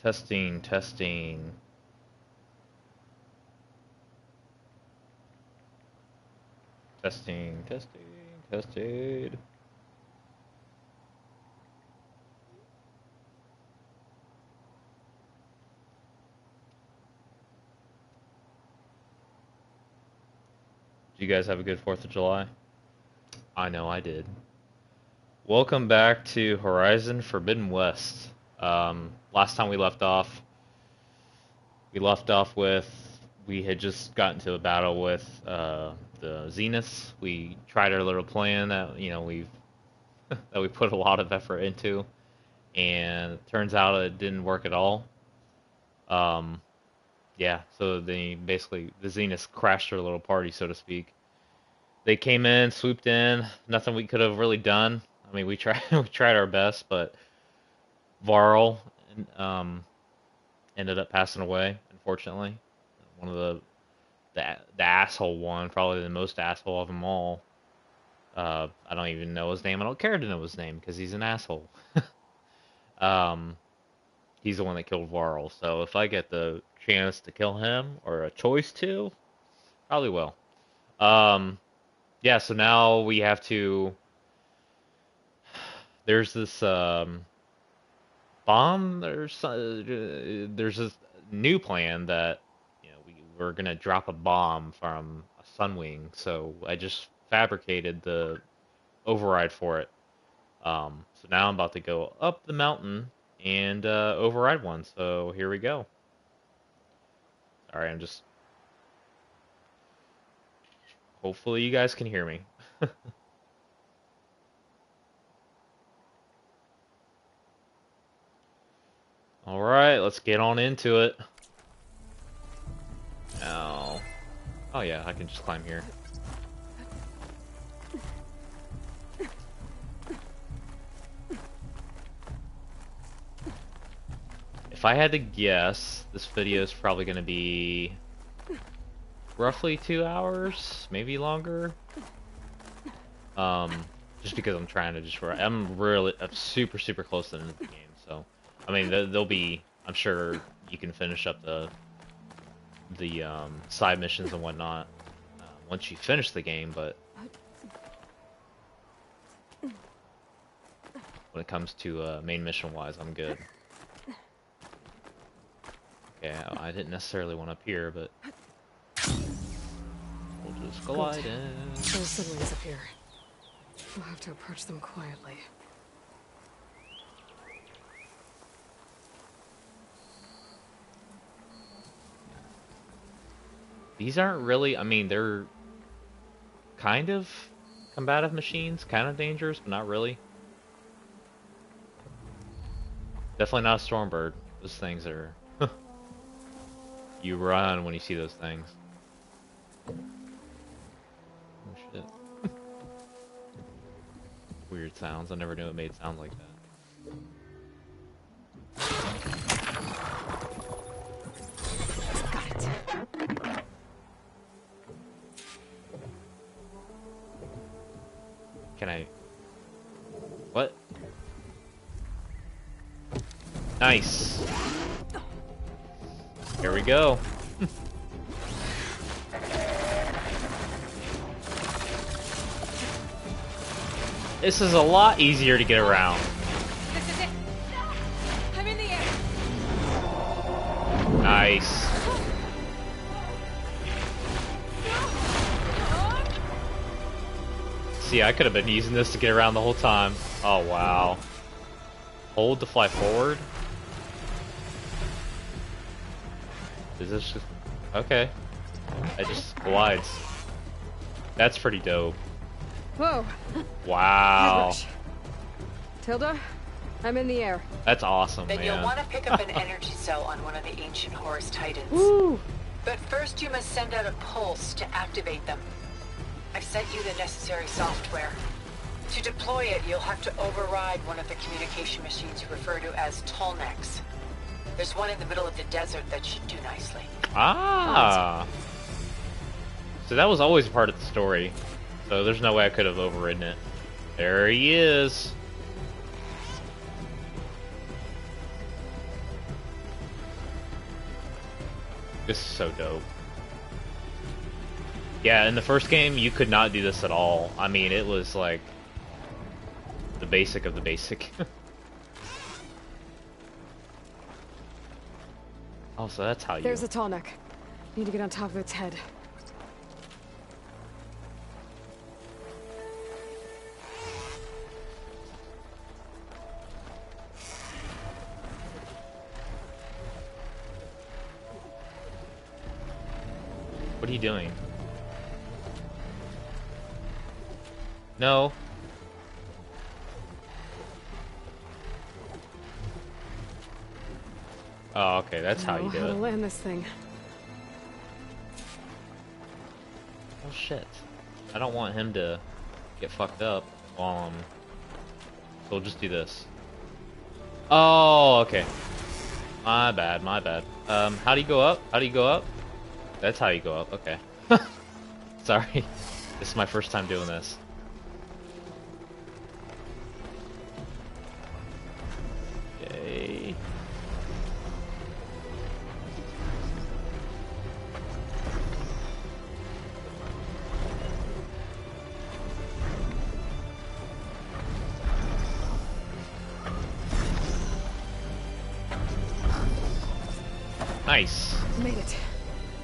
Testing, testing. Testing, testing, tested. Did you guys have a good 4th of July? I know I did. Welcome back to Horizon Forbidden West. Last time we left off with we had just gotten to a battle with the Zeniths. We tried our little plan that we that we put a lot of effort into, and it turns out it didn't work at all. Yeah, so the Zeniths crashed their little party, so to speak. They came in, swooped in, nothing we could have really done. I mean, we tried we tried our best, but Varl um, ended up passing away, unfortunately. One of the asshole one, probably the most asshole of them all. I don't even know his name. I don't care to know his name because he's an asshole. um, he's the one that killed Varl. So if I get the chance to kill him or a choice to, probably will. Yeah. So now we have to. There's this bomb. There's this new plan that we're gonna drop a bomb from a Sunwing. So I just fabricated the override for it. So now I'm about to go up the mountain and override one. So here we go. Sorry, I'm just. Hopefully you guys can hear me. All right, let's get on into it. Now, oh yeah, I can just climb here. If I had to guess, this video is probably going to be roughly 2 hours, maybe longer. Just because I'm trying to I'm super close to the end of the game. So, I mean, there'll be, I'm sure you can finish up the side missions and whatnot once you finish the game. But when it comes to main mission wise, I'm good. Okay, I didn't necessarily want up here, but we'll just glide in. Those siblings up here. We'll have to approach them quietly. These aren't really, I mean, they're kind of combative machines, kind of dangerous, but not really. Definitely not a Stormbird. Those things are... You run when you see those things. Oh shit. Weird sounds. I never knew it made sounds like that. Got it. Can I... What? Nice. Here we go. This is a lot easier to get around. This is it. I'm in the air. Nice. See, I could have been using this to get around the whole time. Oh, wow. Hold to fly forward? Is this just... Okay. It just glides. That's pretty dope. Whoa. Wow. Tilda, I'm in the air. That's awesome, then man. you'll want to pick up an energy cell on one of the ancient Horus Titans. Woo! But first you must send out a pulse to activate them. I've sent you the necessary software. To deploy it, you'll have to override one of the communication machines you refer to as Tolnex. There's one in the middle of the desert that should do nicely. Ah! So that was always part of the story. So there's no way I could have overridden it. There he is. This is so dope. Yeah, in the first game, you could not do this at all. I mean, it was like the basic of the basic. Oh, so that's how you... There's a tall neck. Need to get on top of its head. What are you doing? No. Oh, okay, that's how you do How to it. land this thing. Oh shit. I don't want him to get fucked up while I'm... So we'll just do this. Oh, okay. My bad, my bad. How do you go up? How do you go up? That's how you go up, okay. Sorry. This is my first time doing this. Okay. Nice. Made it.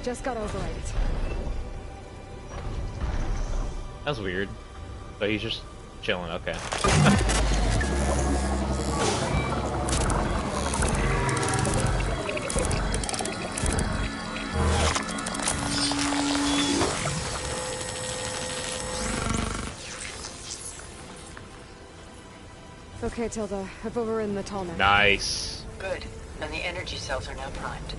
Just gotta override it. That was weird. But he's just chilling, okay. Okay, Tilda. I've overridden the tall neck. Nice. Good. And the energy cells are now primed.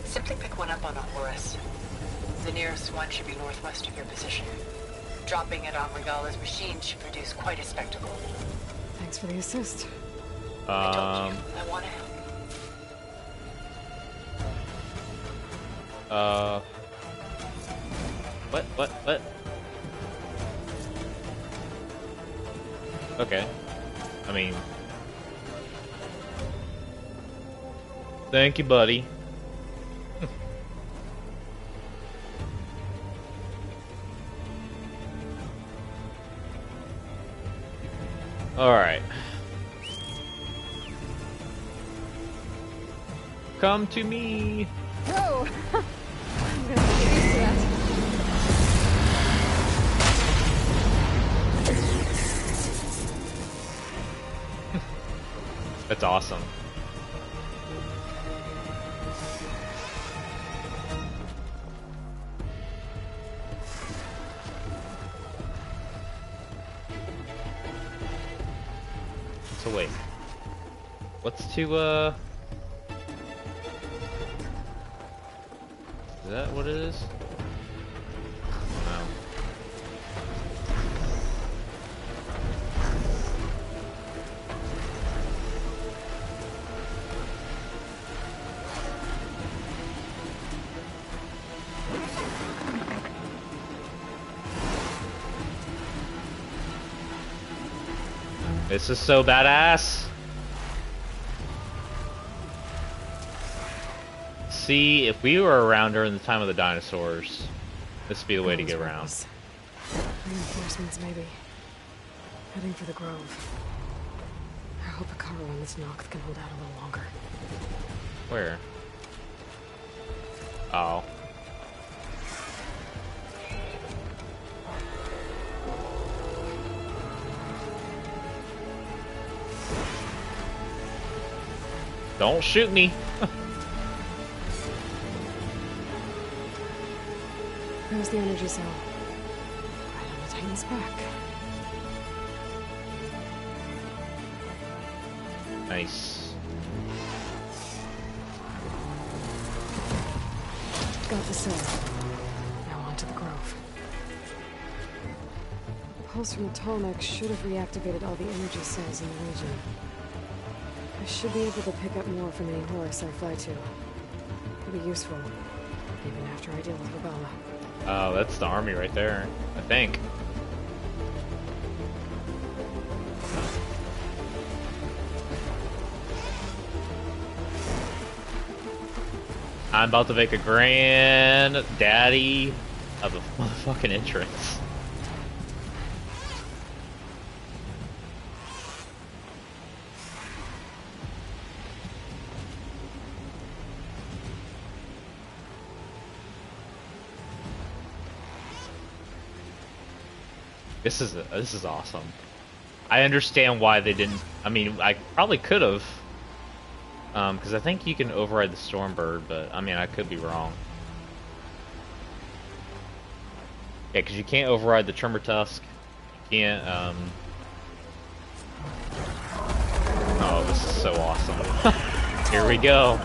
Simply pick one up on a Horus. The nearest one should be northwest of your position. Dropping it on Regala's machine should produce quite a spectacle. Thanks for the assist. I told you, I want to help. What? Okay. I mean... Thank you, buddy. Alright. Come to me! Whoa! I'm gonna have to get used to that. That's awesome. So wait. What's to, Is that what it is? No. This is so badass. See, if we were around during the time of the dinosaurs, this would be the way to get around. Reinforcements, maybe. Heading for the Grove. I hope Hikaru on this Noct can hold out a little longer. Where? Oh. Don't shoot me. There's the energy cell. Right on the Titan's back. Nice. Got the cell. Now on to the Grove. The pulse from the tall neck should have reactivated all the energy cells in the region. I should be able to pick up more from any Horus I fly to. It'll be useful, even after I deal with Regala. Oh, that's the army right there, I think. I'm about to make a grand daddy of a motherfucking entrance. This is awesome. I understand why they didn't. I mean, I probably could have, because I think you can override the Stormbird, but I mean, I could be wrong. Yeah, because you can't override the Tremor Tusk. You can't. Oh, this is so awesome. Here we go.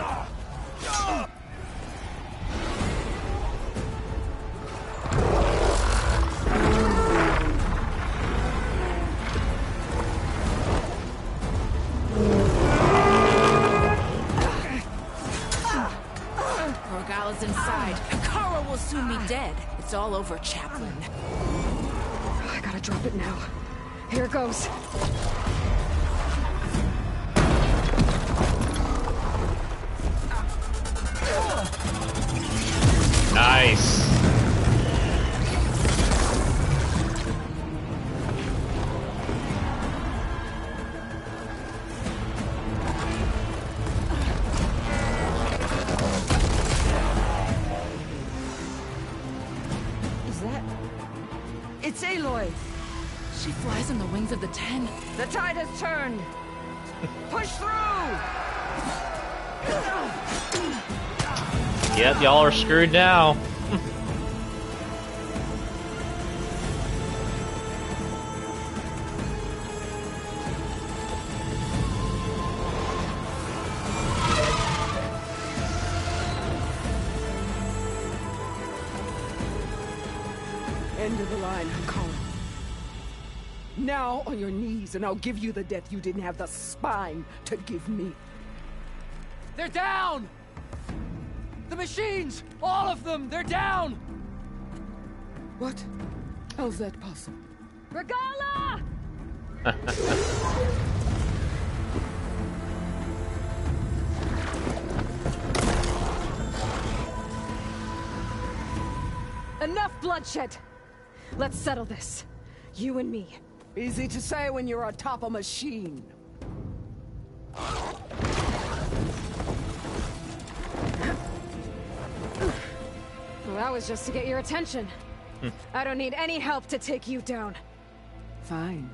Morgala's inside. Kara will soon be dead. It's all over, Chaplain. I gotta drop it now. Here it goes. Nice. Is that... It's Aloy! She flies on the wings of the Ten. The tide has turned! Push through! Yep, y'all are screwed now. End of the line, Hakon. Now on your knees, and I'll give you the death you didn't have the spine to give me. They're down! The machines! All of them! They're down! What? How's that possible? Regala! Enough bloodshed! Let's settle this. You and me. Easy to say when you're atop a machine. Well, that was just to get your attention. I don't need any help to take you down. Fine.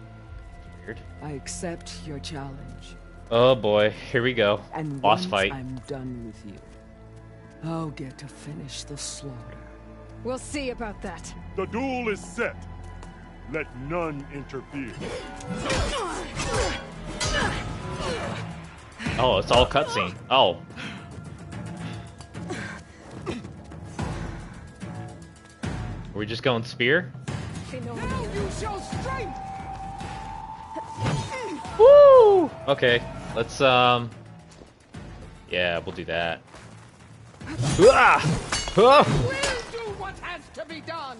Weird. I accept your challenge. Oh boy, here we go. And Boss once fight. I'm done with you, I'll get to finish the slaughter. We'll see about that. The duel is set. Let none interfere. Oh, it's all cutscene. Oh. Are we just going spear? Now you show strength! Woo! Okay, let's yeah, we'll do that. Ah! Ah! We'll do what has to be done!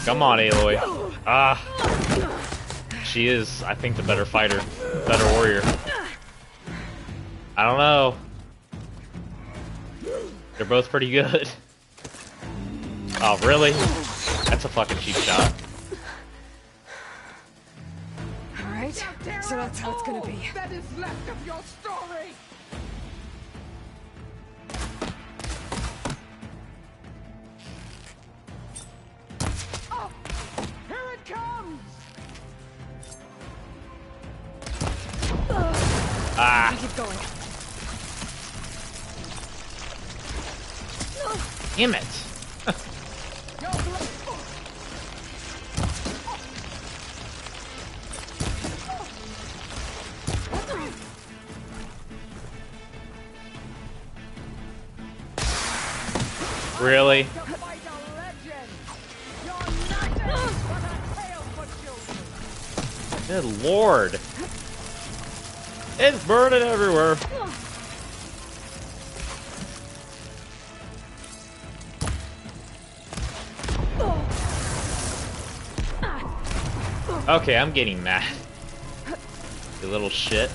Come on, Aloy. Ah. She is, I think, the better fighter. Better warrior. I don't know. They're both pretty good. Oh, really? That's a fucking cheap shot. Alright, so that's how it's gonna be. That is left of your story! Oh, here it comes! Ah. Keep going. Damn it. Really? Good lord. It's burning everywhere. Okay, I'm getting mad. You little shit.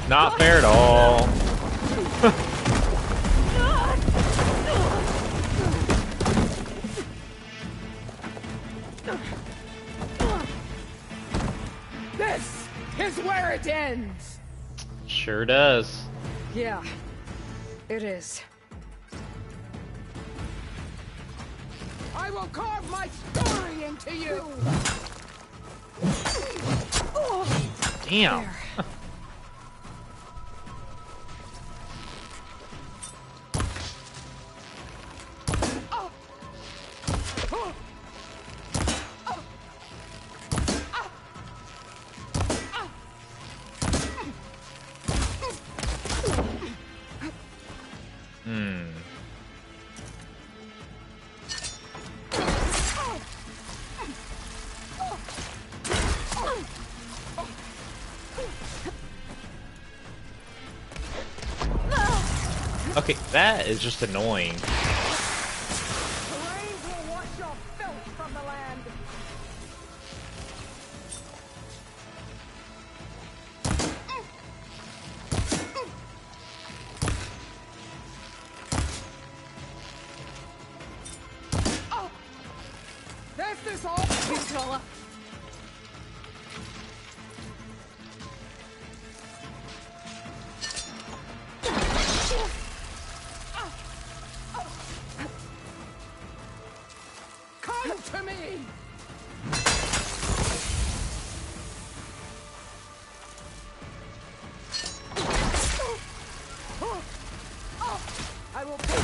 Not fair at all. This is where it ends! Sure does. Yeah, it is. I will carve my story into you! Damn. There. Okay, that is just annoying. The rain will wash your filth from the land! There's this all Controller. Come to me! I will pay.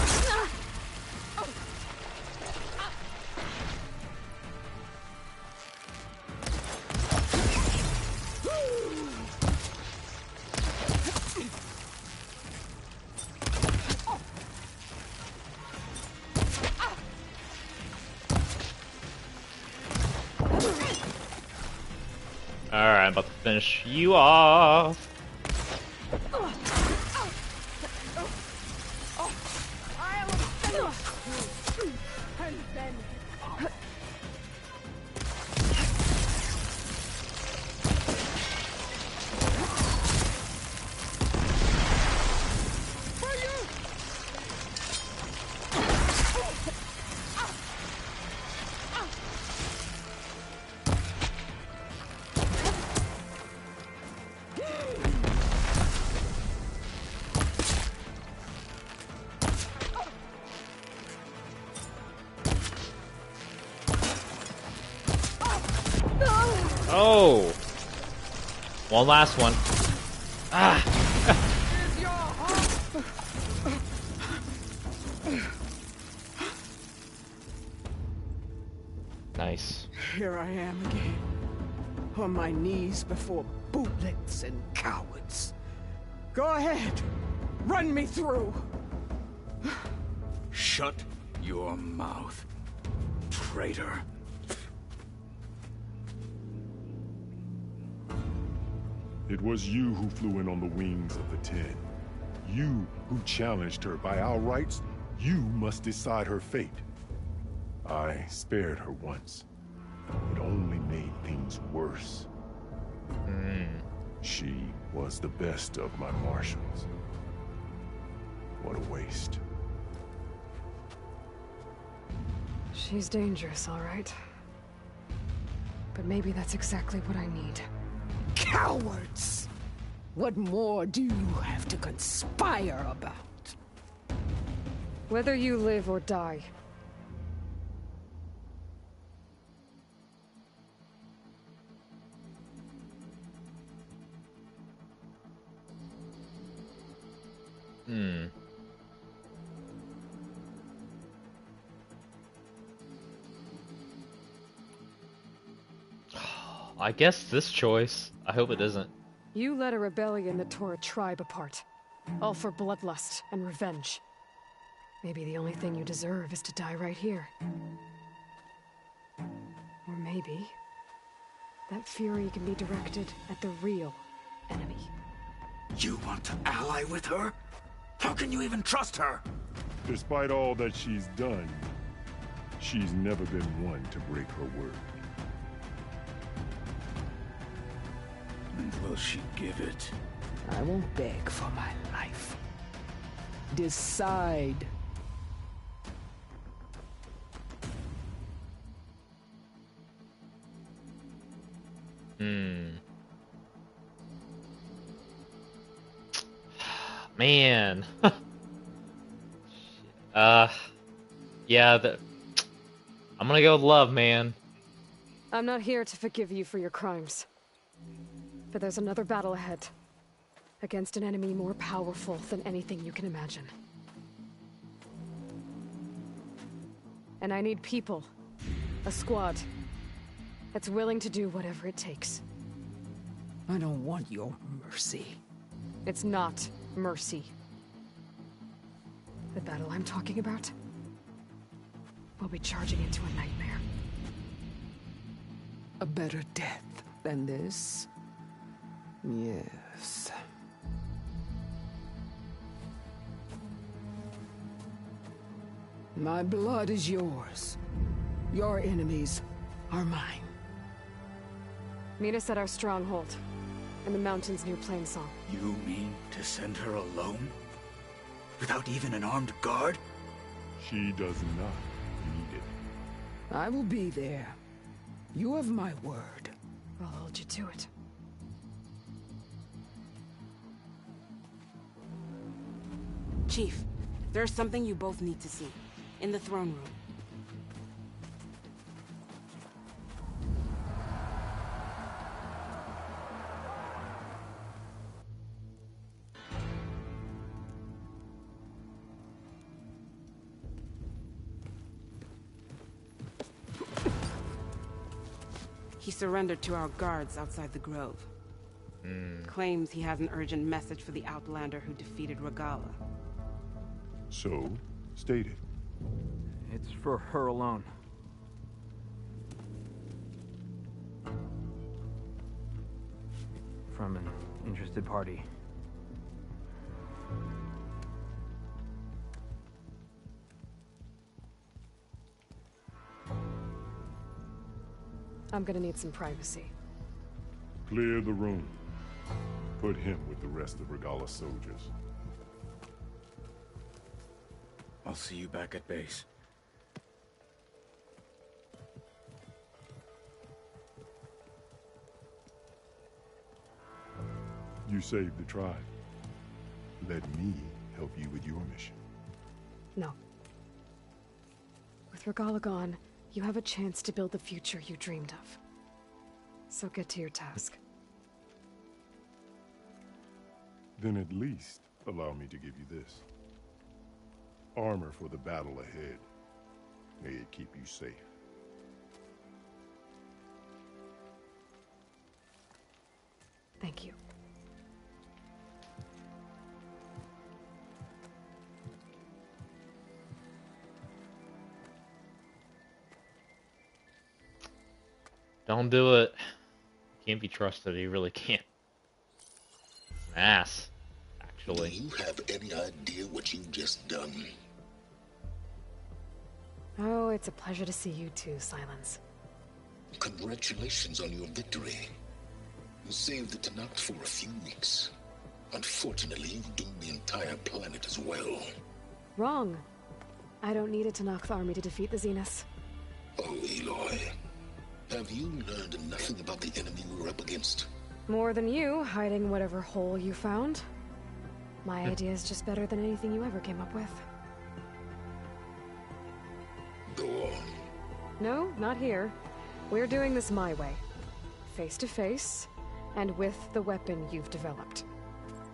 Alright, I'm about to finish you off. I'll finish you. And then for you. Oh! One last one. Ah! Is your heart? Nice. Here I am again, on my knees before bootlets and cowards. Go ahead, run me through. Shut your mouth, traitor. It was you who flew in on the wings of the Ten. You who challenged her by our rights. You must decide her fate. I spared her once. It only made things worse. She was the best of my marshals. What a waste. She's dangerous, all right. But maybe that's exactly what I need. Cowards! What more do you have to conspire about? Whether you live or die. I guess this choice. I hope it isn't. You led a rebellion that tore a tribe apart. All for bloodlust and revenge. Maybe the only thing you deserve is to die right here. Or maybe that fury can be directed at the real enemy. You want to ally with her? How can you even trust her? Despite all that she's done, she's never been one to break her word. And will she give it? I won't beg for my life. Decide. Man. Yeah, I'm gonna go with love, man. I'm not here to forgive you for your crimes. But there's another battle ahead. Against an enemy more powerful than anything you can imagine. And I need people. A squad. That's willing to do whatever it takes. I don't want your mercy. It's not mercy. The battle I'm talking about will be charging into a nightmare. A better death than this? Yes. My blood is yours. Your enemies are mine. Meet us at our stronghold, in the mountains near Plainsong. You mean to send her alone? Without even an armed guard? She does not need it. I will be there. You have my word. I'll hold you to it. Chief, there's something you both need to see. In the throne room. He surrendered to our guards outside the grove. Claims he has an urgent message for the Outlander who defeated Regalla. So, state it. It's for her alone. From an interested party. I'm gonna need some privacy. Clear the room. Put him with the rest of Regalla's soldiers. I'll see you back at base. You saved the tribe. Let me help you with your mission. No. With Regalla gone, you have a chance to build the future you dreamed of. So get to your task. Then at least allow me to give you this. Armor for the battle ahead. May it keep you safe. Thank you. Don't do it. Can't be trusted. He really can't. He's an ass, actually. Do you have any idea what you've just done? Oh, it's a pleasure to see you too, Silence. Congratulations on your victory. You saved the Tenakth for a few weeks. Unfortunately, you've doomed the entire planet as well. Wrong. I don't need a Tenakth army to defeat the Zeniths. Oh, Aloy. Have you learned nothing about the enemy we're up against? More than you, hiding whatever hole you found. My idea is just better than anything you ever came up with. Go on. No, not here. We're doing this my way. Face to face, and with the weapon you've developed.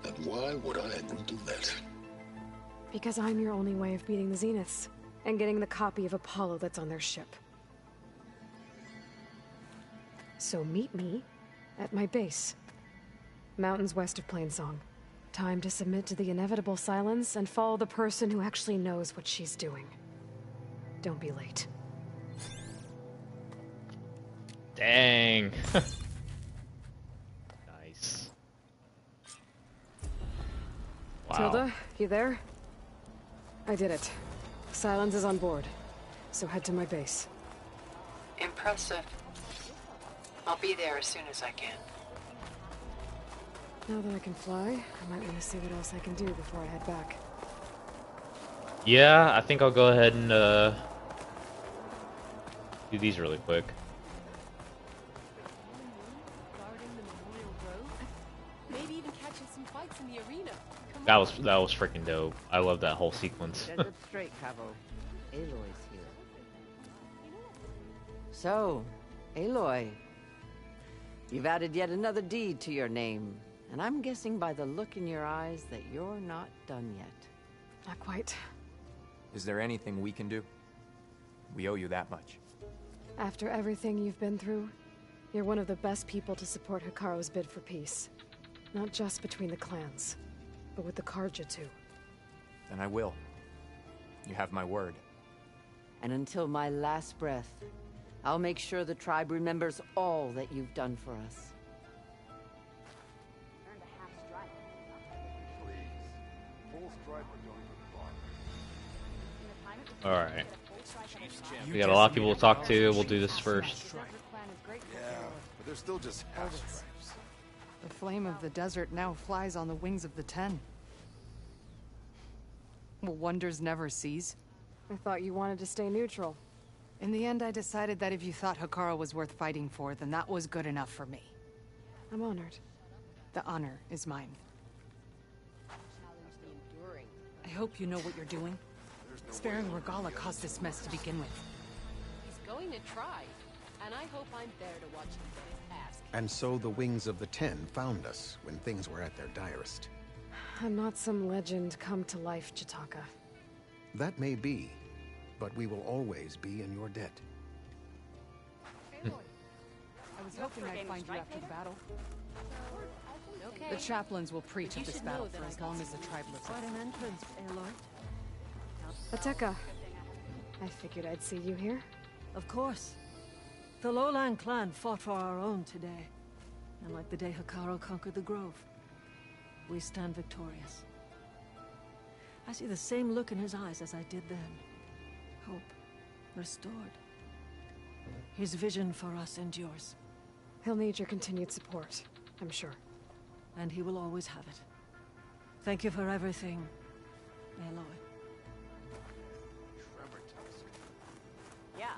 And why would I agree to that? Because I'm your only way of beating the Zeniths, and getting the copy of Apollo that's on their ship. So meet me at my base. Mountains west of Plainsong. Time to submit to the inevitable silence and follow the person who actually knows what she's doing. Don't be late. Dang. Nice. Wow. Tilda, you there? I did it. Silence is on board, so head to my base. Impressive. I'll be there as soon as I can. Now that I can fly, I might want to see what else I can do before I head back. Yeah, I think I'll go ahead and do these really quick. Maybe even catching some fights in the arena. That was freaking dope. I love that whole sequence. Set it straight, Cavo. Aloy's here. So, Aloy, you've added yet another deed to your name, and I'm guessing by the look in your eyes that you're not done yet. Not quite. Is there anything we can do? We owe you that much. After everything you've been through, you're one of the best people to support Hekarro's bid for peace. Not just between the clans, but with the Carja too. Then I will. You have my word. And until my last breath, I'll make sure the tribe remembers all that you've done for us. Alright. We got a lot of people to talk to. We'll do this first. Yeah, but they're still just half-stripes. The flame of the desert now flies on the wings of the Ten. Will wonders never cease? I thought you wanted to stay neutral. In the end, I decided that if you thought Hekarro was worth fighting for, then that was good enough for me. I'm honored. The honor is mine. I hope you know what you're doing. Sparing Regalla caused this mess to begin with. He's going to try, and I hope I'm there to watch him get his ass kicked. And so the Wings of the Ten found us when things were at their direst. I'm not some legend come to life, Chitaka. That may be, but we will always be in your debt. I was hoping I'd find you after the battle. Okay. The chaplains will preach at this should battle know for that as I long got as the tribe lives. Quite an entrance, Aloy. Ateka. I figured I'd see you here. Of course. The Lowland clan fought for our own today. And like the day Hekarro conquered the Grove, we stand victorious. I see the same look in his eyes as I did then. Hope restored. His vision for us endures. He'll need your continued support, I'm sure. And he will always have it. Thank you for everything, Aloy. Yeah.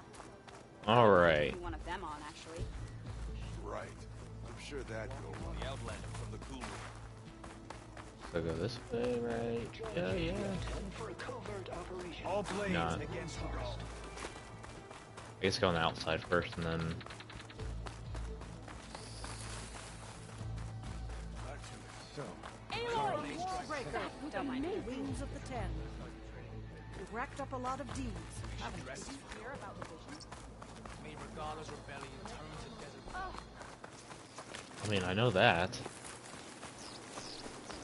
Alright. One of them on, actually. Right. I'm sure that'd go well. The Outlander from the Cool. So go this way, right? Yeah, yeah. All blades Nah. against Regalla. I guess go on the outside first and then... Aloy, Warbreaker, Don't mind me. Wings of the Ten. You've racked up a lot of deeds, haven't you? Did you hear about the vision? Made Regalla's rebellion turn to desert. I mean, I know that.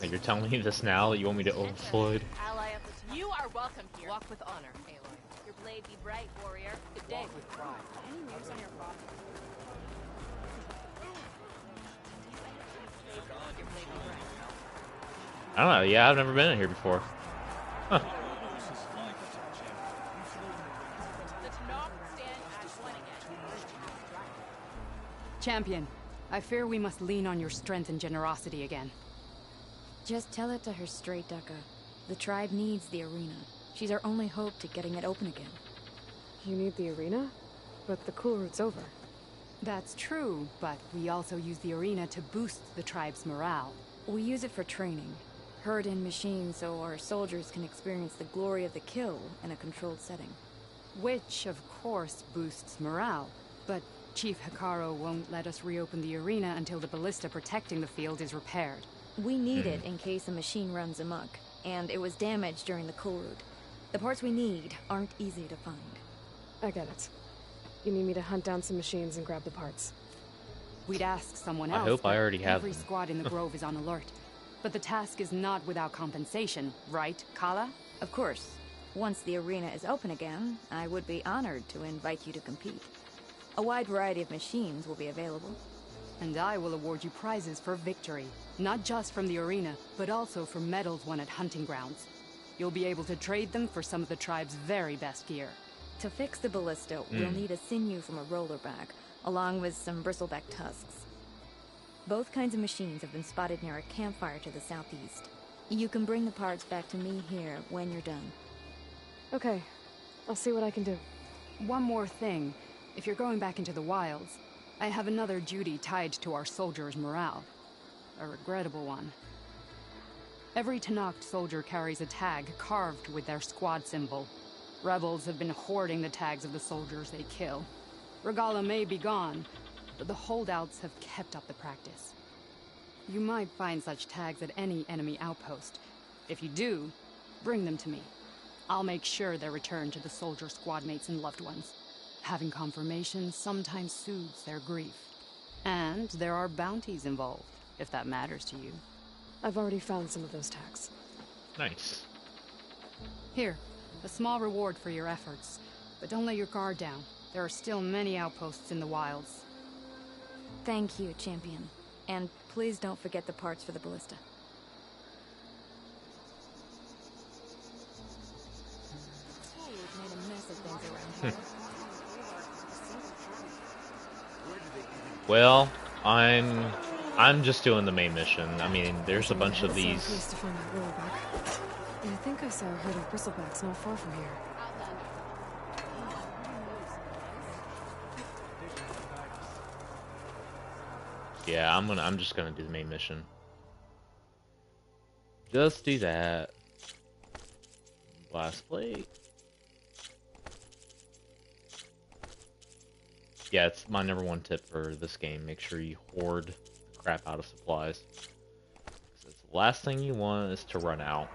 Like, you're telling me this now that you want me to overflood? Ally of the Ten. You are welcome here. Walk with honor, Aloy. Your blade be bright, warrior. Good day. Walk with pride. Any news on your father? Your blade be bright. I don't know, yeah, I've never been in here before. Huh. The Tenakth stand as one again. Champion, I fear we must lean on your strength and generosity again. Just tell it to her straight, Ducka. The tribe needs the arena. She's our only hope to getting it open again. You need the arena? But the cool route's over. That's true, but we also use the arena to boost the tribe's morale. We use it for training. Herd in machines so our soldiers can experience the glory of the kill in a controlled setting. Which, of course, boosts morale. But Chief Hekarro won't let us reopen the arena until the ballista protecting the field is repaired. We need it in case a machine runs amok, and it was damaged during the cool route. The parts we need aren't easy to find. I get it. You need me to hunt down some machines and grab the parts. We'd ask someone I else. hope I but already have every them. squad in the Grove is on alert. But the task is not without compensation, right, Kala? Of course. Once the arena is open again, I would be honored to invite you to compete. A wide variety of machines will be available. And I will award you prizes for victory. Not just from the arena, but also for medals won at hunting grounds. You'll be able to trade them for some of the tribe's very best gear. To fix the ballista, we'll need a sinew from a rollerback, along with some bristleback tusks. Both kinds of machines have been spotted near a campfire to the southeast. You can bring the parts back to me here when you're done. Okay, I'll see what I can do. One more thing. If you're going back into the wilds, I have another duty tied to our soldiers' morale. A regrettable one. Every Tenakth soldier carries a tag carved with their squad symbol. Rebels have been hoarding the tags of the soldiers they kill. Regalla may be gone, but the holdouts have kept up the practice. You might find such tags at any enemy outpost. If you do, bring them to me. I'll make sure they're returned to the soldier squad mates and loved ones. Having confirmation sometimes soothes their grief. And there are bounties involved, if that matters to you. I've already found some of those tags. Nice. Here, a small reward for your efforts. But don't let your guard down. There are still many outposts in the wilds. Thank you, Champion. And please don't forget the parts for the ballista. We've made a mess of things around here. Well, I'm just doing the main mission. I mean, there's a bunch of these. To find that rollerback. And I think I saw a herd of bristlebacks not far from here. Yeah, I'm just gonna do the main mission. Just do that. Blast plate. Yeah, it's my #1 tip for this game. Make sure you hoard the crap out of supplies. Because the last thing you want is to run out.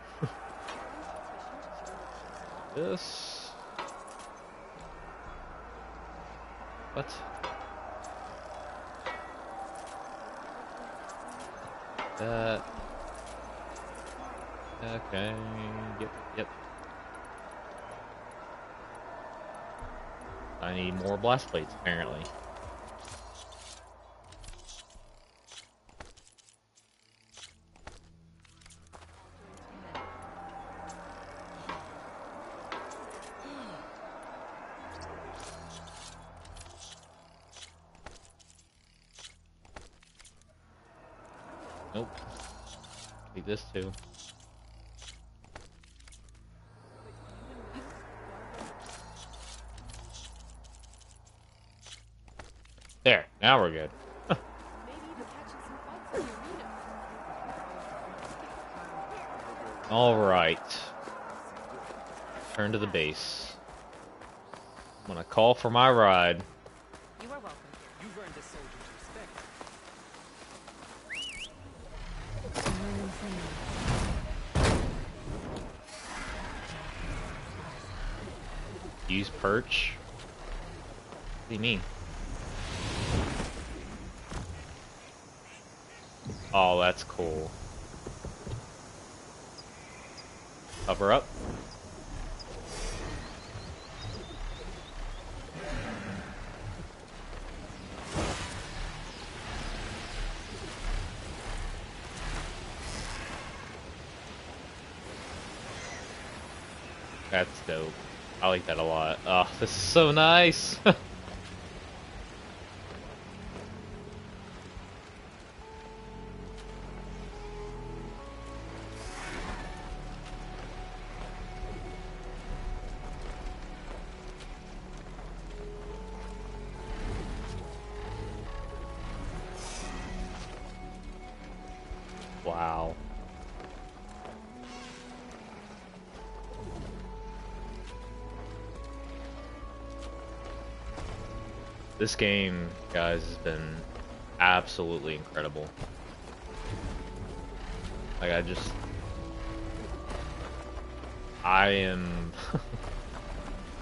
This. What? That. Okay. Yep. I need more blast plates, apparently. Nope. Take this too. There, now we're good. Alright. Turn to the base. I'm gonna call for my ride. You are welcome. You've earned a soldier's respect. Use perch? What do you mean? Oh, that's cool. Cover up. That's dope. I like that a lot. Oh, this is so nice. Wow. This game, guys, has been absolutely incredible. Like, I am,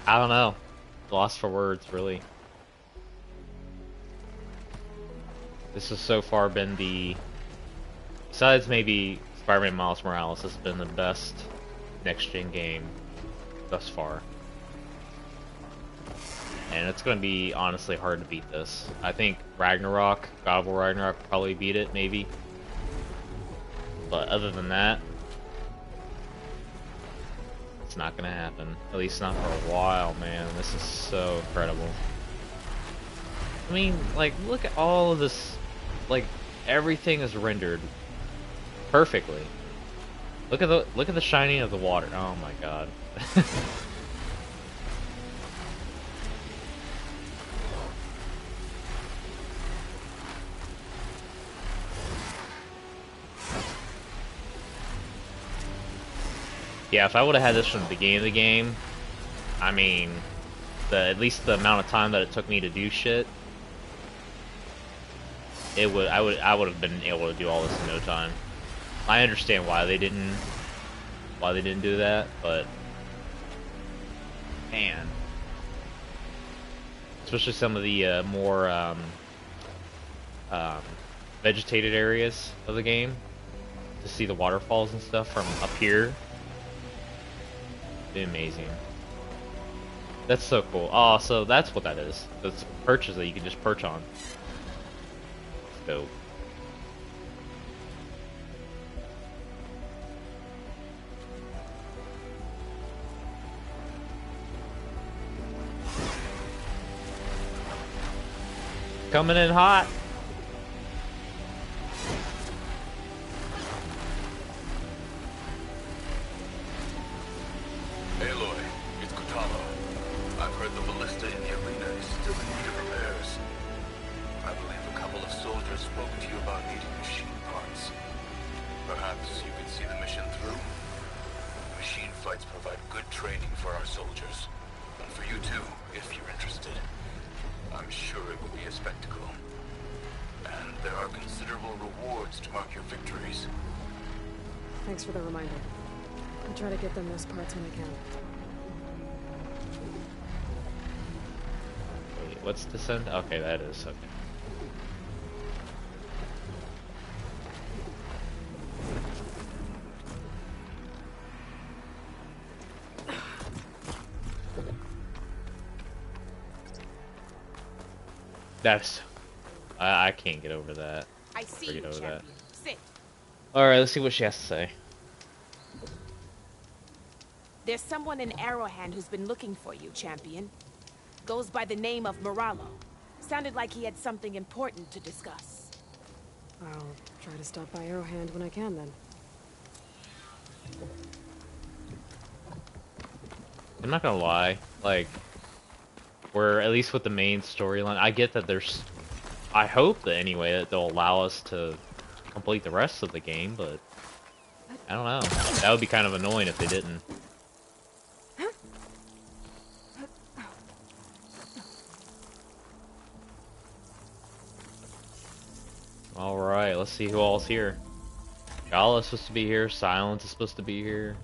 I don't know, lost for words, really. This has so far been besides maybe Spider-Man Miles Morales has been the best next-gen game thus far. And it's going to be honestly hard to beat this. I think Ragnarok, God of War Ragnarok probably beat it, maybe. But other than that, it's not going to happen. At least not for a while, man. This is so incredible. I mean, like, look at all of this. Like, everything is rendered perfectly. Look at the shining of the water. Oh my god. Yeah, if I would have had this from the beginning of the game, I mean, at least the amount of time that it took me to do shit, I would have been able to do all this in no time. I understand why they didn't do that, but man, especially some of the more vegetated areas of the game, to see the waterfalls and stuff from up here, it'd be amazing. That's so cool. Oh, so that's what that is. That's perches that you can just perch on. Dope. Coming in hot. Aloy, it's Kutama. I've heard the ballista in the arena is still in need of repairs. I believe a couple of soldiers spoke to you about needing machine parts. Perhaps you could see the mission through? Machine fights provide good training for our soldiers. And for you too, if you're interested. I'm sure it will be a spectacle. And there are considerable rewards to mark your victories. Thanks for the reminder. I'll try to get them those parts when I can. Wait, what's descend? Okay, that is okay. That's... I can't get over that. I see you, champion. Sit. Alright, let's see what she has to say. There's someone in Arrowhand who's been looking for you, champion. Goes by the name of Moralo. Sounded like he had something important to discuss. I'll try to stop by Arrowhand when I can, then. I'm not gonna lie, like... We're at least with the main storyline. I get that there's, I hope that anyway that they'll allow us to complete the rest of the game, but I don't know. That would be kind of annoying if they didn't. All right, let's see who all's here. Gala is supposed to be here. Silence is supposed to be here.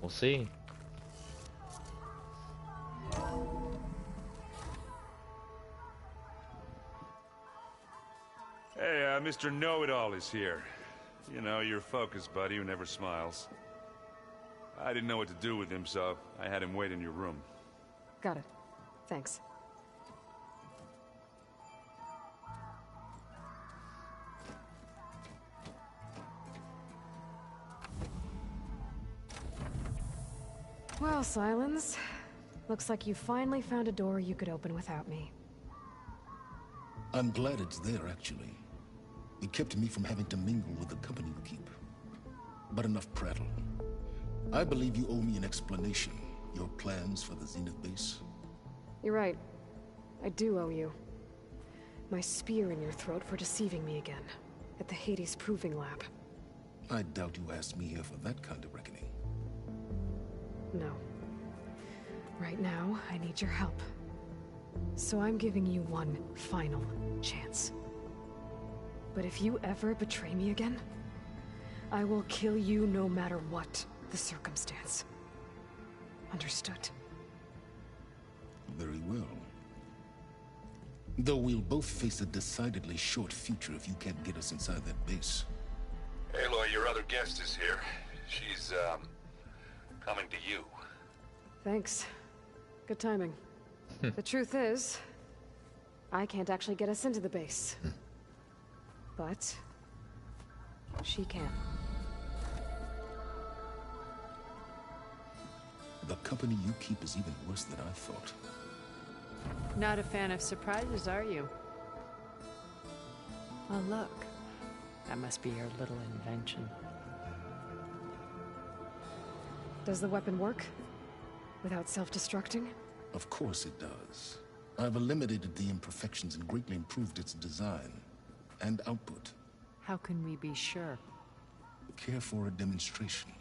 We'll see. Hey, Mr. Know-It-All is here. You know, your focus buddy who never smiles. I didn't know what to do with him, so I had him wait in your room. Got it. Thanks. Well, Silence. Looks like you finally found a door you could open without me. I'm glad it's there, actually. It kept me from having to mingle with the company you keep. But enough prattle. I believe you owe me an explanation. Your plans for the Zenith base? You're right. I do owe you. My spear in your throat for deceiving me again. At the Hades Proving Lab. I doubt you asked me here for that kind of reckoning. No. Right now, I need your help. So I'm giving you one final chance. But if you ever betray me again, I will kill you no matter what the circumstance. Understood? Very well. Though we'll both face a decidedly short future if you can't get us inside that base. Aloy, your other guest is here. She's, coming to you. Thanks. Good timing. The truth is, I can't actually get us into the base. But she can. The company you keep is even worse than I thought. Not a fan of surprises, are you? Oh, look. That must be your little invention. Does the weapon work? Without self-destructing? Of course it does. I've eliminated the imperfections and greatly improved its design and output. How can we be sure? Care for a demonstration?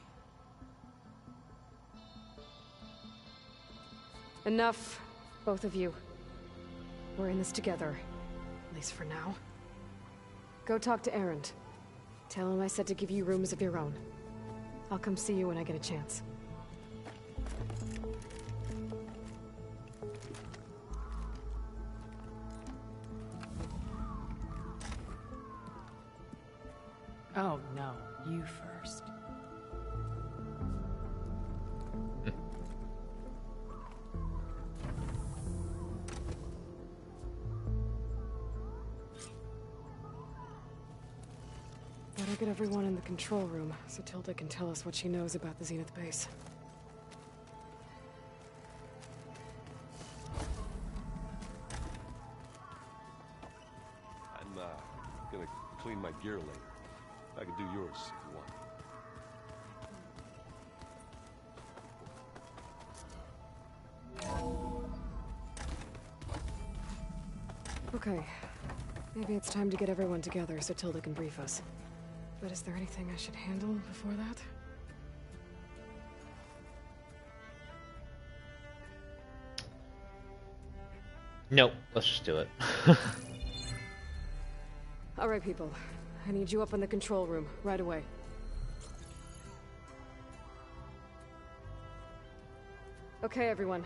Enough, both of you. We're in this together, at least for now. Go talk to Erend. Tell him I said to give you rooms of your own. I'll come see you when I get a chance. Oh, no. You first. Better get everyone in the control room so Tilda can tell us what she knows about the Zenith base. I'm, gonna clean my gear later. I can do yours if you want. Okay. Maybe it's time to get everyone together so Tilda can brief us. But is there anything I should handle before that? Nope, let's just do it. Alright, people. I need you up in the control room, right away. Okay, everyone.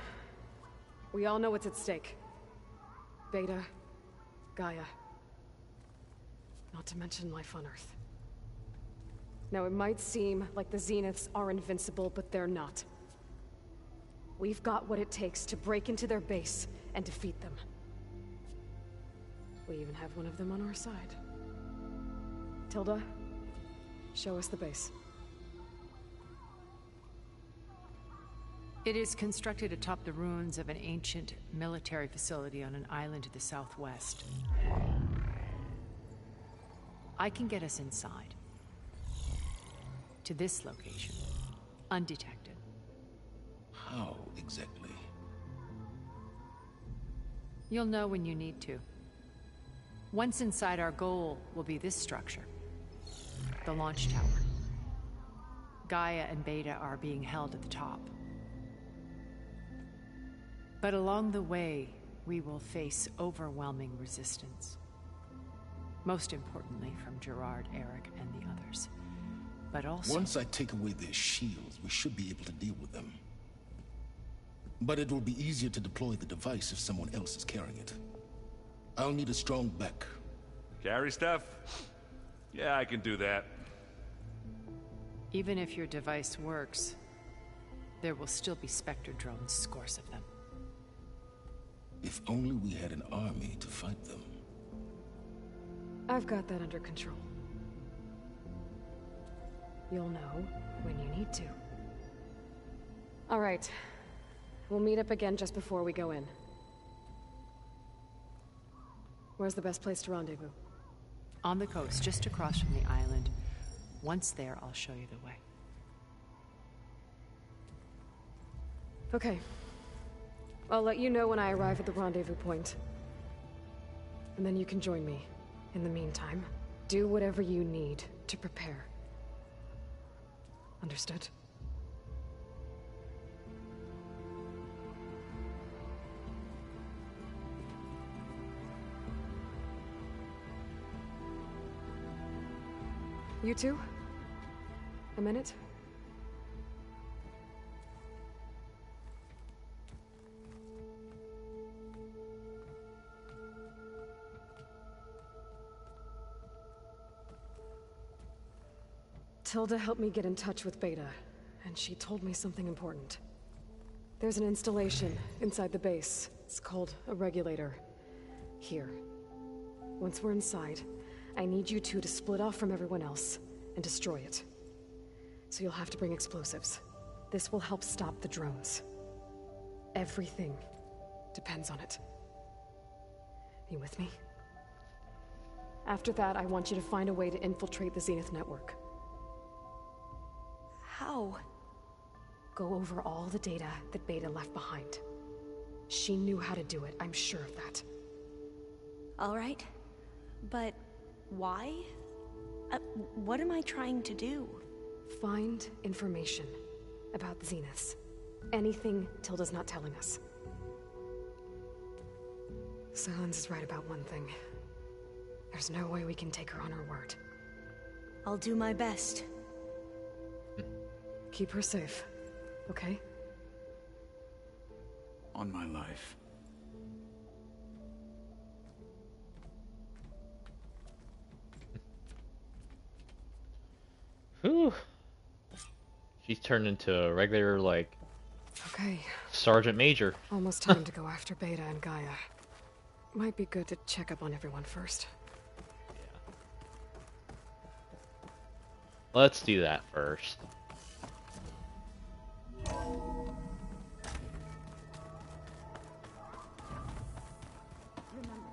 We all know what's at stake. Beta, Gaia. Not to mention life on Earth. Now, it might seem like the Zeniths are invincible, but they're not. We've got what it takes to break into their base and defeat them. We even have one of them on our side. Tilda, show us the base. It is constructed atop the ruins of an ancient military facility on an island to the southwest. I can get us inside. To this location, undetected. How exactly? You'll know when you need to. Once inside, our goal will be this structure. The launch tower. Gaia and Beta are being held at the top. But along the way, we will face overwhelming resistance. Most importantly from Gerard, Eric, and the others. But also... Once I take away their shields, we should be able to deal with them. But it will be easier to deploy the device if someone else is carrying it. I'll need a strong back. Carry stuff? Yeah, I can do that. Even if your device works, there will still be Spectre drones, scores of them. If only we had an army to fight them. I've got that under control. You'll know when you need to. All right. We'll meet up again just before we go in. Where's the best place to rendezvous? On the coast, just across from the island. Once there, I'll show you the way. Okay. I'll let you know when I arrive at the rendezvous point. And then you can join me. In the meantime, do whatever you need to prepare. Understood? You two? A minute? Tilda helped me get in touch with Beta, and she told me something important. There's an installation inside the base. It's called a regulator. Here. Once we're inside, I need you two to split off from everyone else and destroy it. So you'll have to bring explosives. This will help stop the drones. Everything depends on it. You with me? After that, I want you to find a way to infiltrate the Zenith network. How? Go over all the data that Beta left behind. She knew how to do it, I'm sure of that. All right. But why? What am I trying to do? Find information about the Zeniths. Anything Tilda's not telling us. Sylens is right about one thing. There's no way we can take her on her word. I'll do my best. Keep her safe, okay? On my life. Whew. She's turned into a regular, like, Okay. Sergeant Major. Almost time to go after Beta and Gaia. Might be good to check up on everyone first. Let's do that first. Remember,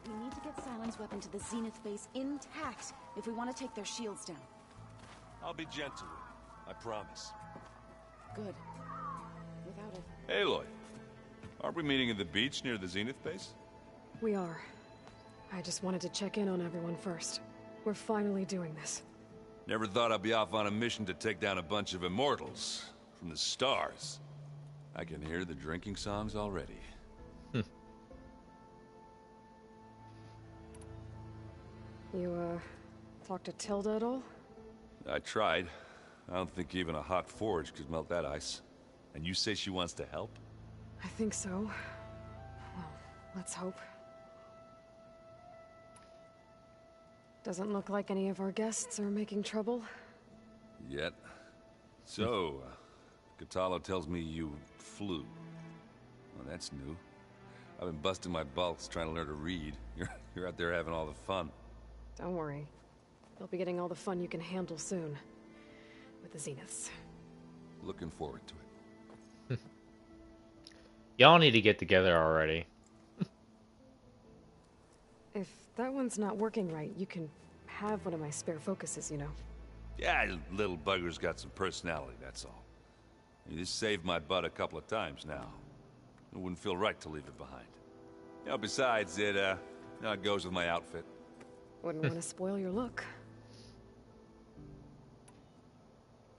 we need to get Sylens' weapon to the Zenith base intact if we want to take their shields down. I'll be gentle with you, I promise. Good. Without it. Aloy, aren't we meeting at the beach near the Zenith base? We are. I just wanted to check in on everyone first. We're finally doing this. Never thought I'd be off on a mission to take down a bunch of immortals from the stars. I can hear the drinking songs already. You, talked to Tilda at all? I tried. I don't think even a hot forge could melt that ice. And you say she wants to help? I think so. Well, let's hope. Doesn't look like any of our guests are making trouble. Yet. So, Kotallo tells me you flew. Well, that's new. I've been busting my balls trying to learn to read. You're out there having all the fun. Don't worry. You'll be getting all the fun you can handle soon. With the Zeniths. Looking forward to it. Y'all need to get together already. If that one's not working right, you can have one of my spare focuses, you know. Yeah, little bugger's got some personality, that's all. You just saved my butt a couple of times now. It wouldn't feel right to leave it behind. You know, besides, it goes with my outfit. Wouldn't want to spoil your look.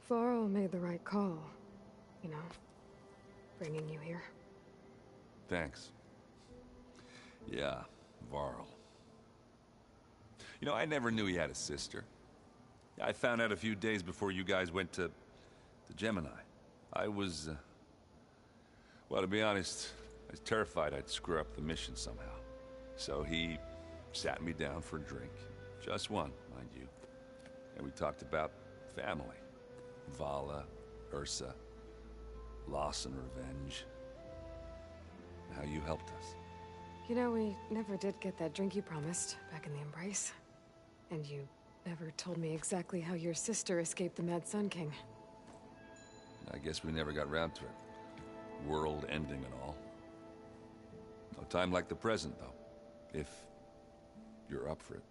Varl made the right call. You know, bringing you here. Thanks. Yeah, Varl. You know, I never knew he had a sister. I found out a few days before you guys went to Gemini. I was, well, to be honest, I was terrified I'd screw up the mission somehow. So he sat me down for a drink. Just one, mind you. And we talked about family. Vala, Ursa, loss and revenge. How you helped us. You know, we never did get that drink you promised back in the Embrace. And you never told me exactly how your sister escaped the Mad Sun King. I guess we never got round to it. World ending and all. No time like the present, though. If you're up for it.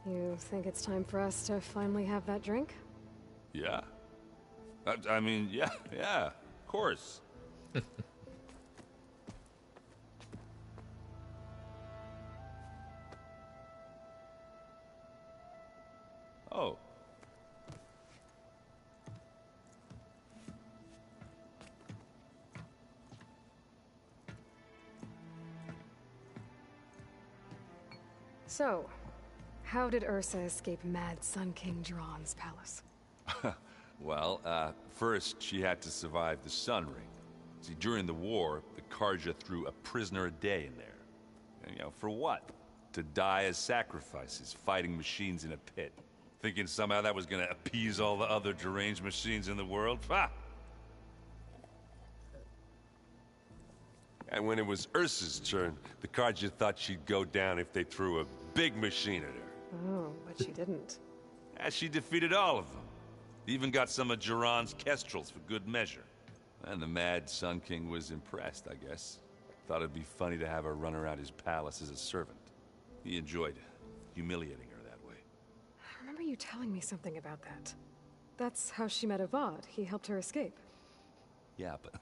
You think it's time for us to finally have that drink? Yeah. I mean, yeah, of course. Oh. So, how did Ursa escape Mad Sun King Jiran's palace? Well, first she had to survive the Sun Ring. See, during the war, the Carja threw a prisoner a day in there. And, for what? To die as sacrifices, fighting machines in a pit. Thinking somehow that was gonna appease all the other deranged machines in the world? Ha! And when it was Ursa's turn, the Carja thought she'd go down if they threw a big machine at her. Oh, but she didn't. And she defeated all of them. Even got some of Jiran's Kestrels for good measure. And the mad Sun King was impressed, I guess. Thought it'd be funny to have her run around his palace as a servant. He enjoyed humiliating her that way. I remember you telling me something about that. That's how she met Avad. He helped her escape. Yeah, but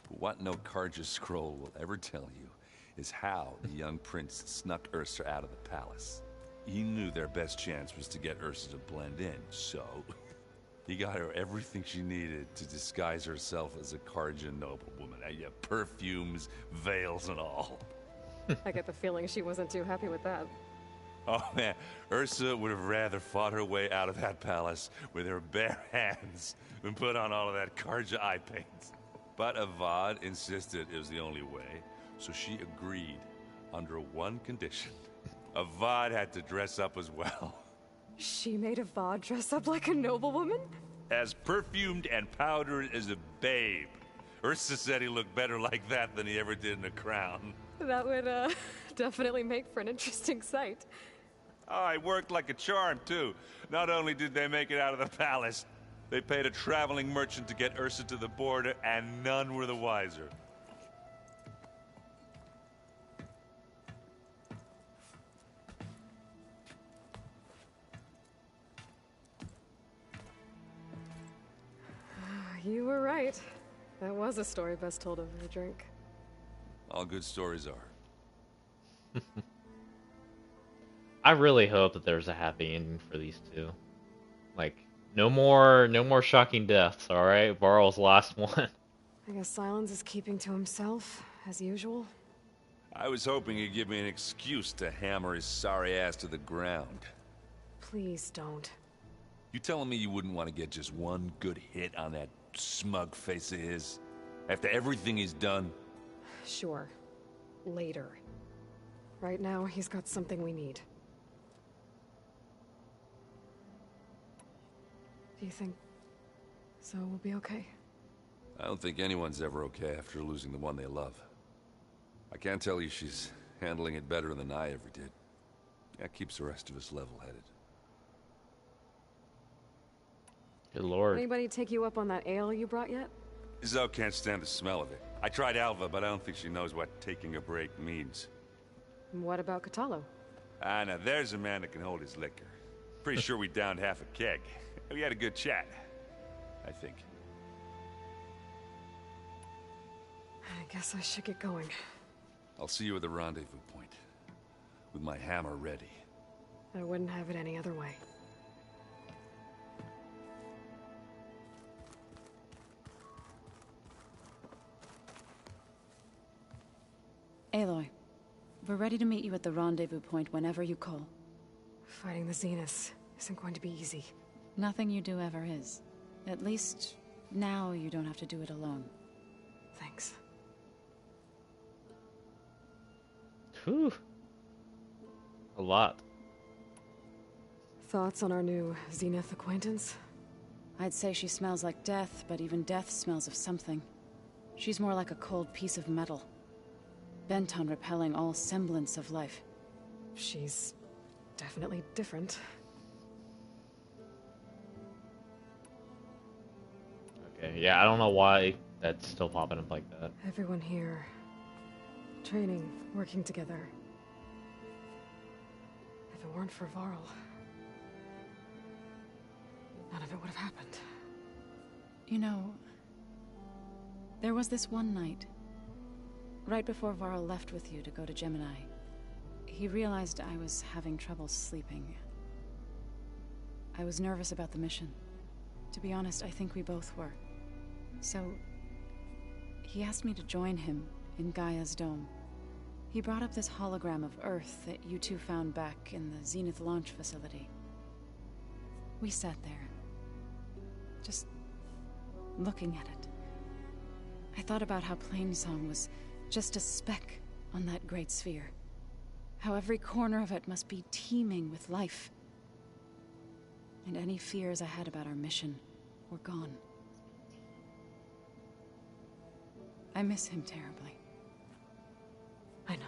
what no Carja scroll will ever tell you is how the young prince snuck Ursa out of the palace. He knew their best chance was to get Ursa to blend in, so he got her everything she needed to disguise herself as a Carja noblewoman. Yeah, perfumes, veils, and all. I get the feeling she wasn't too happy with that. Oh man, Ursa would have rather fought her way out of that palace with her bare hands than put on all of that Carja eye paint. But Avad insisted it was the only way, so she agreed under one condition. Avad had to dress up as well. She made Avad dress up like a noblewoman? As perfumed and powdered as a babe. Ursa said he looked better like that than he ever did in a crown. That would, definitely make for an interesting sight. Oh, it worked like a charm, too. Not only did they make it out of the palace, they paid a traveling merchant to get Ursa to the border, and none were the wiser. You were right. That was a story best told over a drink. All good stories are. I really hope that there's a happy ending for these two. Like, no more shocking deaths, alright? Varl's last one. I guess Silence is keeping to himself, as usual. I was hoping he'd give me an excuse to hammer his sorry ass to the ground. Please don't. You telling me you wouldn't want to get just one good hit on that smug face of his? After everything he's done? Sure. Later. Right now, he's got something we need. Do you think Zoe will be okay? I don't think anyone's ever okay after losing the one they love. I can't tell you she's handling it better than I ever did. That keeps the rest of us level-headed. Good lord. Anybody take you up on that ale you brought yet? Zoe can't stand the smell of it. I tried Alva, but I don't think she knows what taking a break means. What about Kotallo? Ah, now there's a man that can hold his liquor. Pretty sure we downed half a keg. We had a good chat, I think. I guess I should get going. I'll see you at the rendezvous point, with my hammer ready. I wouldn't have it any other way. Aloy, we're ready to meet you at the rendezvous point whenever you call. Fighting the Zeniths isn't going to be easy. Nothing you do ever is. At least, now you don't have to do it alone. Thanks. Whew. A lot. Thoughts on our new Zenith acquaintance? I'd say she smells like death, but even death smells of something. She's more like a cold piece of metal. Bent on repelling all semblance of life. She's definitely different. Okay, yeah, I don't know why that's still popping up like that. Everyone here. Training, working together. If it weren't for Varl, none of it would have happened. You know, there was this one night, right before Varl left with you to go to Gemini. He realized I was having trouble sleeping. I was nervous about the mission. To be honest, I think we both were. So, he asked me to join him in Gaia's dome. He brought up this hologram of Earth that you two found back in the Zenith launch facility. We sat there, just looking at it. I thought about how Plainsong was just a speck on that great sphere. How every corner of it must be teeming with life. And any fears I had about our mission were gone. I miss him terribly. I know.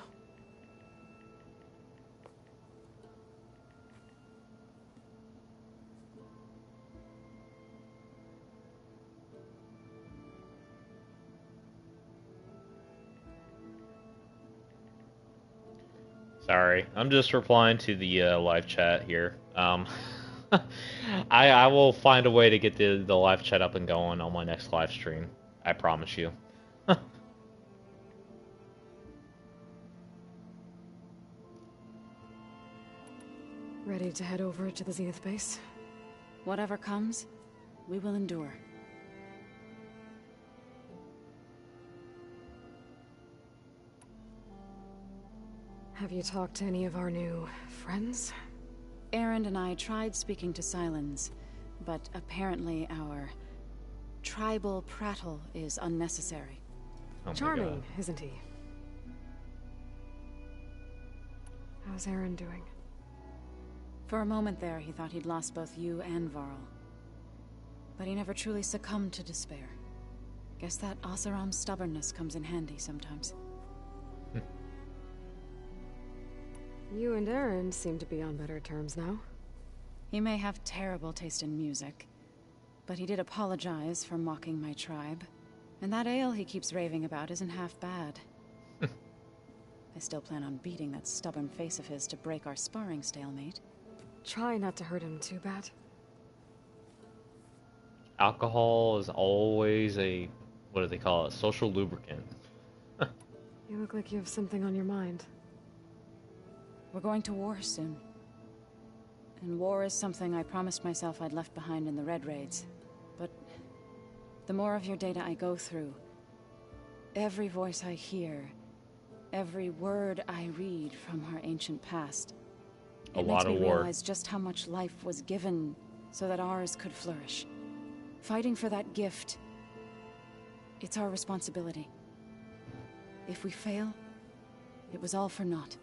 Sorry, I'm just replying to the live chat here. I will find a way to get the live chat up and going on my next live stream. I promise you. Ready to head over to the Zenith base? Whatever comes, we will endure. Have you talked to any of our new friends? Erend and I tried speaking to Sylens, but apparently our tribal prattle is unnecessary. Oh Charming, isn't he? How's Erend doing? For a moment there, he thought he'd lost both you and Varl. But he never truly succumbed to despair. Guess that Oseram's stubbornness comes in handy sometimes. You and Erend seem to be on better terms now. He may have terrible taste in music, but he did apologize for mocking my tribe. And that ale he keeps raving about isn't half bad. I still plan on beating that stubborn face of his to break our sparring stalemate. Try not to hurt him too bad. Alcohol is always a, what do they call it, social lubricant. You look like you have something on your mind. We're going to war soon. And war is something I promised myself I'd left behind in the Red Raids. But the more of your data I go through, every voice I hear, every word I read from our ancient past, it makes me realize just how much life was given so that ours could flourish. Fighting for that gift, it's our responsibility. If we fail, it was all for naught.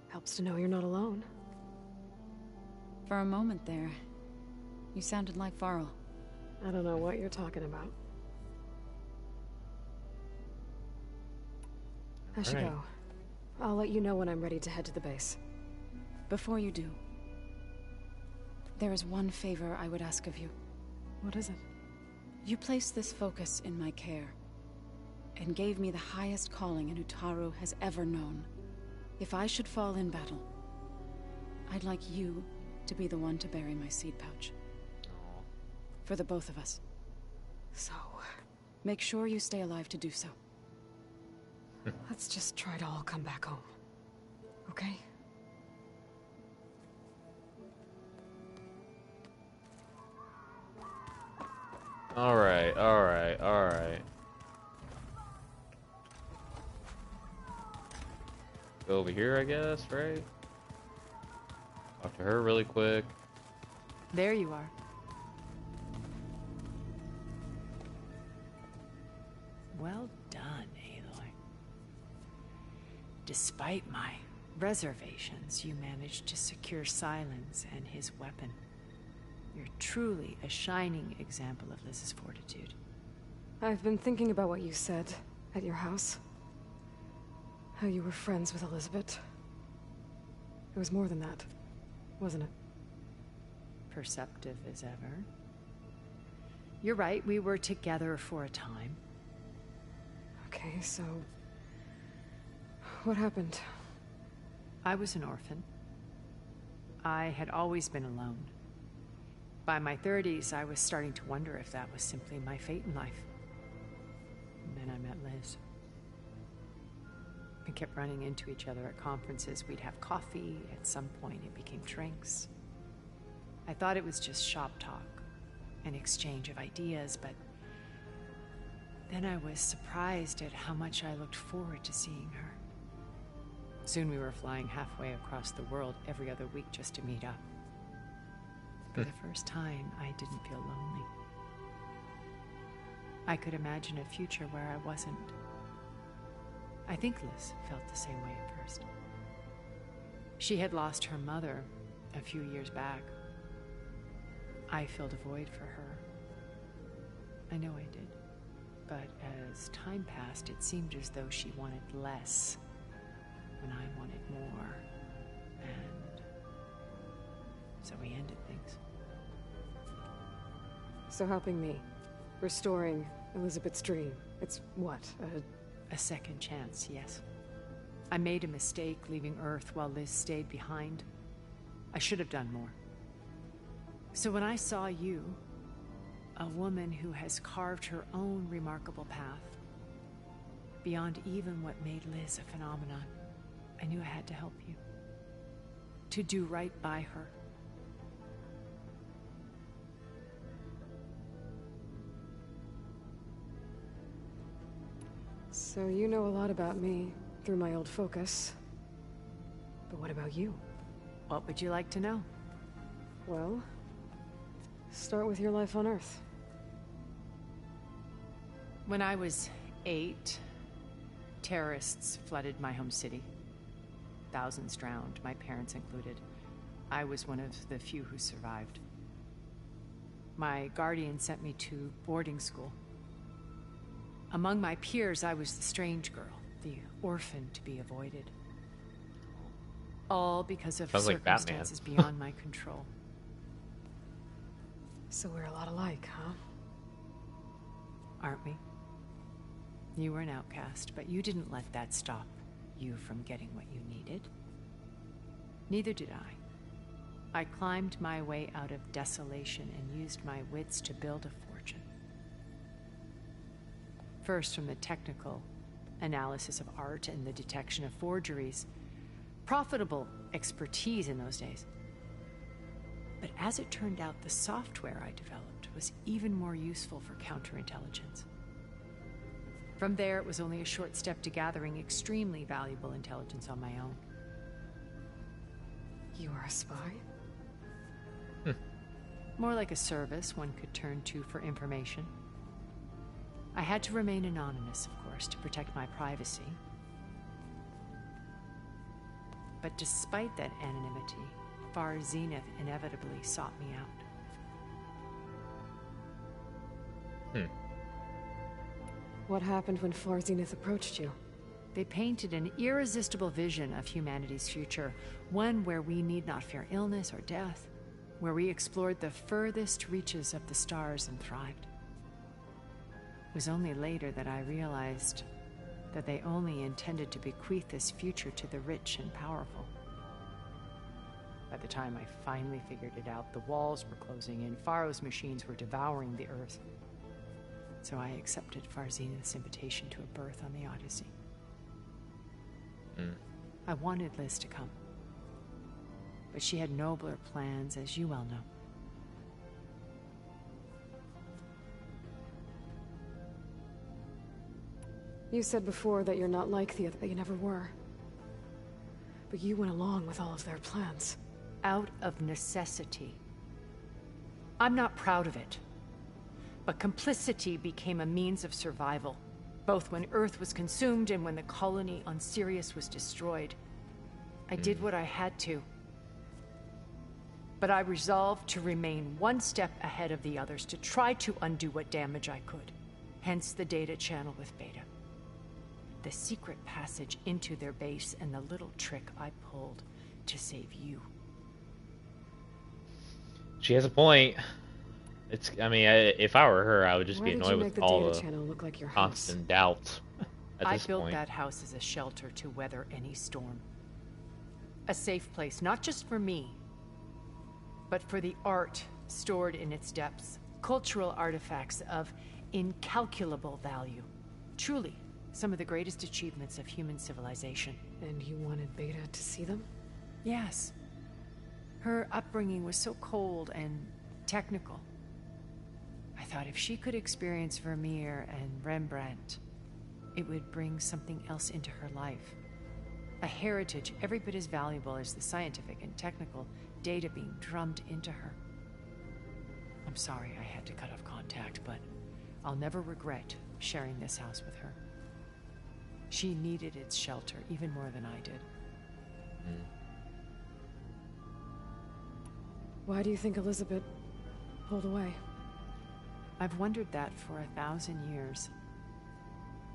Helps to know you're not alone. For a moment there, you sounded like Varl. I don't know what you're talking about. I should go. I'll let you know when I'm ready to head to the base. Before you do, there is one favor I would ask of you. What is it? You placed this focus in my care, and gave me the highest calling an Utaru has ever known. If I should fall in battle, I'd like you to be the one to bury my seed pouch. For the both of us. So... make sure you stay alive to do so. Let's just try to all come back home. Okay? Alright. Go over here, I guess, right? Talk to her really quick. There you are. Well done, Aloy. Despite my reservations, you managed to secure Sylens and his weapon. You're truly a shining example of Liz's fortitude. I've been thinking about what you said at your house. How you were friends with Elizabeth. It was more than that, wasn't it? Perceptive as ever. You're right, we were together for a time. Okay, so... what happened? I was an orphan. I had always been alone. By my 30s, I was starting to wonder if that was simply my fate in life. And then I met Liz. We kept running into each other at conferences. We'd have coffee. At some point, it became drinks. I thought it was just shop talk, an exchange of ideas, but then I was surprised at how much I looked forward to seeing her. Soon we were flying halfway across the world every other week just to meet up. For the first time, I didn't feel lonely. I could imagine a future where I wasn't. I think Liz felt the same way at first. She had lost her mother a few years back. I filled a void for her. I know I did. But as time passed, it seemed as though she wanted less when I wanted more. And so we ended things. So helping me, restoring Elizabeth's dream, it's what, a second chance, yes. I made a mistake leaving Earth while Liz stayed behind. I should have done more. So when I saw you, a woman who has carved her own remarkable path, beyond even what made Liz a phenomenon, I knew I had to help you. To do right by her. So you know a lot about me through my old focus. But what about you? What would you like to know? Well, start with your life on Earth. When I was 8, terrorists flooded my home city. Thousands drowned, my parents included. I was one of the few who survived. My guardian sent me to boarding school. Among my peers, I was the strange girl, the orphan to be avoided. All because of circumstances beyond my control. So we're a lot alike, huh? Aren't we? You were an outcast, but you didn't let that stop you from getting what you needed. Neither did I. I climbed my way out of desolation and used my wits to build a fortune. First, from the technical analysis of art and the detection of forgeries. Profitable expertise in those days. But as it turned out, the software I developed was even more useful for counterintelligence. From there, it was only a short step to gathering extremely valuable intelligence on my own. You are a spy? More like a service one could turn to for information. I had to remain anonymous, of course, to protect my privacy. But despite that anonymity, Far Zenith inevitably sought me out. What happened when Far Zenith approached you? They painted an irresistible vision of humanity's future, one where we need not fear illness or death, where we explored the furthest reaches of the stars and thrived. It was only later that I realized that they only intended to bequeath this future to the rich and powerful. By the time I finally figured it out, the walls were closing in, Pharaoh's machines were devouring the Earth. So I accepted Far Zenith's invitation to a berth on the Odyssey. I wanted Liz to come. But she had nobler plans, as you well know. You said before that you're not like the other, that you never were. But you went along with all of their plans. Out of necessity. I'm not proud of it. But complicity became a means of survival, both when Earth was consumed and when the colony on Sirius was destroyed. I did what I had to. But I resolved to remain one step ahead of the others, to try to undo what damage I could. Hence the data channel with Beta. The secret passage into their base and the little trick I pulled to save you. She has a point. I mean, if I were her, I would just be annoyed with all the constant doubts at this I built point. that house as a shelter to weather any storm. A safe place, not just for me, but for the art stored in its depths. Cultural artifacts of incalculable value. Truly, some of the greatest achievements of human civilization. And you wanted Beta to see them? Yes. Her upbringing was so cold and technical. I thought if she could experience Vermeer and Rembrandt, it would bring something else into her life. A heritage every bit as valuable as the scientific and technical data being drummed into her. I'm sorry I had to cut off contact, but I'll never regret sharing this house with her. She needed its shelter even more than I did. Why do you think Elizabeth pulled away? I've wondered that for 1,000 years.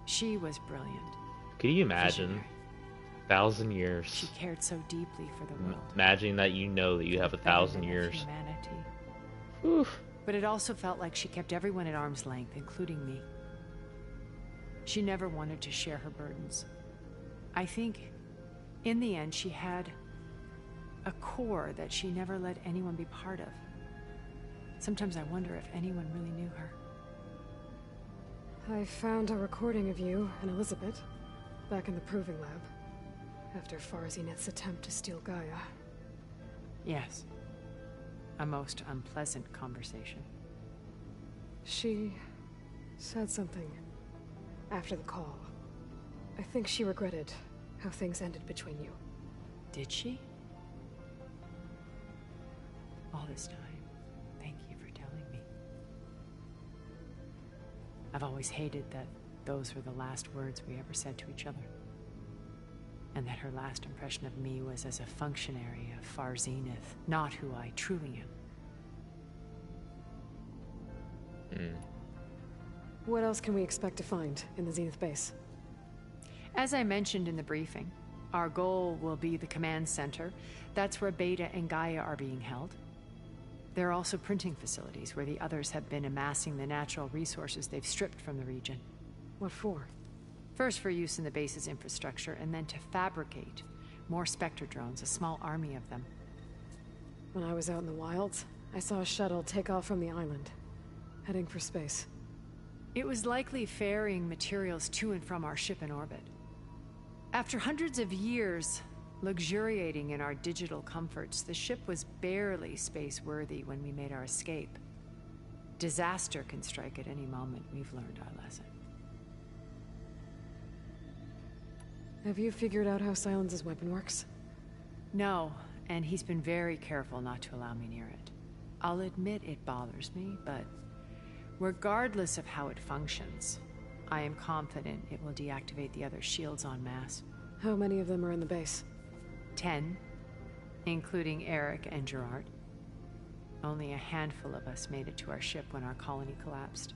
She was brilliant. Could you imagine? 1,000 years. She cared so deeply for the world. Imagine that you know that you have 1,000 years. Humanity. Oof. But it also felt like she kept everyone at arm's length, including me. She never wanted to share her burdens. I think, in the end, she had a core that she never let anyone be part of. Sometimes I wonder if anyone really knew her. I found a recording of you and Elizabeth back in the Proving Lab after Farzineth's attempt to steal Gaia. Yes. A most unpleasant conversation. She said something after the call. I think she regretted how things ended between you. Did she? All this time, thank you for telling me. I've always hated that those were the last words we ever said to each other. And that her last impression of me was as a functionary of Far Zenith, not who I truly am. What else can we expect to find in the Zenith base? As I mentioned in the briefing, our goal will be the command center. That's where Beta and Gaia are being held. There are also printing facilities where the others have been amassing the natural resources they've stripped from the region. What for? First for use in the base's infrastructure, and then to fabricate more Spectre drones, a small army of them. When I was out in the wilds, I saw a shuttle take off from the island, heading for space. It was likely ferrying materials to and from our ship in orbit. After hundreds of years luxuriating in our digital comforts, the ship was barely space-worthy when we made our escape. Disaster can strike at any moment. We've learned our lesson. Have you figured out how Silence's weapon works? No, and he's been very careful not to allow me near it. I'll admit it bothers me, but regardless of how it functions, I am confident it will deactivate the other shields en masse. How many of them are in the base? 10, including Eric and Gerard. Only a handful of us made it to our ship when our colony collapsed.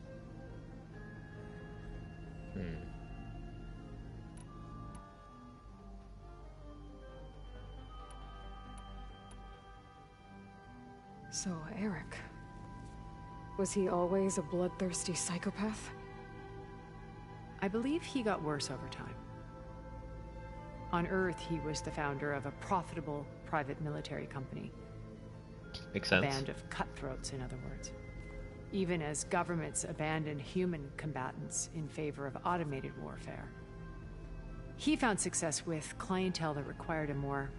So, Eric... was he always a bloodthirsty psychopath? I believe he got worse over time. On Earth, he was the founder of a profitable private military company. Makes sense. A band of cutthroats, in other words. Even as governments abandoned human combatants in favor of automated warfare. He found success with clientele that required a more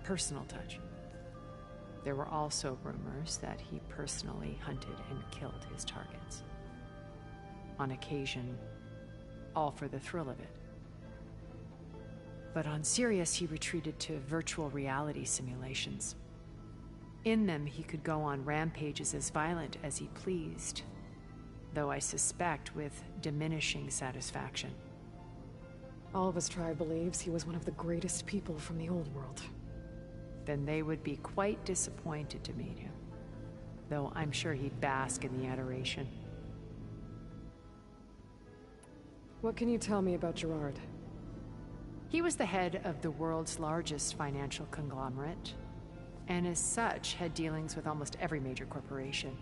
personal touch. There were also rumors that he personally hunted and killed his targets. On occasion, all for the thrill of it. But on Sirius, he retreated to virtual reality simulations. In them, he could go on rampages as violent as he pleased, though I suspect with diminishing satisfaction. All of his tribe believes he was one of the greatest people from the old world. Then they would be quite disappointed to meet him, though I'm sure he'd bask in the adoration. What can you tell me about Gerard? He was the head of the world's largest financial conglomerate, and as such had dealings with almost every major corporation.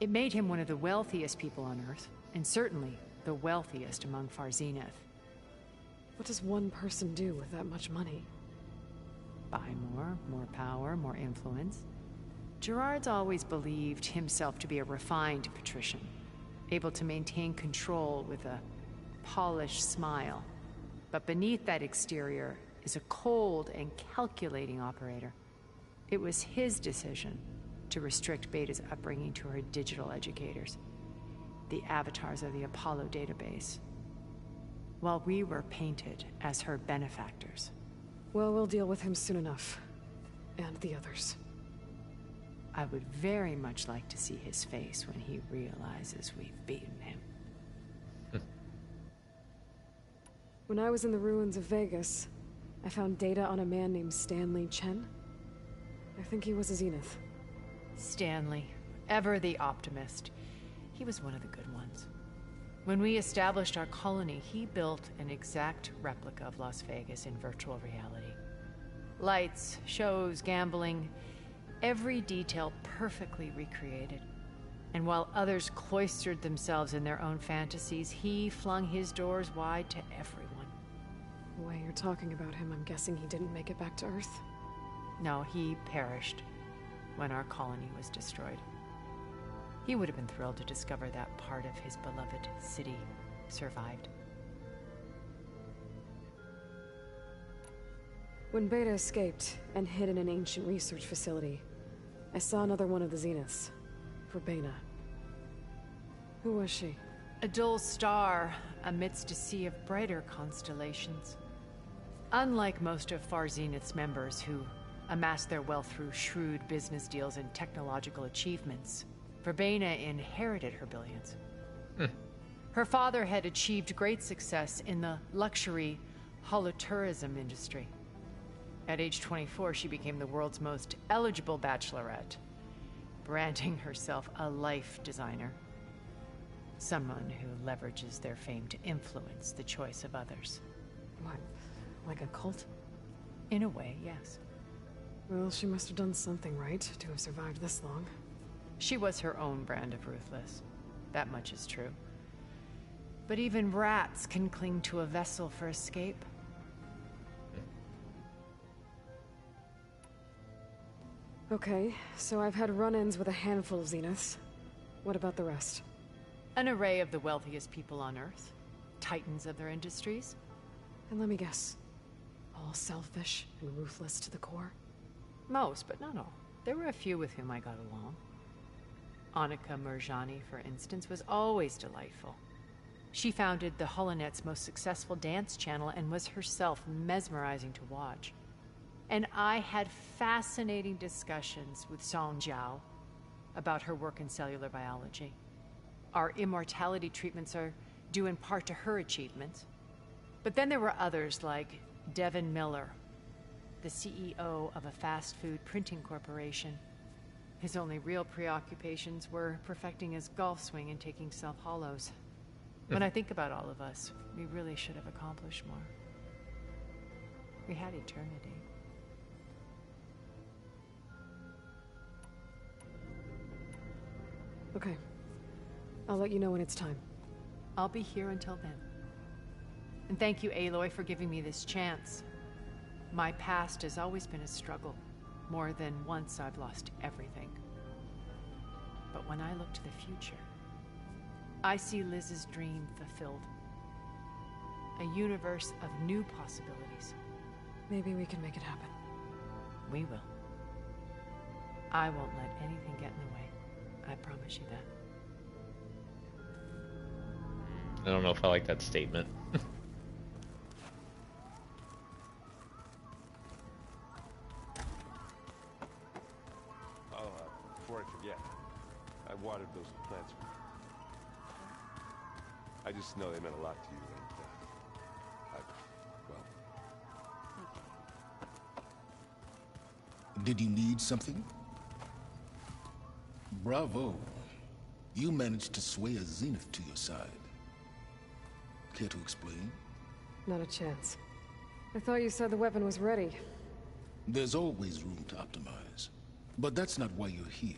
It made him one of the wealthiest people on Earth, and certainly the wealthiest among Far Zenith. What does one person do with that much money? Buy more power, more influence. Gerard's always believed himself to be a refined patrician, able to maintain control with a polished smile. But beneath that exterior is a cold and calculating operator. It was his decision to restrict Beta's upbringing to her digital educators, the avatars of the Apollo database, while we were painted as her benefactors. Well, we'll deal with him soon enough. And the others. I would very much like to see his face when he realizes we've beaten him. When I was in the ruins of Vegas, I found data on a man named Stanley Chen. I think he was a Zenith. Stanley, ever the optimist. He was one of the good ones. When we established our colony, he built an exact replica of Las Vegas in virtual reality. Lights, shows, gambling, every detail perfectly recreated. And while others cloistered themselves in their own fantasies, he flung his doors wide to everyone. The way you're talking about him, I'm guessing he didn't make it back to Earth? No, he perished when our colony was destroyed. He would have been thrilled to discover that part of his beloved city survived. When Beta escaped and hid in an ancient research facility, I saw another one of the Zeniths, Verbena. Who was she? A dull star amidst a sea of brighter constellations. Unlike most of Far Zenith's members who amassed their wealth through shrewd business deals and technological achievements, Verbena inherited her billions. Her father had achieved great success in the luxury holotourism industry. At age 24, she became the world's most eligible bachelorette, branding herself a life designer. Someone who leverages their fame to influence the choice of others. What, like a cult? In a way, yes. Well, she must have done something right to have survived this long. She was her own brand of ruthless. That much is true. But even rats can cling to a vessel for escape. Okay, so I've had run-ins with a handful of Zeniths. What about the rest? An array of the wealthiest people on Earth. Titans of their industries. And let me guess. All selfish and ruthless to the core? Most, but not all. There were a few with whom I got along. Annika Merjani, for instance, was always delightful. She founded the Holonet's most successful dance channel and was herself mesmerizing to watch. And I had fascinating discussions with Song Jiao about her work in cellular biology. Our immortality treatments are due in part to her achievements. But then there were others like Devin Miller, the CEO of a fast food printing corporation. His only real preoccupations were perfecting his golf swing and taking self-hollows. When I think about all of us, we really should have accomplished more. We had eternity. Okay. I'll let you know when it's time. I'll be here until then. And thank you, Aloy, for giving me this chance. My past has always been a struggle. More than once I've lost everything. But when I look to the future, I see Liz's dream fulfilled. A universe of new possibilities. Maybe we can make it happen. We will. I won't let anything get in the way. I promise you that. I don't know if I like that statement. Before I forget, I watered those plants for you. I just know they meant a lot to you, and well. Did you need something? Bravo. You managed to sway a Zenith to your side. Care to explain? Not a chance. I thought you said the weapon was ready. There's always room to optimize. But that's not why you're here.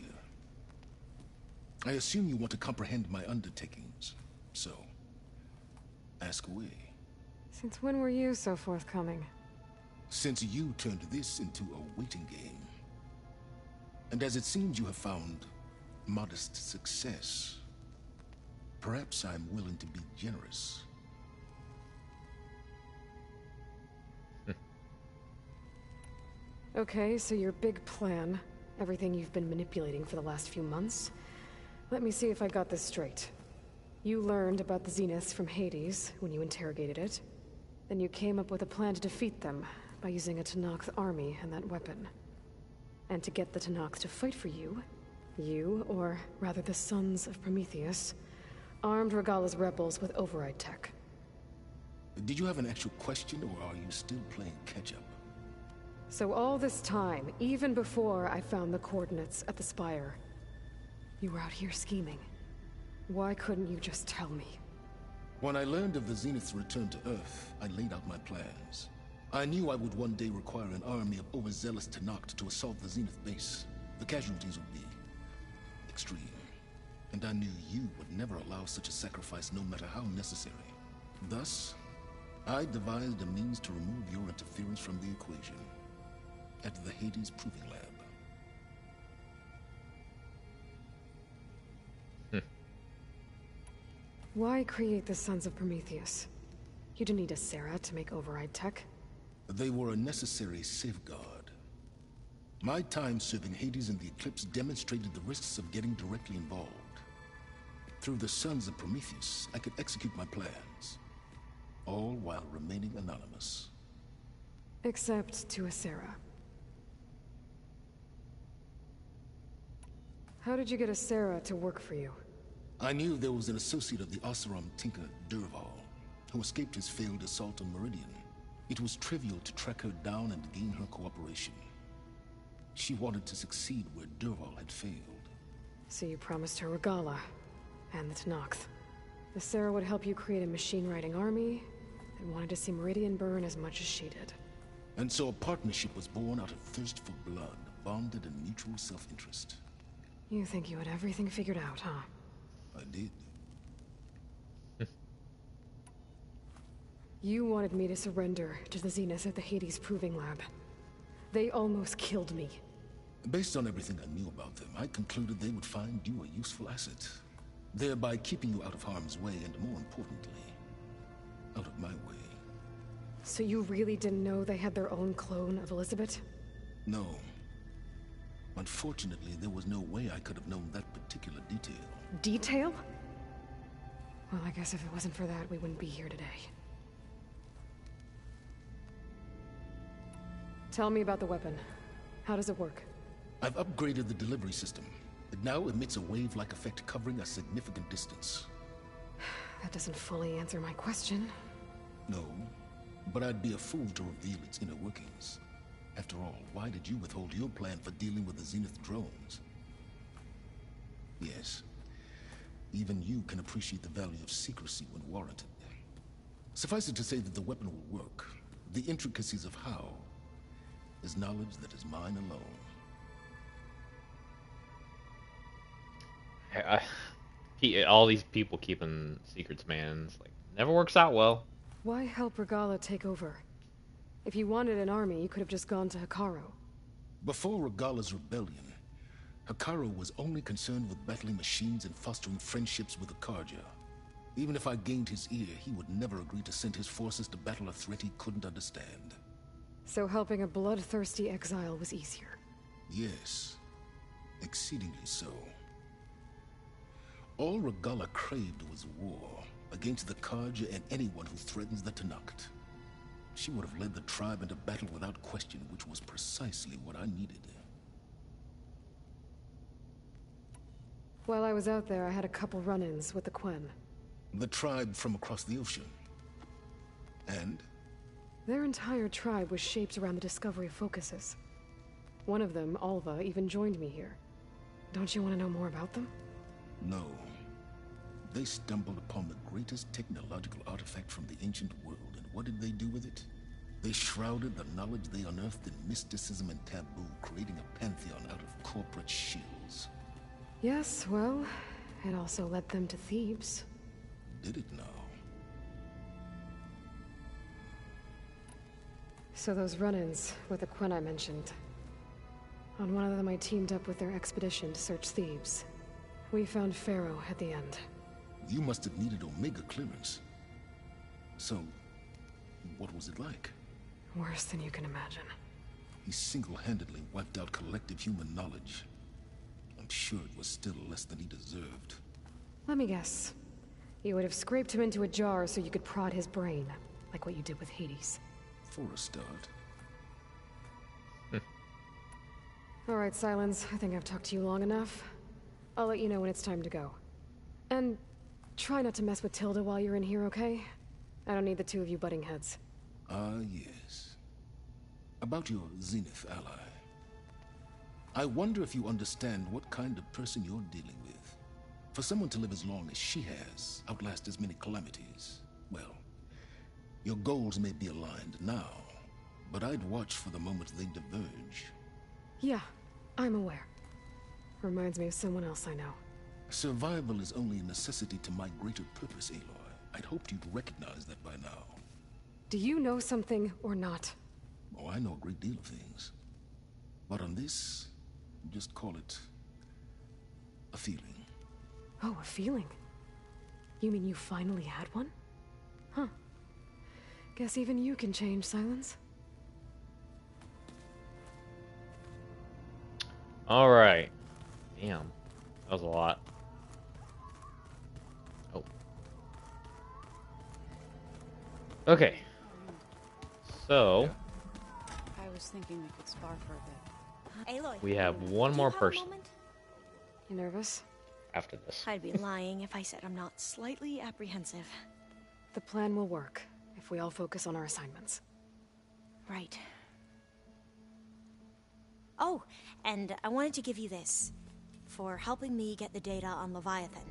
I assume you want to comprehend my undertakings. So, ask away. Since when were you so forthcoming? Since you turned this into a waiting game. And as it seems you have found modest success, perhaps I'm willing to be generous. Okay, so your big plan, everything you've been manipulating for the last few months. Let me see if I got this straight. You learned about the Zeniths from Hades when you interrogated it. Then you came up with a plan to defeat them by using a Tenakth army and that weapon. And to get the Tenakth to fight for you, or rather the Sons of Prometheus, armed Regalla's rebels with override tech. Did you have an actual question, or are you still playing catch-up? So all this time, even before I found the coordinates at the Spire, you were out here scheming. Why couldn't you just tell me? When I learned of the Zenith's return to Earth, I laid out my plans. I knew I would one day require an army of overzealous Tenakth to assault the Zenith base. The casualties would be extreme. And I knew you would never allow such a sacrifice, no matter how necessary. Thus, I devised a means to remove your interference from the equation. At the Hades Proving Lab. Why create the Sons of Prometheus? You didn't need a Sarah to make override tech. They were a necessary safeguard. My time serving Hades in the Eclipse demonstrated the risks of getting directly involved. Through the Sons of Prometheus, I could execute my plans, all while remaining anonymous. Except to Asera. How did you get Asera to work for you? I knew there was an associate of the Oseram tinker, Dervahl, who escaped his failed assault on Meridian. It was trivial to track her down and gain her cooperation. She wanted to succeed where Dervahl had failed. So you promised her Regalla, and the Tenakth. Asera would help you create a machine-riding army, and wanted to see Meridian burn as much as she did. And so a partnership was born out of thirst for blood, bonded in mutual self-interest. You think you had everything figured out, huh? I did. You wanted me to surrender to the Zenith at the Hades Proving Lab. They almost killed me. Based on everything I knew about them, I concluded they would find you a useful asset, thereby keeping you out of harm's way and, more importantly, out of my way. So you really didn't know they had their own clone of Elizabeth? No. Unfortunately, there was no way I could have known that particular detail. Detail? Well, I guess if it wasn't for that, we wouldn't be here today. Tell me about the weapon. How does it work? I've upgraded the delivery system. It now emits a wave-like effect covering a significant distance. That doesn't fully answer my question. No, but I'd be a fool to reveal its inner workings. After all, why did you withhold your plan for dealing with the Zenith drones? Yes, even you can appreciate the value of secrecy when warranted. Suffice it to say that the weapon will work. The intricacies of how is knowledge that is mine alone. All these people keeping secrets, man, it's like never works out well. Why help Regalla take over? If you wanted an army, you could have just gone to Hekarro. Before Regalla's rebellion, Hekarro was only concerned with battling machines and fostering friendships with the Carja. Even if I gained his ear, he would never agree to send his forces to battle a threat he couldn't understand. So helping a bloodthirsty exile was easier? Yes, exceedingly so. All Regalla craved was war against the Carja and anyone who threatens the Tenakth. She would have led the tribe into battle without question, which was precisely what I needed. While I was out there, I had a couple run-ins with the Quen. The tribe from across the ocean. And? Their entire tribe was shaped around the discovery of focuses. One of them, Alva, even joined me here. Don't you want to know more about them? No. They stumbled upon the greatest technological artifact from the ancient world, and what did they do with it? They shrouded the knowledge they unearthed in mysticism and taboo, creating a pantheon out of corporate shills. Yes, well, it also led them to Thebes. Did it now? So those run-ins with the Quen I mentioned. On one of them I teamed up with their expedition to search Thebes. We found Pharaoh at the end. You must have needed Omega clearance. So, what was it like? Worse than you can imagine. He single-handedly wiped out collective human knowledge. I'm sure it was still less than he deserved. Let me guess. You would have scraped him into a jar so you could prod his brain, like what you did with Hades. For a start. Alright, Silence. I think I've talked to you long enough. I'll let you know when it's time to go. And try not to mess with Tilda while you're in here, okay? I don't need the two of you butting heads. Ah, yes. About your Zenith ally. I wonder if you understand what kind of person you're dealing with. For someone to live as long as she has, outlast as many calamities, well, your goals may be aligned now, but I'd watch for the moment they diverge. Yeah, I'm aware. Reminds me of someone else I know. Survival is only a necessity to my greater purpose, Aloy. I'd hoped you'd recognize that by now. Do you know something or not? Oh, I know a great deal of things. But on this, just call it a feeling. Oh, a feeling? You mean you finally had one? Huh. Guess even you can change, Silence. Alright. Damn. That was a lot. Oh. Okay. So... I was thinking we could spar for a bit. we have one more person You nervous? after this. I'd be lying if I said I'm not slightly apprehensive. The plan will work if we all focus on our assignments. Right. Oh, and I wanted to give you this for helping me get the data on Leviathan.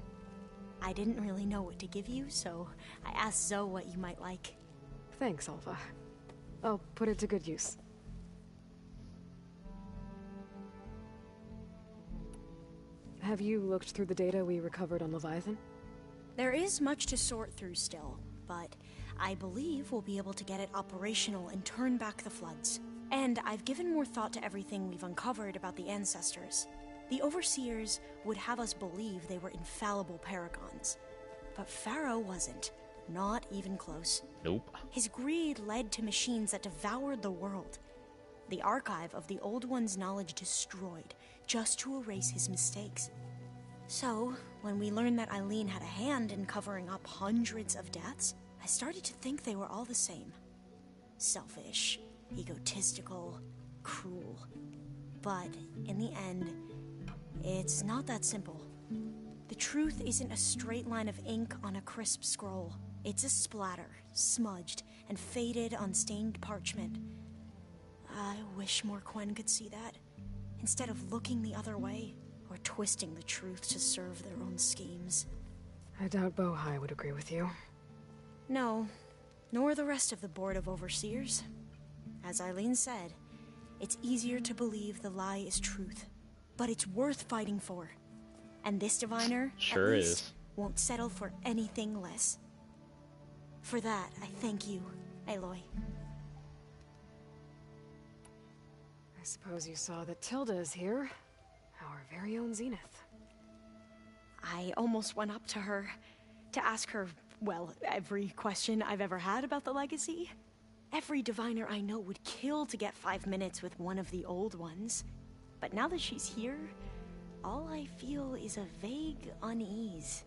I didn't really know what to give you, so I asked Zoe what you might like. Thanks, Alpha. I'll put it to good use. Have you looked through the data we recovered on Leviathan? There is much to sort through still, but I believe we'll be able to get it operational and turn back the floods. And I've given more thought to everything we've uncovered about the Ancestors. The Overseers would have us believe they were infallible paragons. But Pharaoh wasn't. Not even close. Nope. His greed led to machines that devoured the world. The archive of the Old One's knowledge destroyed, just to erase his mistakes. So, when we learned that Eileen had a hand in covering up hundreds of deaths, I started to think they were all the same. Selfish, egotistical, cruel. But, in the end, it's not that simple. The truth isn't a straight line of ink on a crisp scroll. It's a splatter, smudged and faded on stained parchment. I wish more Quen could see that, instead of looking the other way, or twisting the truth to serve their own schemes. I doubt Bohai would agree with you. No, nor the rest of the Board of Overseers. As Eileen said, it's easier to believe the lie is truth, but it's worth fighting for. And this diviner, Sure at least, is. won't settle for anything less. For that, I thank you, Aloy. I suppose you saw that Tilda is here. Our very own Zenith. I almost went up to her to ask her, well, every question I've ever had about the legacy. Every diviner I know would kill to get 5 minutes with one of the old ones. But now that she's here, all I feel is a vague unease.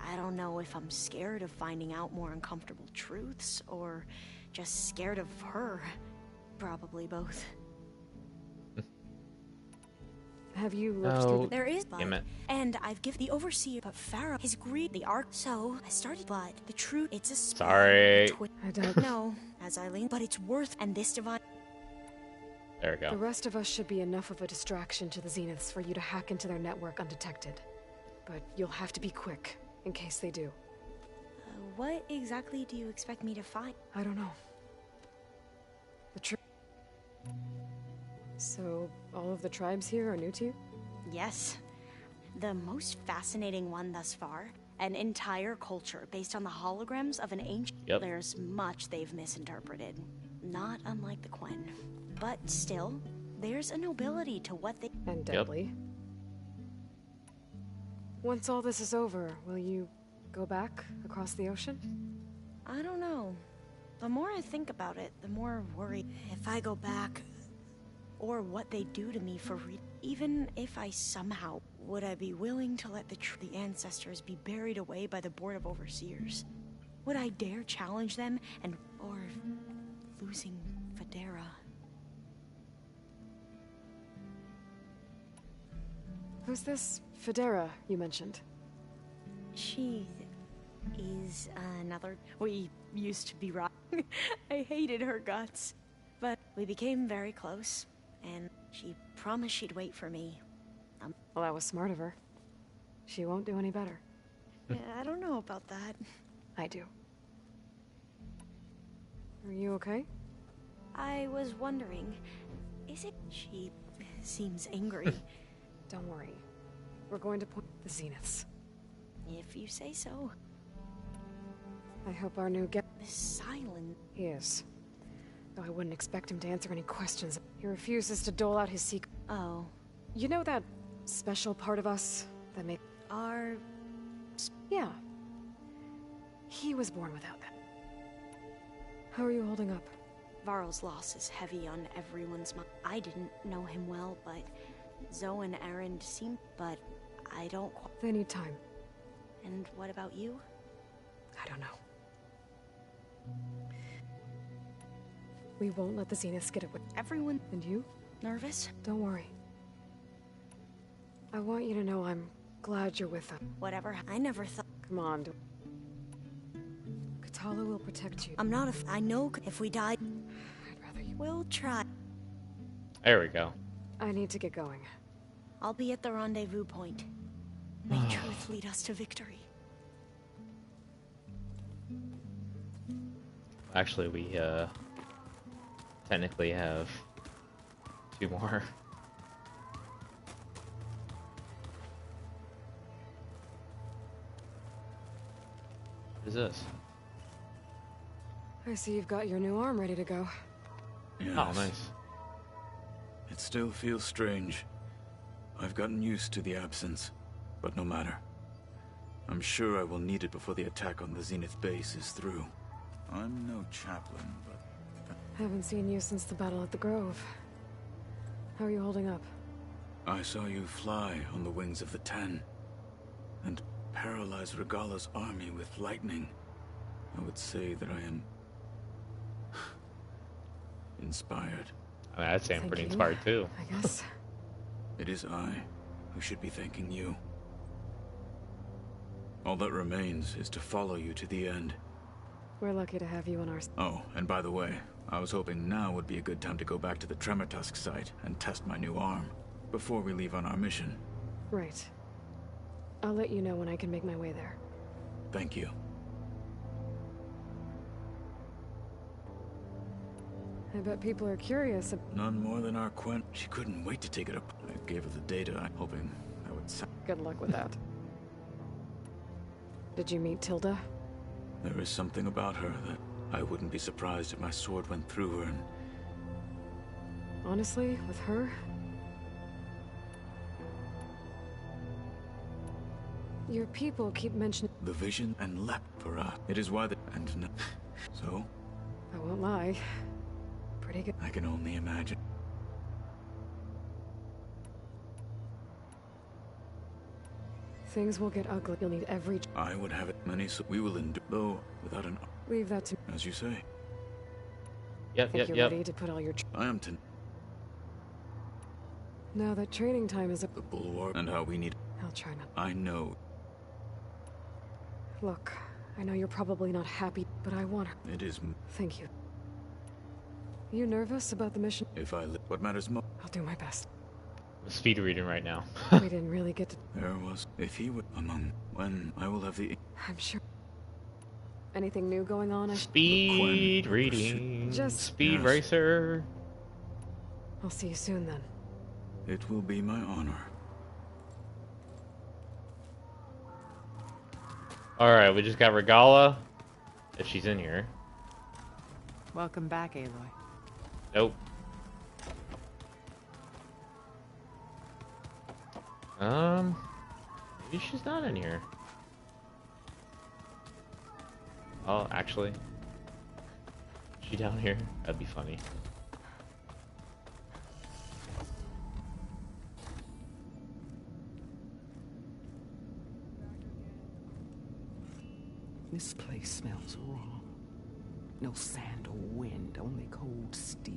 I don't know if I'm scared of finding out more uncomfortable truths, or just scared of her. Probably both. Have you looked through the... There is, damn but, it. and I've given the Overseer, but Pharaoh, his greed, the arc, so I started, but the truth, it's a Sorry. I doubt... No, as Eileen, but it's worth, and this divine... There we go. The rest of us should be enough of a distraction to the Zeniths for you to hack into their network undetected. But you'll have to be quick, in case they do. What exactly do you expect me to find? I don't know. The truth... So, all of the tribes here are new to you? Yes. The most fascinating one thus far. An entire culture based on the holograms of an ancient... Yep. There's much they've misinterpreted. Not unlike the Quen. But still, there's a nobility to what they... And deadly. Once all this is over, will you go back across the ocean? I don't know. The more I think about it, the more worried. If I go back, or what they do to me for even if I somehow, would I be willing to let the Ancestors be buried away by the Board of Overseers? Would I dare challenge them or losing Federa? Who's this Federa you mentioned? She is another... We used to be right. I hated her guts. but we became very close, and she promised she'd wait for me. Well, that was smart of her. She won't do any better. Yeah, I don't know about that. I do. Are you okay? I was wondering, is it... She seems angry. Don't worry. We're going to point the Zeniths. If you say so. I hope our new guest is silent. He is. Though I wouldn't expect him to answer any questions. He refuses to dole out his secret. Oh. You know that special part of us that make... Our... Yeah. He was born without that. How are you holding up? Varl's loss is heavy on everyone's mind. I didn't know him well, but Zoe and Erend seem... But I don't quite... They need time. And what about you? I don't know. We won't let the Zeniths get away. Everyone... And you? Nervous? Don't worry. I want you to know I'm glad you're with us. Whatever. I never thought... Come on. Katala will protect you. I'm not I know if we died... I'd rather you... We'll try. There we go. I need to get going. I'll be at the rendezvous point. May truth lead us to victory. Actually, we technically have 2 more. What is this? I see you've got your new arm ready to go. Yes. Oh, nice. It still feels strange. I've gotten used to the absence, but no matter. I'm sure I will need it before the attack on the Zenith base is through. I'm no chaplain, but... Haven't seen you since the battle at the Grove. How are you holding up? I saw you fly on the wings of the Ten, and paralyze Regala's army with lightning. I would say that I am... inspired. I mean, I'd say I'm pretty inspired too. I guess. It is I who should be thanking you. All that remains is to follow you to the end. We're lucky to have you on our... Oh, and by the way, I was hoping now would be a good time to go back to the Tremortusk site and test my new arm, before we leave on our mission. Right. I'll let you know when I can make my way there. Thank you. I bet people are curious. None more than our Quen. She couldn't wait to take it up. I gave her the data, hoping that would... Good luck with that. Did you meet Tilda? There is something about her that I wouldn't be surprised if my sword went through her and... Honestly, with her? Your people keep mentioning... The vision and leapt for us. It is why the... And... So? I won't lie. Pretty good. I can only imagine. Things will get ugly. You'll need every... I would have it many, so we will endure, though, without an... Leave that to... As you say. Yep, Think you're ready to put all your... I am to... Now that training time is up... The bulwark and how we need... I'll try not... I know. Look, I know you're probably not happy, but I want her. It is... Thank you. You nervous about the mission? If I live, what matters most? I'll do my best. I'm speed reading right now. We didn't really get to... There was... If he would... Among... When I will have the... I'm sure... Anything new going on? Speed reading. Just... Speed racer. I'll see you soon then. It will be my honor. Alright, we just got Regala. If she's in here. Welcome back, Aloy. Nope. Maybe she's not in here. Oh, actually. Is she down here? That'd be funny. This place smells wrong. No sand or wind, only cold steel.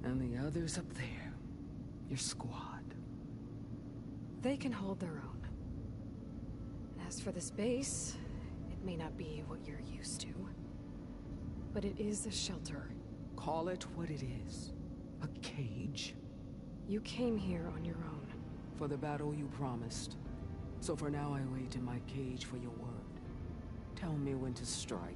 And the others up there, your squad. They can hold their own. As for this base, it may not be what you're used to, but it is a shelter. Call it what it is. A cage. You came here on your own. For the battle you promised. So for now I wait in my cage for your word. Tell me when to strike.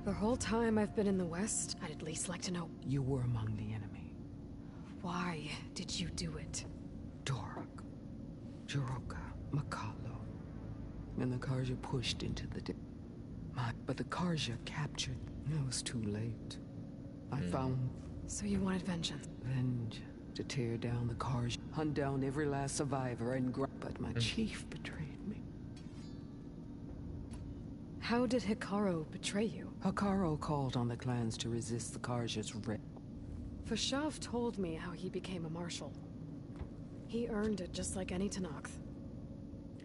The whole time I've been in the West, I'd at least like to know... You were among the enemy. Why did you do it? Dorok, Jiroka, Makalo, and the Karja pushed into the... But the Karja captured. It was too late. I found... So you wanted vengeance? Vengeance. To tear down the Karja, hunt down every last survivor, and but my chief betrayed me. How did Hekarro betray you? Hekarro called on the clans to resist the Karja's wreck. Fashav told me how he became a marshal. He earned it just like any Tenakth.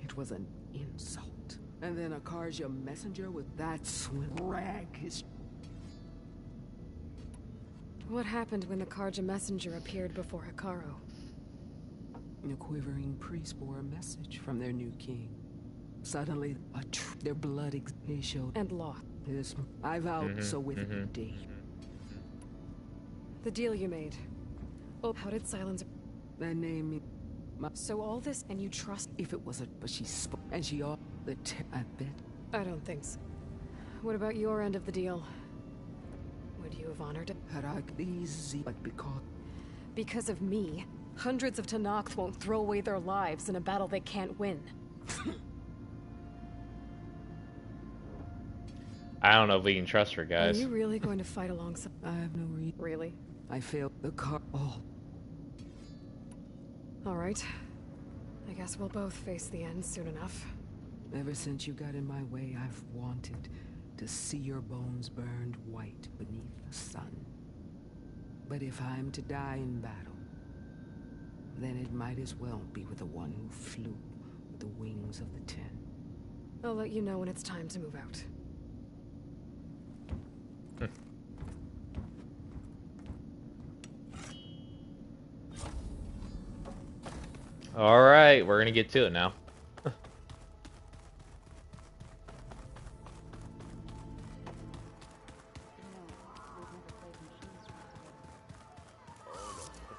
It was an insult. And then a Karja messenger with that swim rag his... What happened when the Karja messenger appeared before Hekarro? The quivering priest bore a message from their new king. Suddenly, their blood they showed... And law. Yes, I vowed so with a day. The deal you made. Oh, how did Silence... That name me... So all this, and you trust... If it was a... But she spoke, and she ought... I bet. I don't think so. What about your end of the deal? Would you have honored it? Had I easy, but because... Because of me, hundreds of Tenakth won't throw away their lives in a battle they can't win. I don't know if we can trust her, guys. Are you really going to fight alongside? I have no reason. Really? I failed the car. Oh. All right. I guess we'll both face the end soon enough. Ever since you got in my way, I've wanted to see your bones burned white beneath the sun. But if I'm to die in battle, then it might as well be with the one who flew with the wings of the Ten. I'll let you know when it's time to move out. All right, we're gonna get to it now.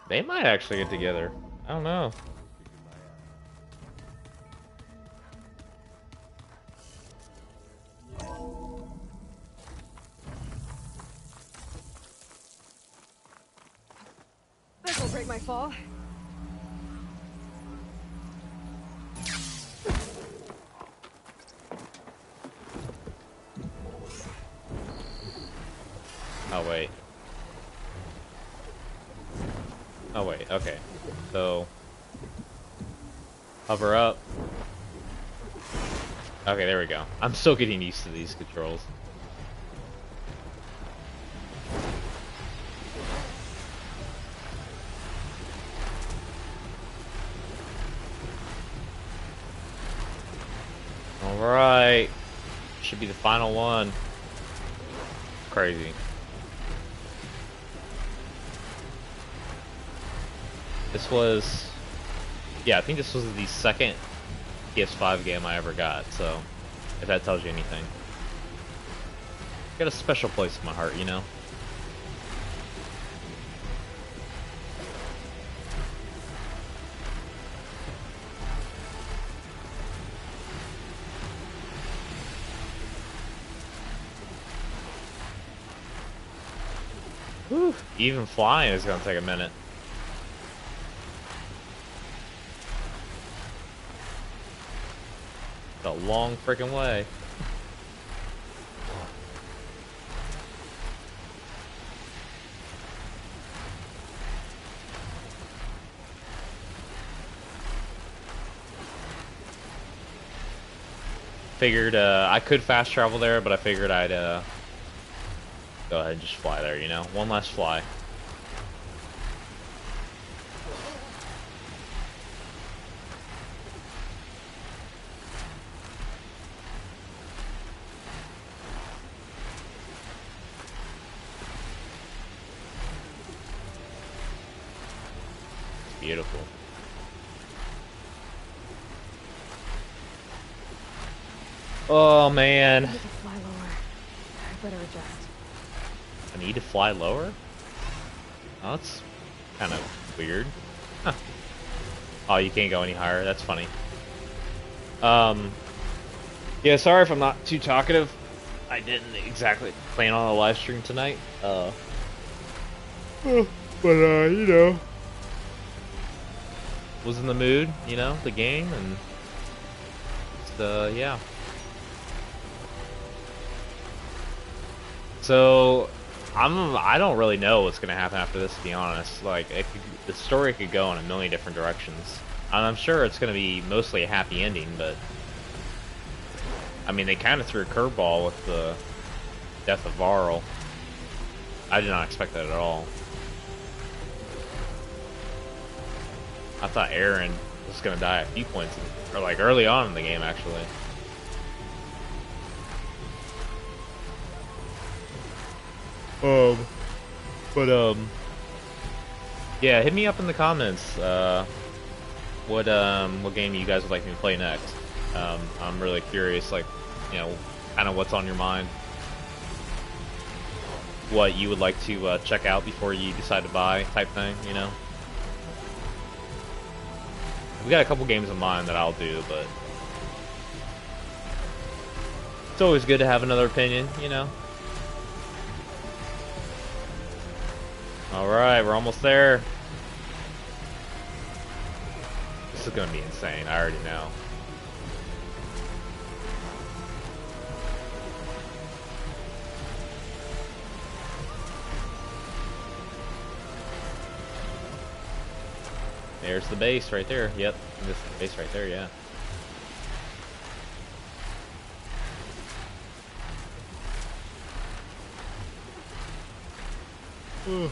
They might actually get together. I don't know. This'll break my fall. Oh wait. Oh wait, okay. So hover up. Okay, there we go. I'm still getting used to these controls. Alright. Should be the final one. Crazy. This was... Yeah, I think this was the second PS5 game I ever got, so... If that tells you anything. Got a special place in my heart, you know? Whew. Even flying is gonna take a minute. It's a long freaking way. Figured I could fast travel there, but I figured I'd go ahead and just fly there, you know? One last fly. Beautiful. Oh man. I need to fly lower. I better adjust. I need to fly lower? Oh, that's kind of weird. Huh. Oh, you can't go any higher. That's funny. Yeah, sorry if I'm not too talkative. I didn't exactly plan on a live stream tonight. But you know, was in the mood, you know, the game, and just, yeah. So I don't really know what's gonna happen after this, to be honest. Like, the story could go in a million different directions. And I'm sure it's gonna be mostly a happy ending, but I mean, they kind of threw a curveball with the death of Varl. I did not expect that at all. I thought Aaron was gonna die at a few points, or like early on in the game, actually. Yeah, hit me up in the comments. What game you guys would like me to play next? I'm really curious, like, you know, kind of what's on your mind. What you would like to check out before you decide to buy, type thing, you know? We got a couple games in mind that I'll do, but it's always good to have another opinion, you know? Alright, we're almost there. This is gonna be insane, I already know. There's the base right there. Yep, this is the base right there, yeah. Ooh.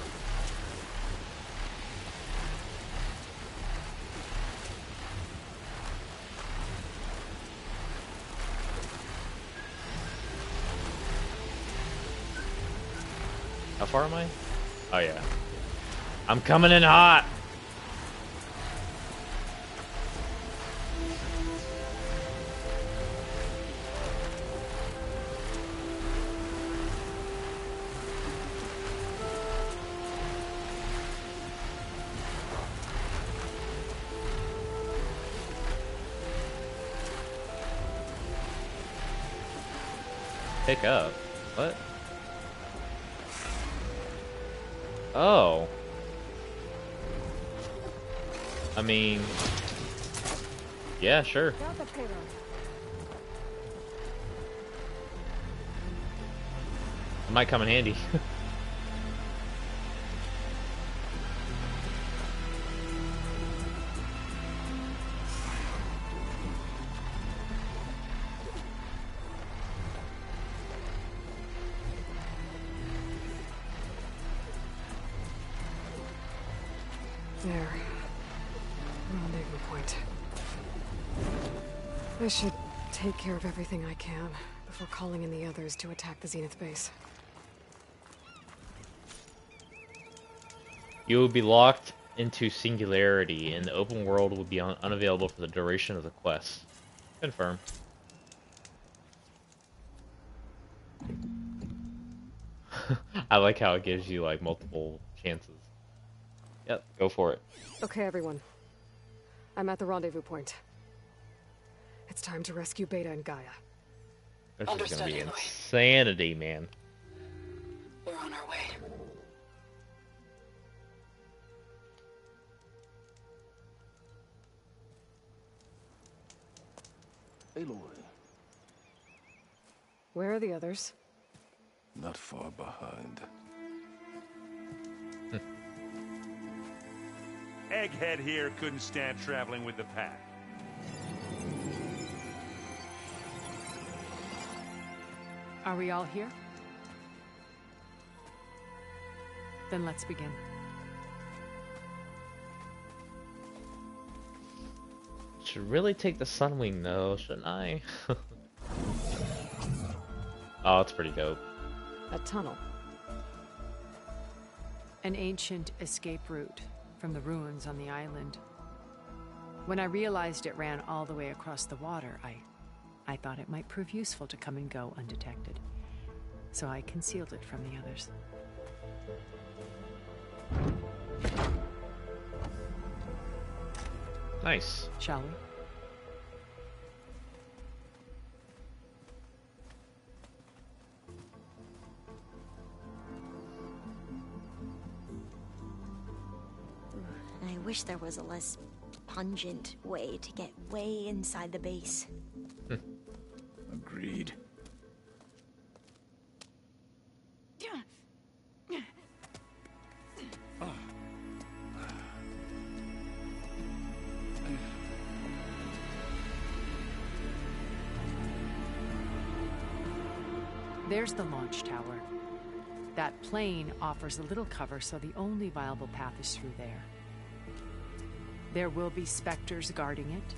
How far am I? Oh yeah. I'm coming in hot. Pick up? What? Oh. I mean, yeah, sure. It might come in handy. There. Rendezvous point. I should take care of everything I can before calling in the others to attack the Zenith base. You will be locked into Singularity, and the open world will be unavailable for the duration of the quest. Confirm. I like how it gives you like multiple chances. Yep, go for it. Okay, everyone. I'm at the rendezvous point. It's time to rescue Beta and Gaia. This is gonna be insanity, man. We're on our way. Aloy. Where are the others? Not far behind. Egghead here couldn't stand traveling with the pack. Are we all here? Then let's begin. Should really take the Sunwing though, shouldn't I? Oh, it's pretty dope. A tunnel. An ancient escape route. from the ruins on the island. When I realized it ran all the way across the water, I thought it might prove useful to come and go undetected. So I concealed it from the others. Nice. Shall we? I wish there was a less pungent way to get way inside the base. Agreed. There's the launch tower. That plane offers a little cover, so the only viable path is through there. There will be Spectres guarding it,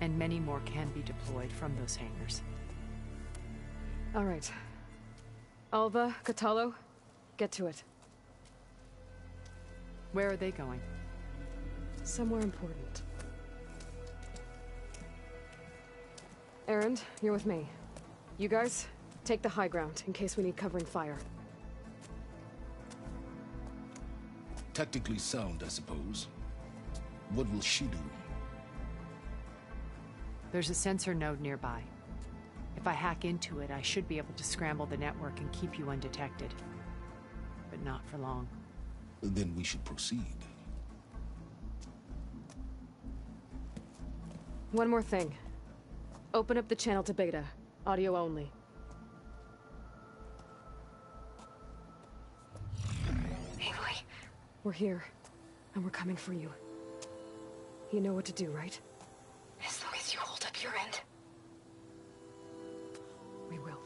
and many more can be deployed from those hangars. All right. Alva, Kotallo, get to it. Where are they going? Somewhere important. Erend, you're with me. You guys, take the high ground in case we need covering fire. Tactically sound, I suppose. What will she do? There's a sensor node nearby. If I hack into it, I should be able to scramble the network and keep you undetected. But not for long. Then we should proceed. One more thing. Open up the channel to Beta. Audio only. Aloy. We're here. And we're coming for you. You know what to do, right? As long as you hold up your end. We will.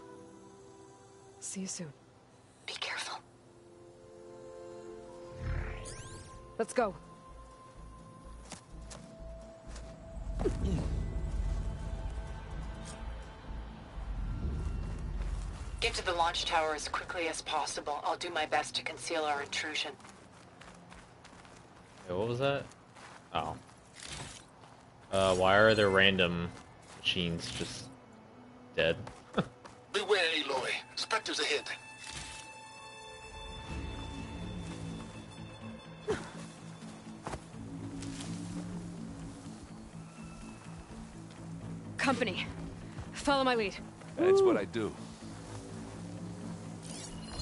See you soon. Be careful. Let's go. Get to the launch tower as quickly as possible. I'll do my best to conceal our intrusion. Hey, what was that? Oh. Why are there random machines just dead? Beware, Aloy. Spectres ahead. Company. Follow my lead. That's what I do.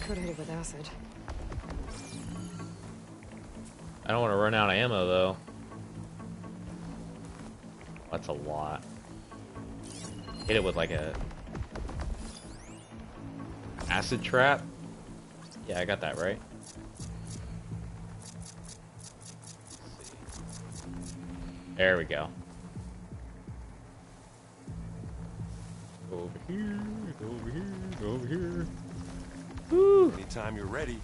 Could hit it with acid. I don't want to run out of ammo, though. That's a lot. Hit it with like a acid trap. Yeah, I got that right. There we go. Go over here, go over here, go over here. Woo. Anytime you're ready.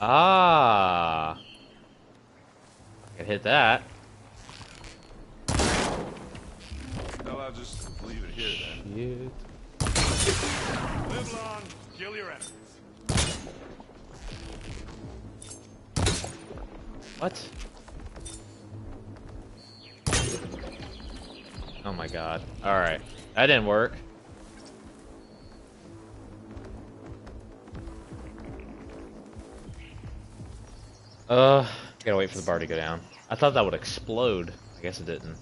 Ah. I can hit that. Well, I'll just leave it here then. Shit. Live long, kill your enemies. What? Oh my god. Alright. That didn't work. Gotta wait for the bar to go down. I thought that would explode. I guess it didn't.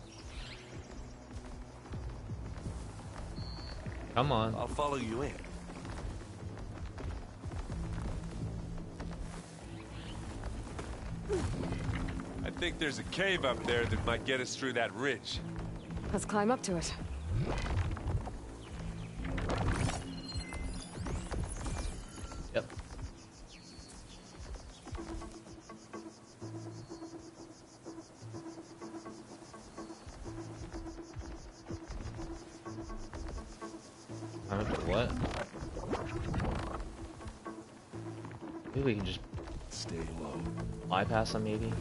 Come on. I'll follow you in. I think there's a cave up there that might get us through that ridge. Let's climb up to it. Yep. What? Maybe we can just stay low. Bypass them, maybe.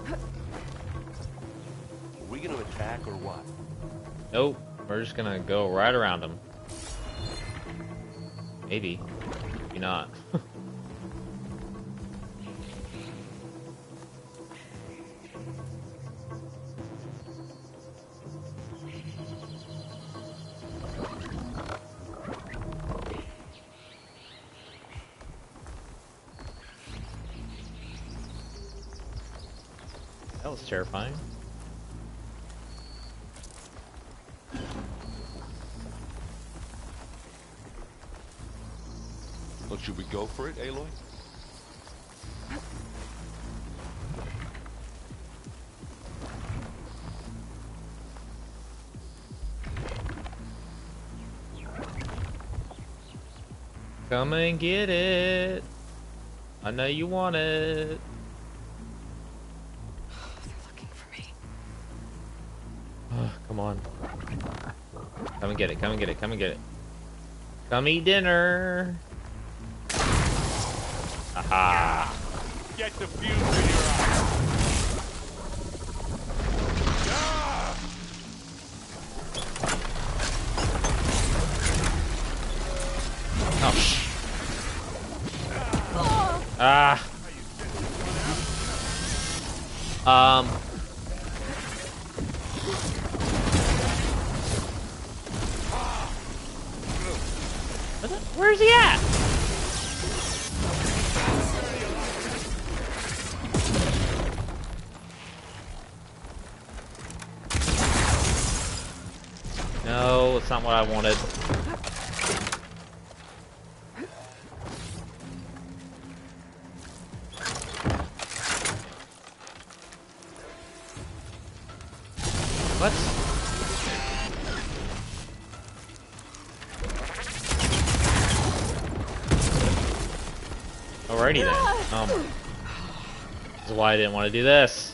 Are we gonna attack or what? Nope. We're just gonna go right around him. Maybe. Maybe not. That was terrifying. Well, should we go for it, Aloy? Come and get it. I know you want it. They're looking for me. Come on. Come and get it, come and get it, come and get it. Come eat dinner. Aha. Get the fuse in your eye. Oh. Ah. Where's he at? No, it's not what I wanted. What? Alrighty then. This is why I didn't want to do this.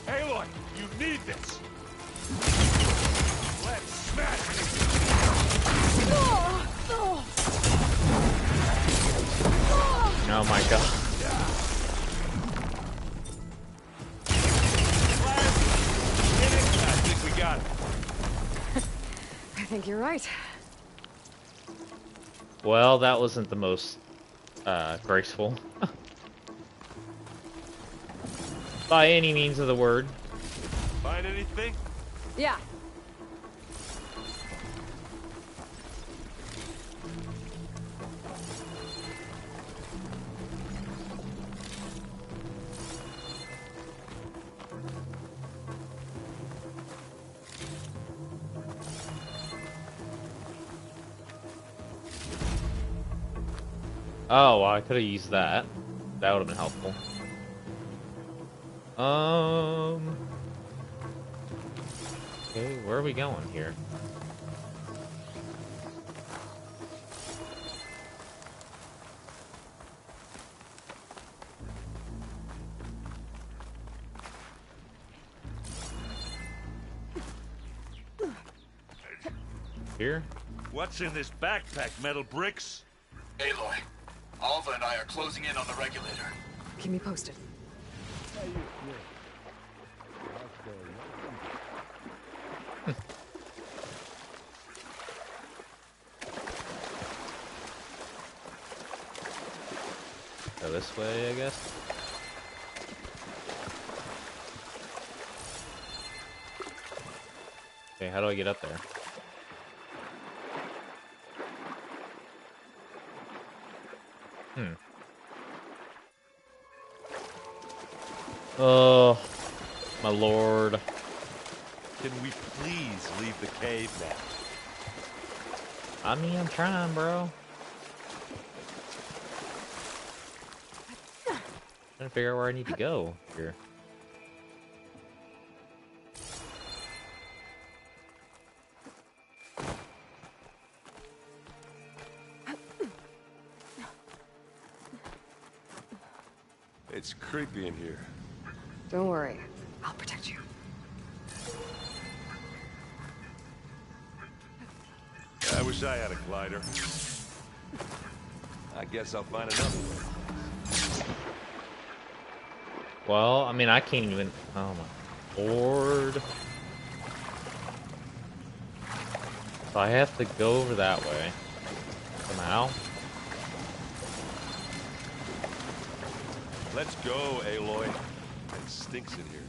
Aloy, you need this. Let's smash it. Oh my god. I think we got it. I think you're right. Well, that wasn't the most graceful. By any means of the word. Find anything? Yeah. Oh, well, I could have used that. That would have been helpful. Okay, where are we going here? Here? What's in this backpack, metal bricks? Aloy, Alva and I are closing in on the regulator. Keep me posted. Go this way, I guess. Okay, how do I get up there? Oh, my lord. Can we please leave the cave now? I mean, I'm trying, bro. Trying to figure out where I need to go here. It's creepy in here. Don't worry. I'll protect you. I wish I had a glider. I guess I'll find another way. Well, I mean, I can't even... Oh my lord. So I have to go over that way. Somehow. Let's go, Aloy. It stinks in here.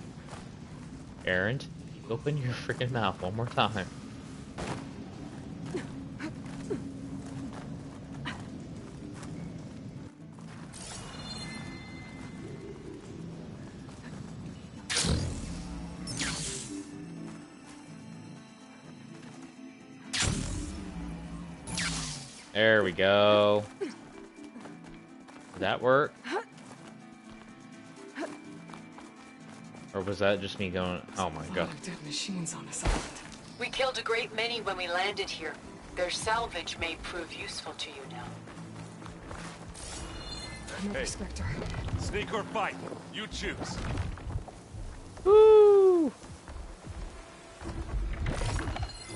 Erend, open your freaking mouth one more time. There we go. Did that work? Or was that just me going, oh my god. Dead machines on this island. We killed a great many when we landed here. Their salvage may prove useful to you now. Another Spectre. Sneak or fight, you choose. Woo!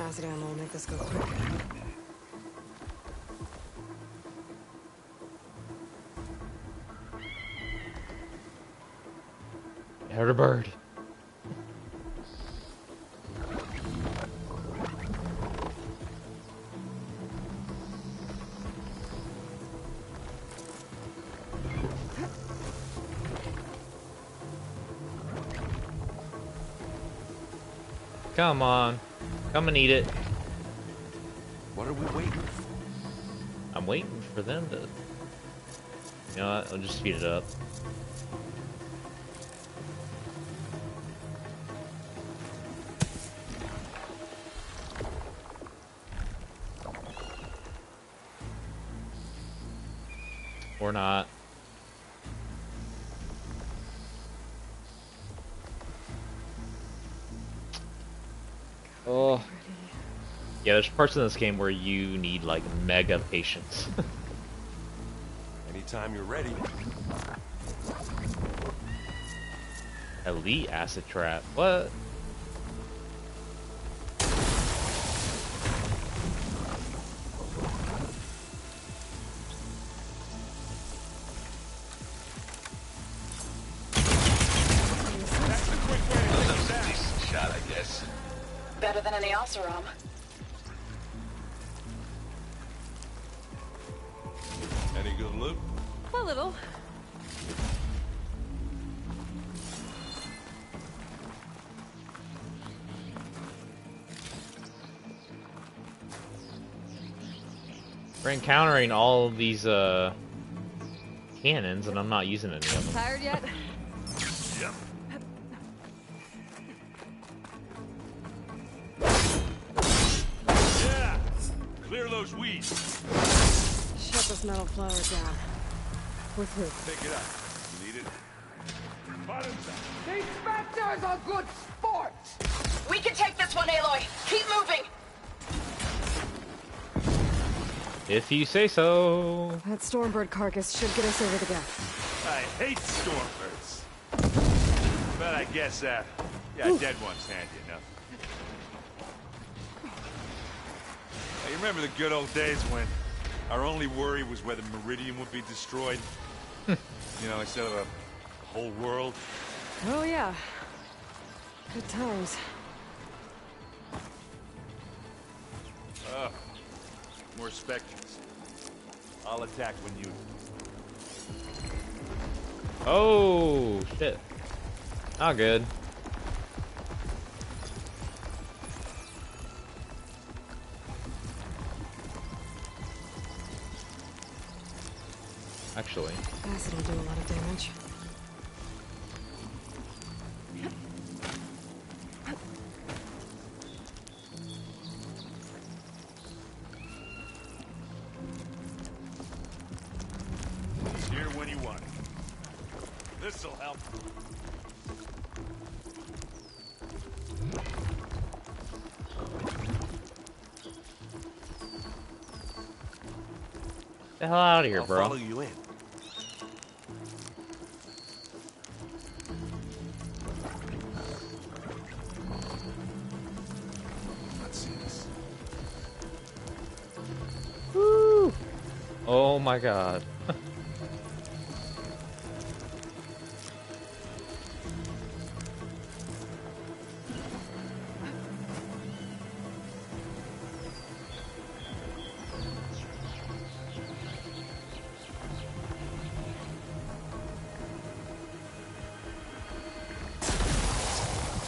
Acid ammo will make this go quick. I heard a bird. Come on. Come and eat it. What are we waiting for? I'm waiting for them to... You know what? I'll just speed it up. Or not. Oh. Yeah, there's parts in this game where you need like mega patience. Anytime you're ready. Elite acid trap. What? Better than any Oseram. Any good loot? A little. We're encountering all of these cannons and I'm not using any of them. Tired yet? Yep. Yeah! Clear those weeds. Shut this metal flower down. We're through. Pick it up. You need it? These Spectres are good sports! We can take this one, Aloy. Keep moving. If you say so. That Stormbird carcass should get us over the gap. I hate Stormbirds. But I guess, yeah, dead ones handy enough. Now, you remember the good old days when our only worry was whether Meridian would be destroyed? You know, instead of a whole world? Oh yeah. Good times. More Spectres. I'll attack when you... Oh, shit. Not good. Actually. Acid will do a lot of damage. He's here when you want it. This'll help. Get the hell out of here, I'll bro. follow you in. Oh my god.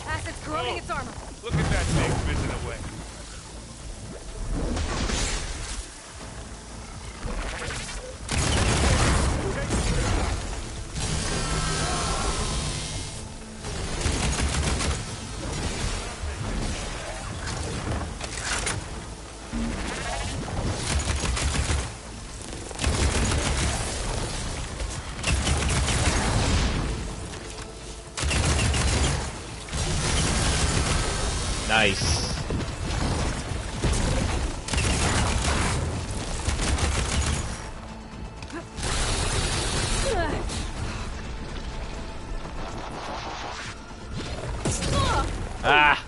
Acid's corroding its armor. Look at that thing fizzing away. Nice. Ah!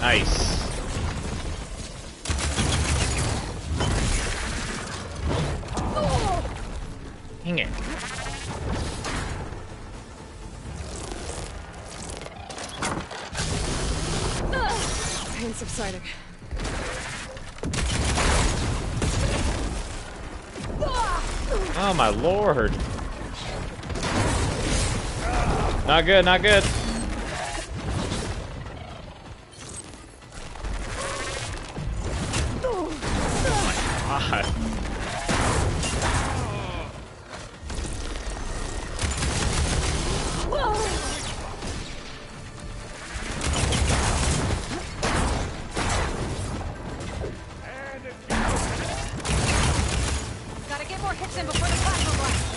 Nice. Dang it. Pain subsiding. Oh my lord. Not good, not good. God. Gotta get more hits in before the plasma blast.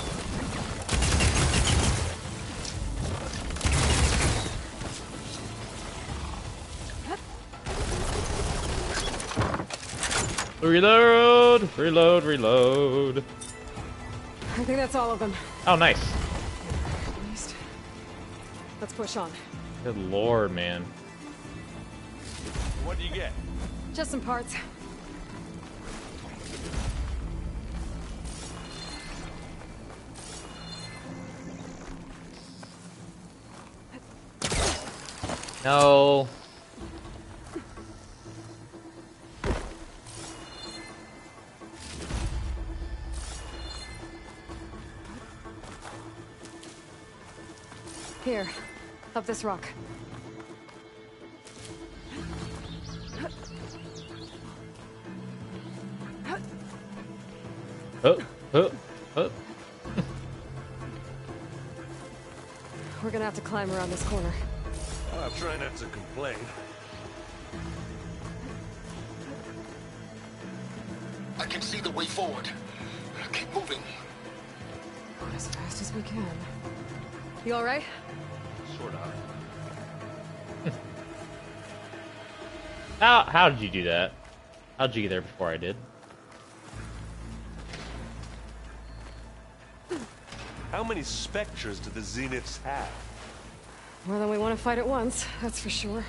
Reload! Reload, reload. I think that's all of them. Oh, nice. At least. Let's push on. Good lord, man. What do you get? Just some parts. No. Here, up this rock. Oh, oh, oh. We're gonna have to climb around this corner. I'll try not to complain. I can see the way forward. Keep moving. Going as fast as we can. You all right? Sort of. How did you do that? How'd you get there before I did? How many specters do the Zeniths have? More than we want to fight at once, that's for sure.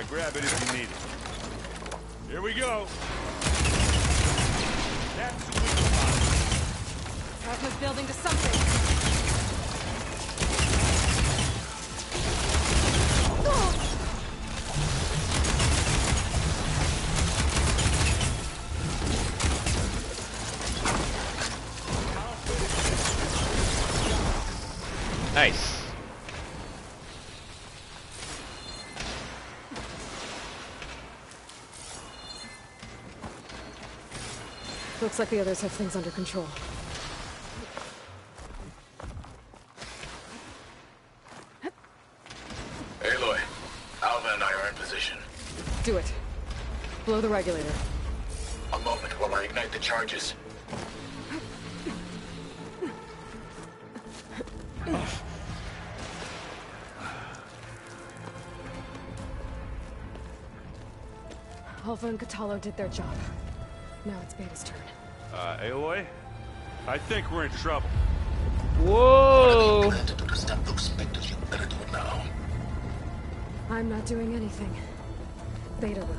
Grab it if you need it. Here we go. That's the wiggle box. Plasma's building to something. Nice. Looks like the others have things under control. Aloy, Alva and I are in position. Do it. Blow the regulator. A moment while I ignite the charges. Alpha and Kotallo did their job. Now it's Beta's turn. Aloy? I think we're in trouble. Whoa! To stop those specters, you better do it now. I'm not doing anything. Beta will.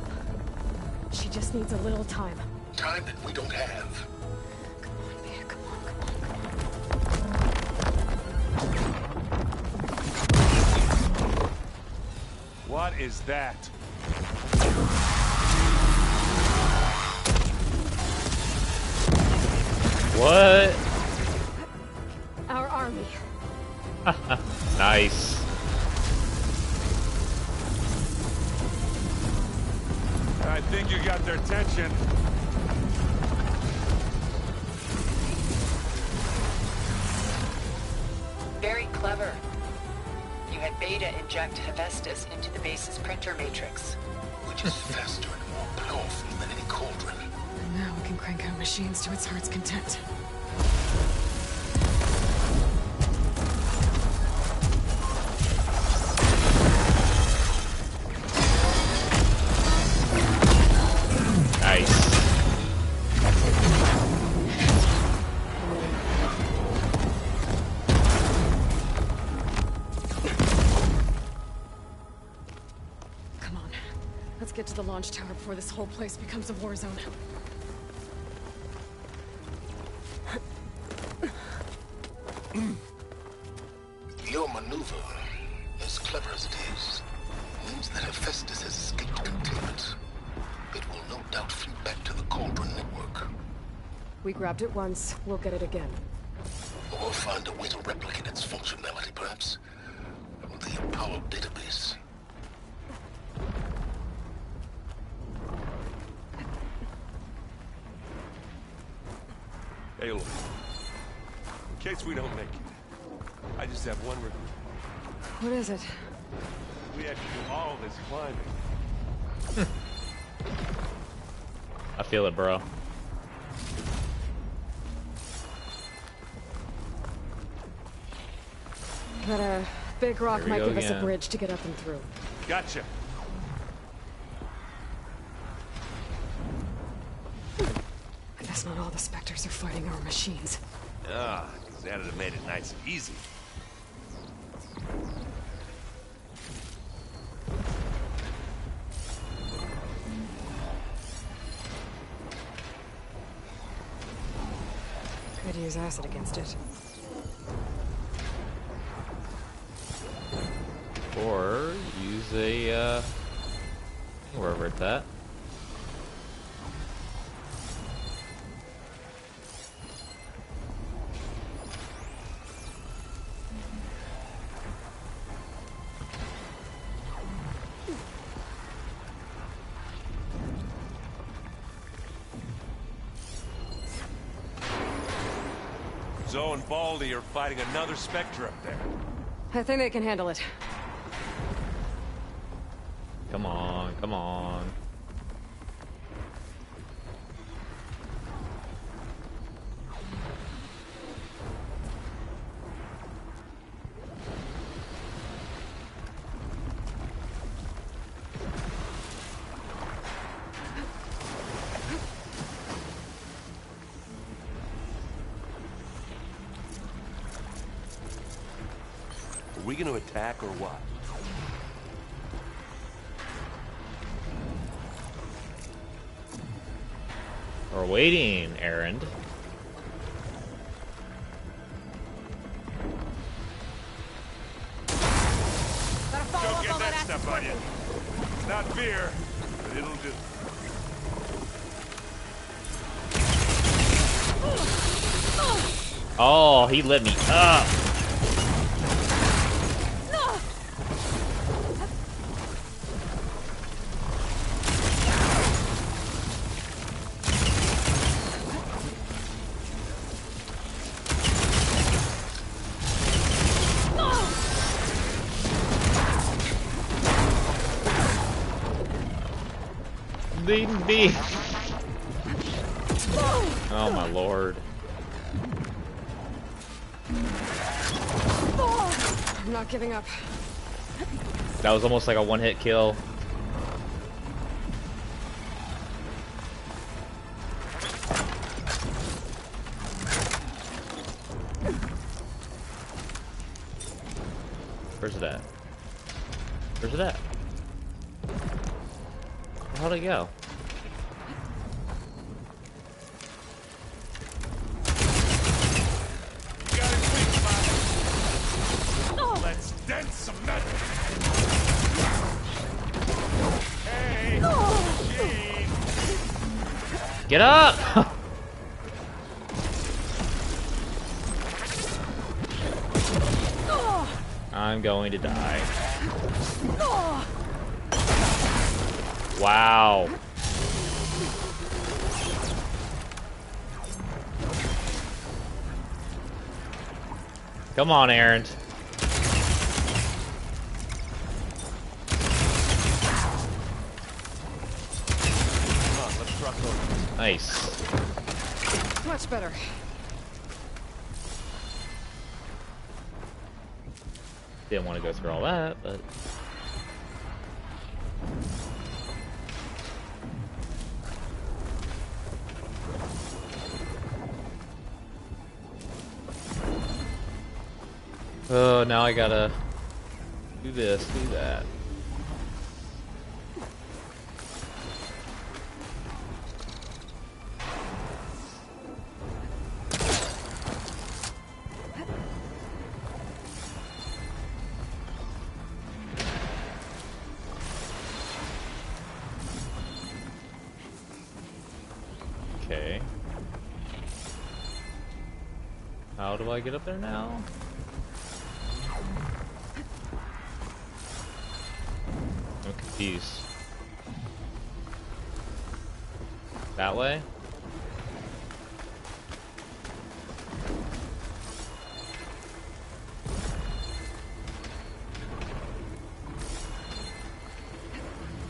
She just needs a little time. Time that we don't have. Come on, Beta, come on. What is that? What? Our army. Nice. I think you got their attention. Very clever. You had Beta inject Hephaestus into the base's printer matrix. Which is faster and more powerful than any cauldron. And now we can crank out machines to its heart's content. Nice. Come on. Let's get to the launch tower before this whole place becomes a war zone. Your maneuver, as clever as it is, means that Hephaestus has escaped containment. It will no doubt flee back to the Cauldron network. We grabbed it once, we'll get it again. Or find a way to replicate its functionality, perhaps. The Apollo database. Aloy, in case we don't make it, I just have one request. What is it? We have to do all this climbing. I feel it, bro. That big rock Here we might go give us a again. bridge to get up and through. Gotcha. I guess not all the Spectres are fighting our machines. Ah, Xanadu made it nice and easy. Could use acid against it. Or use a, wherever it's at. Zoe and Baldy are fighting another Spectre up there. I think they can handle it. Come on, come on. Are we gonna attack or what? We're waiting, Erend. Don't get that stuff on you. It's not beer, but it'll just... Oh, he lit me up. eating me. Oh my lord. I'm not giving up. That was almost like a one-hit kill. Where's it at? Where's it at? How'd it go? Let's dent some metal. Hey, Get up! I'm going to die. Wow. Come on, Aaron. Nice. Much better. Didn't want to go through all that, but... Oh, now I gotta do this, do that. Okay. How do I get up there now? I'm confused. That way?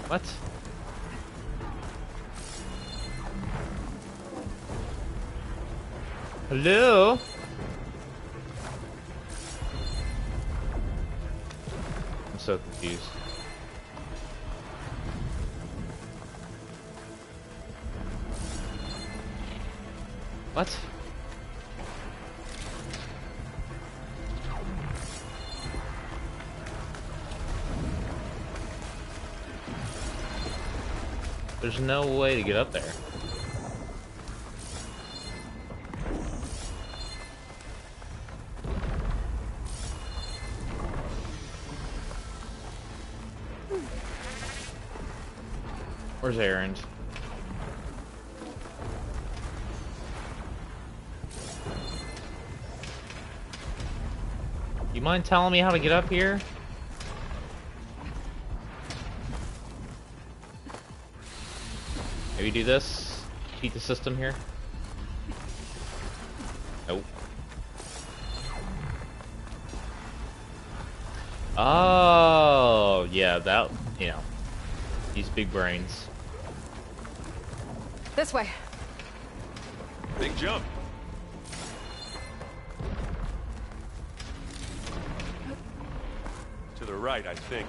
What? Hello? I'm so confused. What? There's no way to get up there. Where's Aaron? You mind telling me how to get up here? Maybe do this? Beat the system here? Nope. Oh, yeah, that, you know, these big brains. This way. Big jump. To the right, I think.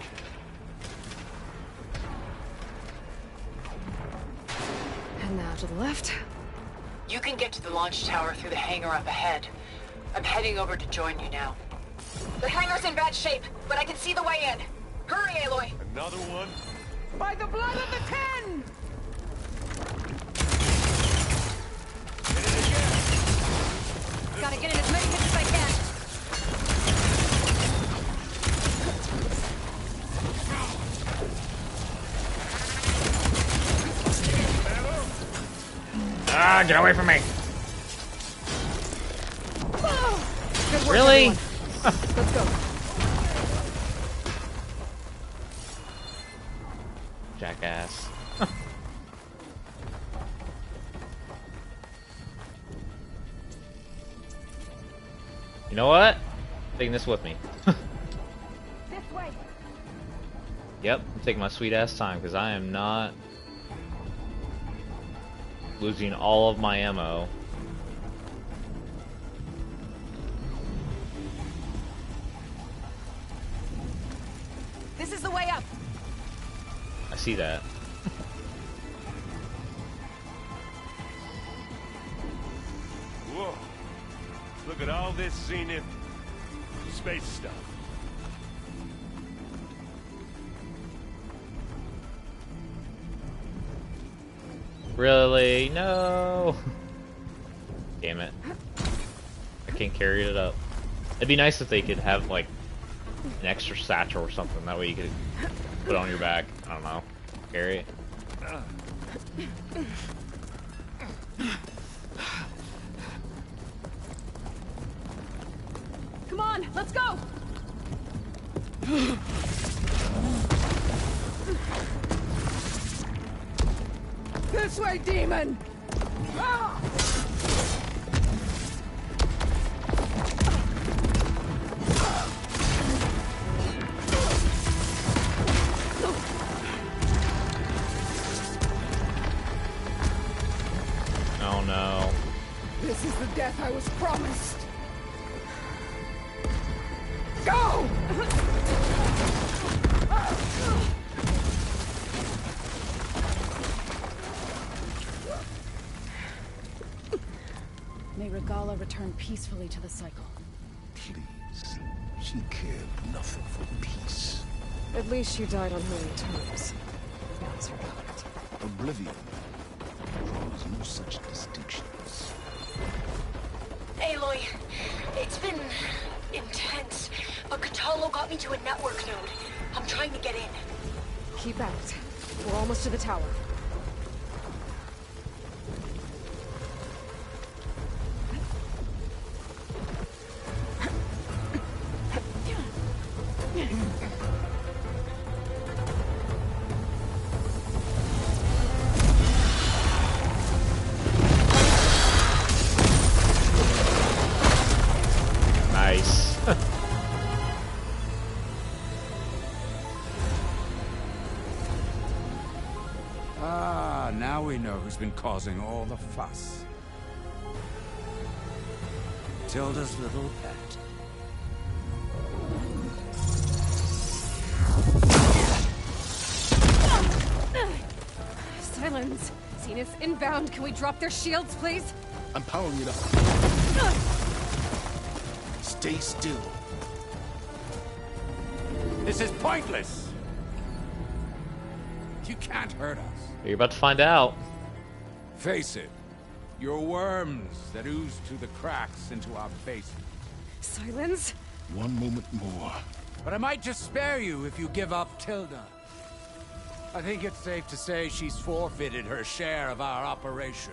And now to the left. You can get to the launch tower through the hangar up ahead. I'm heading over to join you now. The hangar's in bad shape, but I can see the way in. Hurry, Aloy! Another one? By the blood of the Ten! Gotta get in as many hits as I can. Ah, get away from me! Good work, Really? Let's go. Jackass. You know what? I'm taking this with me. This way. Yep, I'm taking my sweet ass time because I am not losing all of my ammo. This is the way up. I see that. Whoa. Look at all this Zenith space stuff. Really? No. Damn it. I can't carry it up. It'd be nice if they could have like an extra satchel or something. That way you could put it on your back. I don't know. Carry it. Come on, let's go! This way, demon! Ah! Oh no. This is the death I was promised. Go! May Regala return peacefully to the cycle. Please. She cared nothing for peace. At least she died on holy terms. Once her product. Oblivion draws no such distinctions. Aloy, it's been intense, but Kotallo got me to a network node. I'm trying to get in. Keep at it. We're almost to the tower. Nice. Ah, now we know who's been causing all the fuss. Tilda's little pet. Silence! Zenith inbound. Can we drop their shields, please? I'm powering it up. Stay still. This is pointless! You can't hurt us. You're about to find out. Face it. You're worms that ooze through the cracks into our basement. Silence? One moment more. But I might just spare you if you give up Tilda. I think it's safe to say she's forfeited her share of our operation.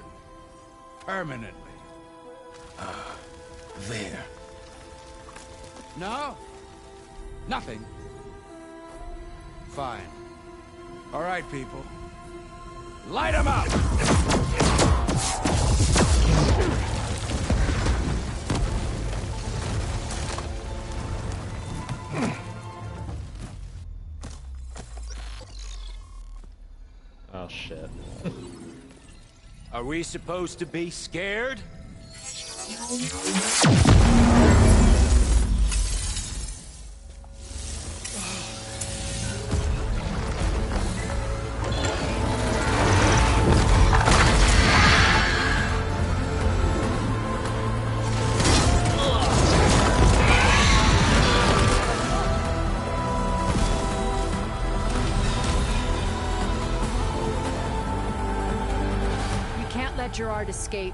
Permanently. Ah, there. No? Nothing? Fine. All right, people. Light 'em up! Oh shit. Are we supposed to be scared? Gerard escape.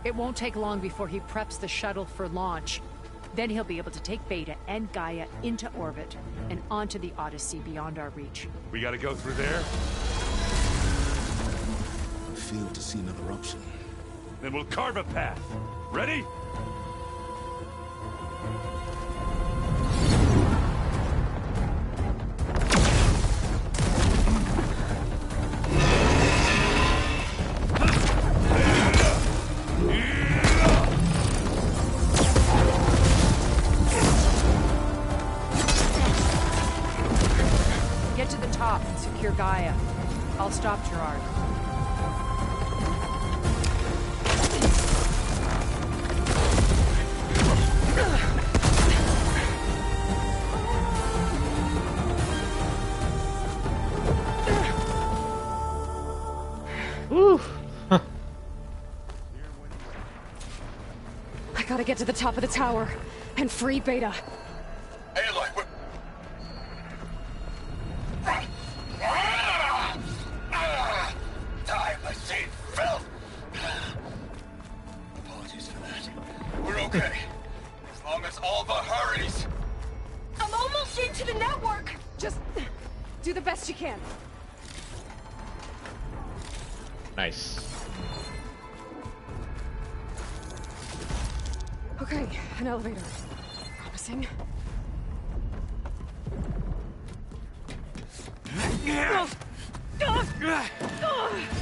It won't take long before he preps the shuttle for launch. Then he'll be able to take Beta and Gaia into orbit and onto the Odyssey beyond our reach. We gotta go through there? I fail to see another option. Then we'll carve a path. Ready? Get to the top and secure Gaia. I'll stop Gerard. Gotta get to the top of the tower and free Beta. Aloy, we're... Die by Saint filth! Apologies for that. We're okay. As long as Alva hurries. I'm almost into the network! Just do the best you can. Nice. Okay, an elevator. Promising.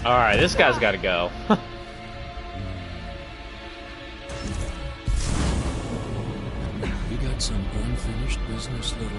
Alright, this guy's gotta go. You got some unfinished business, little girl.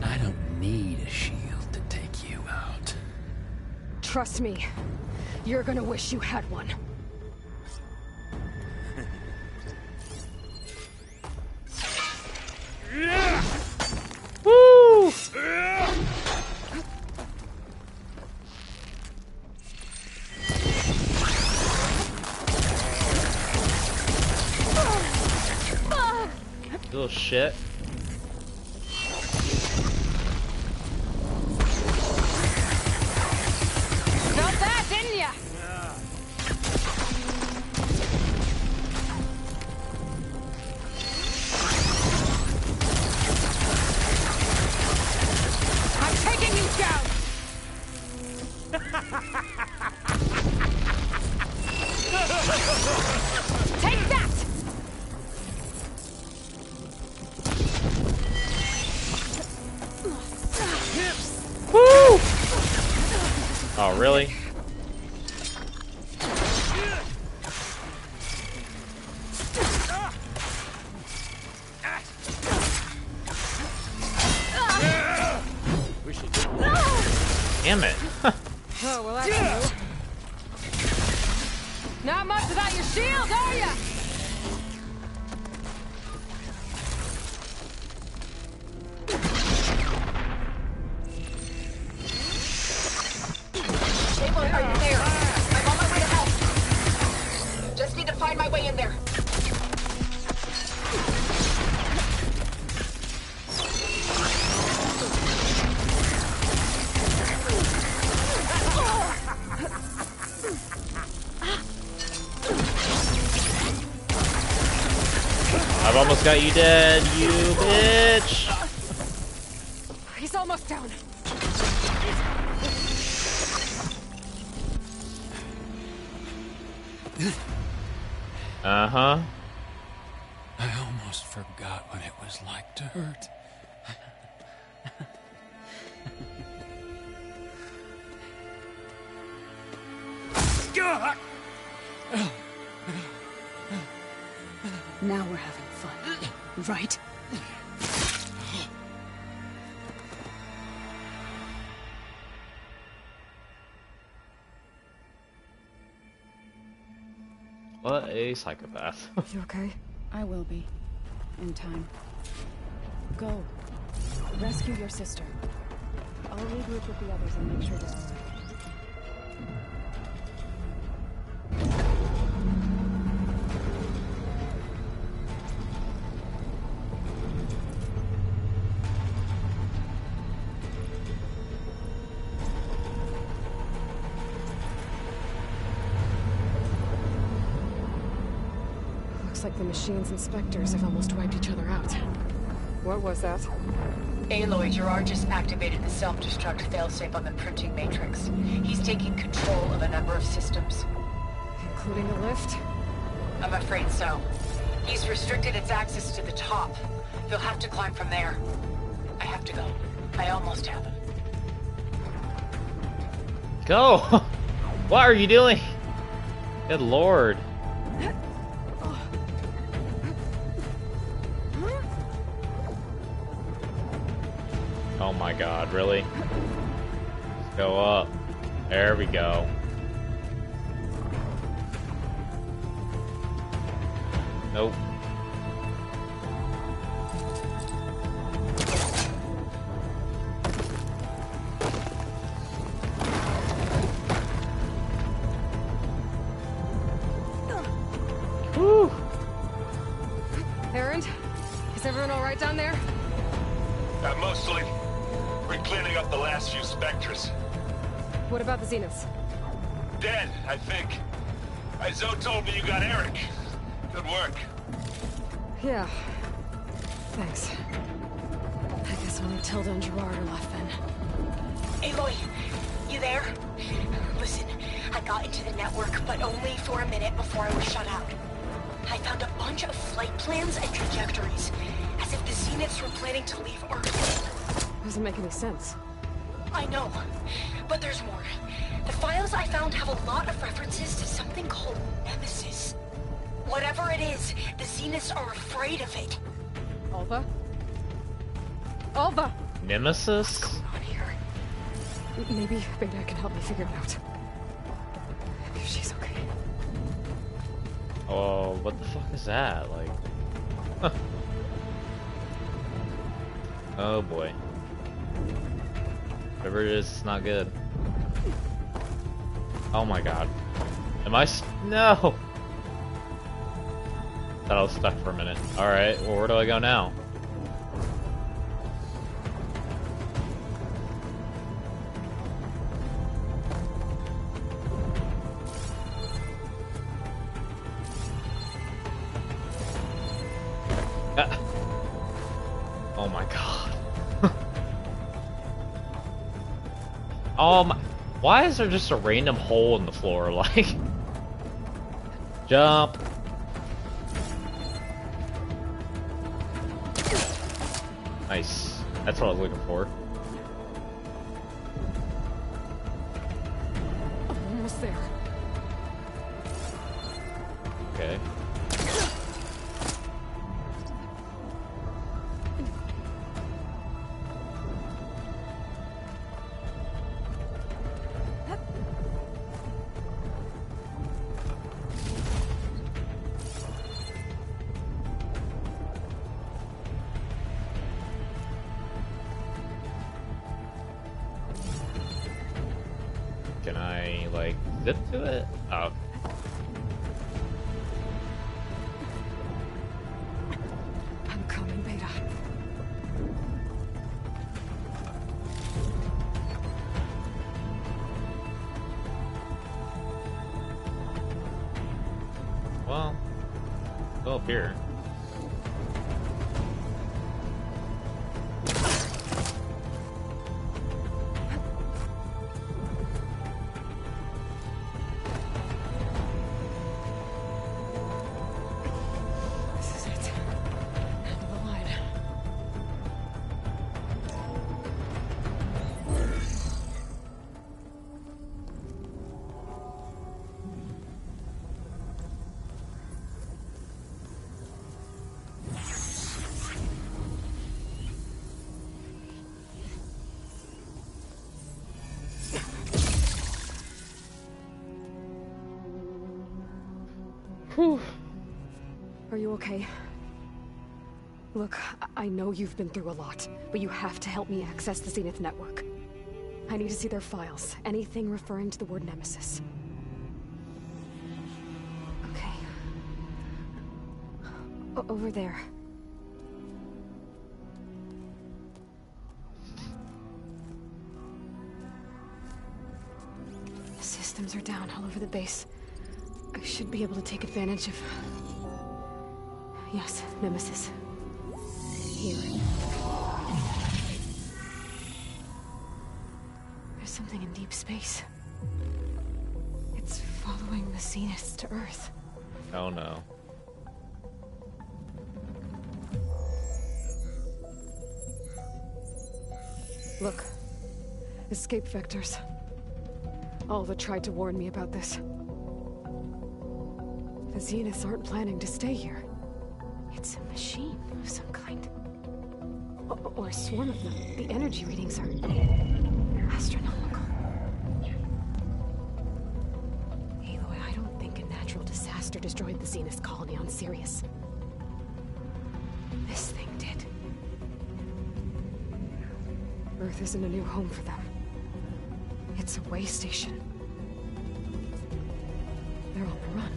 I don't need a shield to take you out. Trust me, you're gonna wish you had one. Woo! Little shit. Felt that, didn't ya? I'm taking you down. Take that. Woo! Oh, really? Damn it. Oh, well, that's new. Not much without your shield, are ya? Aloy, are you there? I'm on my way to help. Just need to find my way in there. I've almost got you dead, you bitch! He's almost down. Uh-huh. I almost forgot what it was like to hurt. Now we're having fun, right? What a psychopath. You okay? I will be. In time. Go. Rescue your sister. I'll regroup with the others and make sure they're all right. Looks like the machine's inspectors have almost wiped each other out. What was that? Aloy, Gerard just activated the self-destruct failsafe on the printing matrix. He's taking control of a number of systems. Including the lift? I'm afraid so. He's restricted its access to the top. You'll have to climb from there. I have to go. I almost have him. Go! What are you doing? Good lord. Oh my god, really? Let's go up. There we go. Nope. Woo! Erend, is everyone all right down there? Mostly. We're cleaning up the last few Spectres. What about the Zeniths? Dead, I think. Zoe told me you got Eric. Good work. Yeah. Thanks. I guess only Tilda and Gerard are left then. Aloy, you there? Listen, I got into the network, but only for a minute before I was shut out. I found a bunch of flight plans and trajectories, as if the Zeniths were planning to leave Earth. Doesn't make any sense. I know, but there's more. The files I found have a lot of references to something called Nemesis. Whatever it is, the Zeniths are afraid of it. Alva? Alva! Nemesis? What's going on here? Maybe Beta can help me figure it out. If she's okay. Oh, what the fuck is that? Like... Huh. Oh boy. Whatever it is, it's not good. Oh my god. Am I no! Thought I was stuck for a minute. Alright, well where do I go now? Oh my god. Oh my... Why is there just a random hole in the floor? Like... Jump! Nice. That's what I was looking for. Almost there. Okay. Can I, like, zip to it? Oh. I'm coming, Beta. Well, go up here. Whew. Are you okay? Look, I know you've been through a lot, but you have to help me access the Zenith network. I need to see their files. Anything referring to the word Nemesis. Okay. Over there. The systems are down all over the base. I should be able to take advantage of... Yes, Nemesis. Here. There's something in deep space. It's following the Zeniths to Earth. Oh no. Look. Escape vectors. Alva tried to warn me about this. The Zeniths aren't planning to stay here. It's a machine of some kind. Or a swarm of them. The energy readings are astronomical. Aloy, I don't think a natural disaster destroyed the Zenith colony on Sirius. This thing did. Earth isn't a new home for them. It's a way station. They're on the run.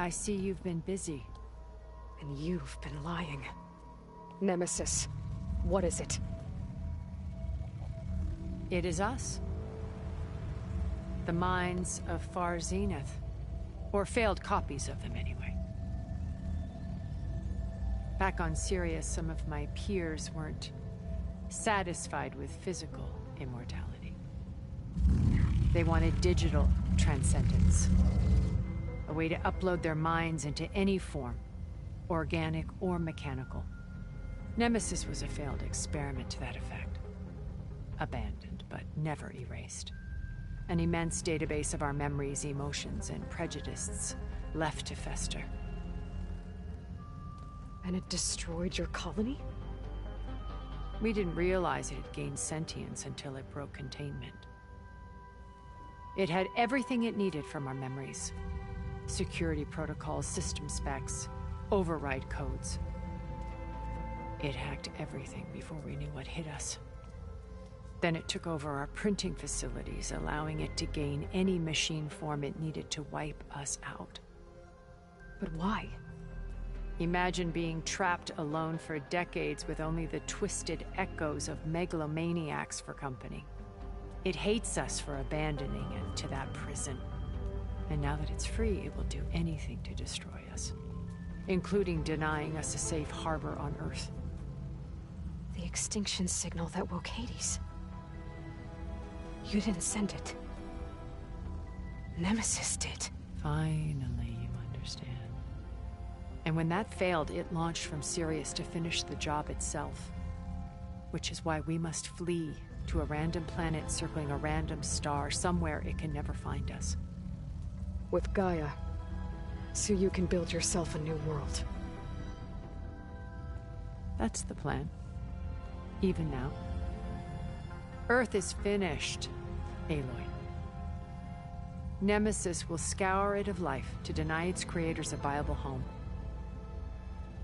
I see you've been busy. And you've been lying. Nemesis, what is it? It is us. The minds of Far Zenith. Or failed copies of them, anyway. Back on Sirius, some of my peers weren't satisfied with physical immortality. They wanted digital transcendence. A way to upload their minds into any form, organic or mechanical. Nemesis was a failed experiment to that effect. Abandoned, but never erased. An immense database of our memories, emotions, and prejudices left to fester. And it destroyed your colony? We didn't realize it had gained sentience until it broke containment. It had everything it needed from our memories. Security protocols, system specs, override codes. It hacked everything before we knew what hit us. Then it took over our printing facilities, allowing it to gain any machine form it needed to wipe us out. But why? Imagine being trapped alone for decades with only the twisted echoes of megalomaniacs for company. It hates us for abandoning it to that prison. And now that it's free, it will do anything to destroy us, including denying us a safe harbor on Earth. The extinction signal that woke Hades. You didn't send it. Nemesis did. Finally, you understand. And when that failed, it launched from Sirius to finish the job itself. Which is why we must flee to a random planet circling a random star, somewhere it can never find us. With Gaia, so you can build yourself a new world. That's the plan. Even now. Earth is finished, Aloy. Nemesis will scour it of life to deny its creators a viable home.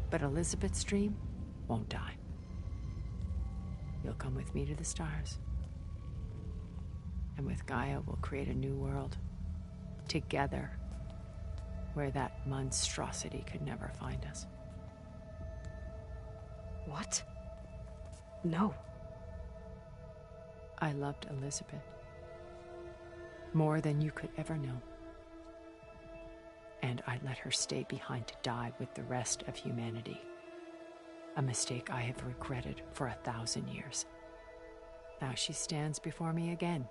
But Elizabeth's dream won't die. You'll come with me to the stars. And with Gaia, we'll create a new world. Together, where that monstrosity could never find us. What? No. I loved Elizabeth. More than you could ever know. And I let her stay behind to die with the rest of humanity. A mistake I have regretted for 1,000 years. Now she stands before me again.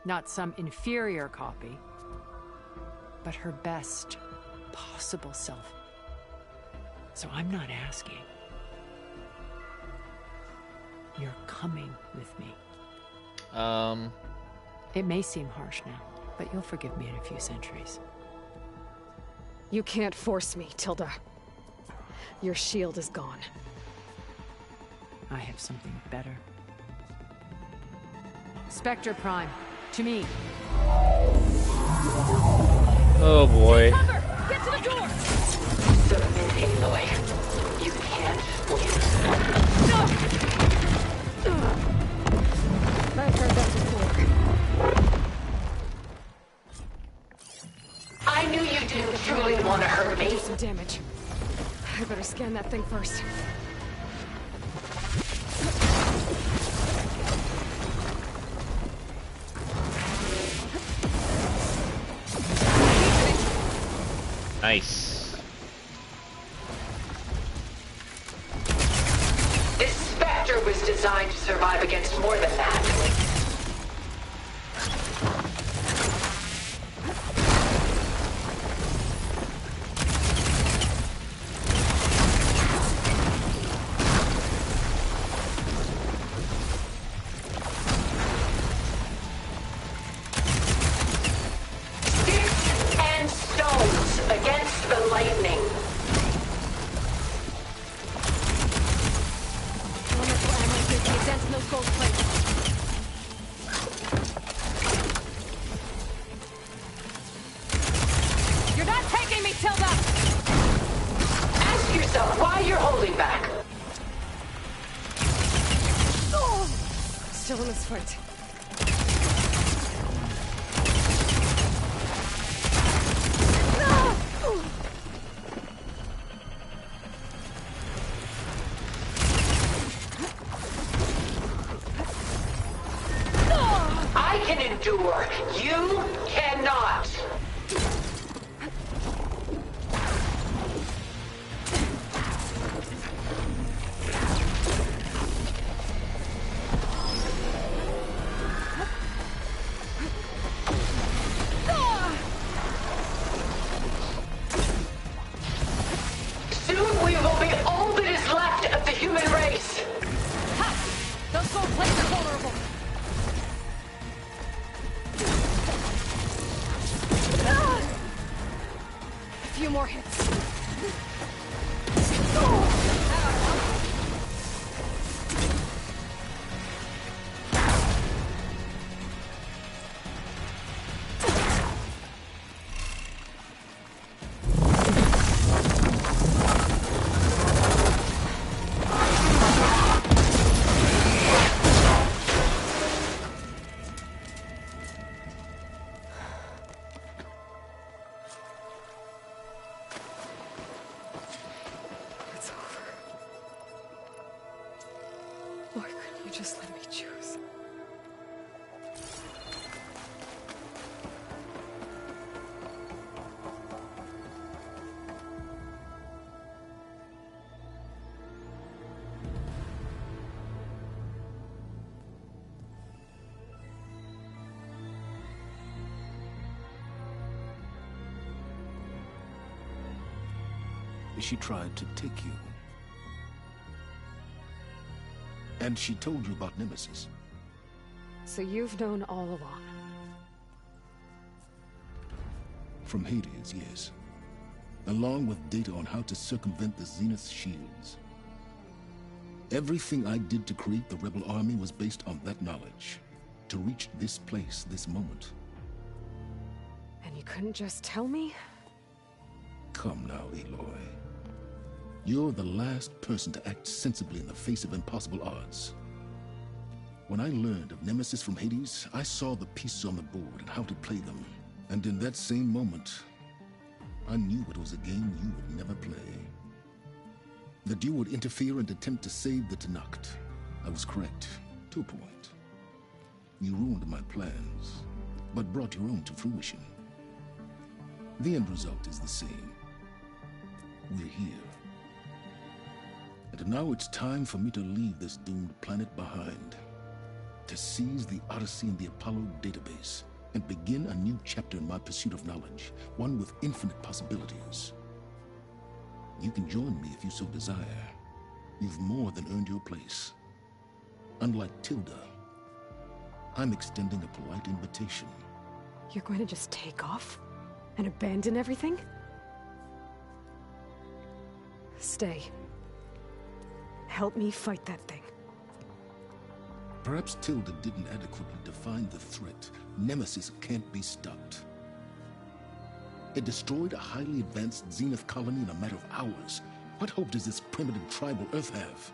Not some inferior copy, but her best possible self. So I'm not asking. You're coming with me. It may seem harsh now, but you'll forgive me in a few centuries. You can't force me, Tilda. Your shield is gone. I have something better. Spectre Prime, to me. Oh boy. Get to the door! Submit, Aloy. You can't win. No! I've heard that before. I knew you didn't truly want to hurt me. Do some damage. I better scan that thing first. Nice. This Spectre was designed to survive against more than that. Show him his fight. I can endure. You cannot. Soon we will be all that is left of the human race. Those gold plates are vulnerable. A few more hits. It's over. Why couldn't you just let me choose? She tried to take you. And she told you about Nemesis. So you've known all along. From Hades, yes. Along with data on how to circumvent the Zenith shields. Everything I did to create the rebel army was based on that knowledge. To reach this place, this moment. And you couldn't just tell me? Come now, Aloy. You're the last person to act sensibly in the face of impossible odds. When I learned of Nemesis from Hades, I saw the pieces on the board and how to play them. And in that same moment, I knew it was a game you would never play. That you would interfere and attempt to save the Tenakth. I was correct, to a point. You ruined my plans, but brought your own to fruition. The end result is the same. We're here. And now it's time for me to leave this doomed planet behind. To seize the Odyssey and the Apollo database, and begin a new chapter in my pursuit of knowledge, one with infinite possibilities. You can join me if you so desire. You've more than earned your place. Unlike Tilda, I'm extending a polite invitation. You're going to just take off? And abandon everything? Stay. Help me fight that thing. Perhaps Tilda didn't adequately define the threat. Nemesis can't be stopped. It destroyed a highly advanced Zenith colony in a matter of hours. What hope does this primitive tribal Earth have?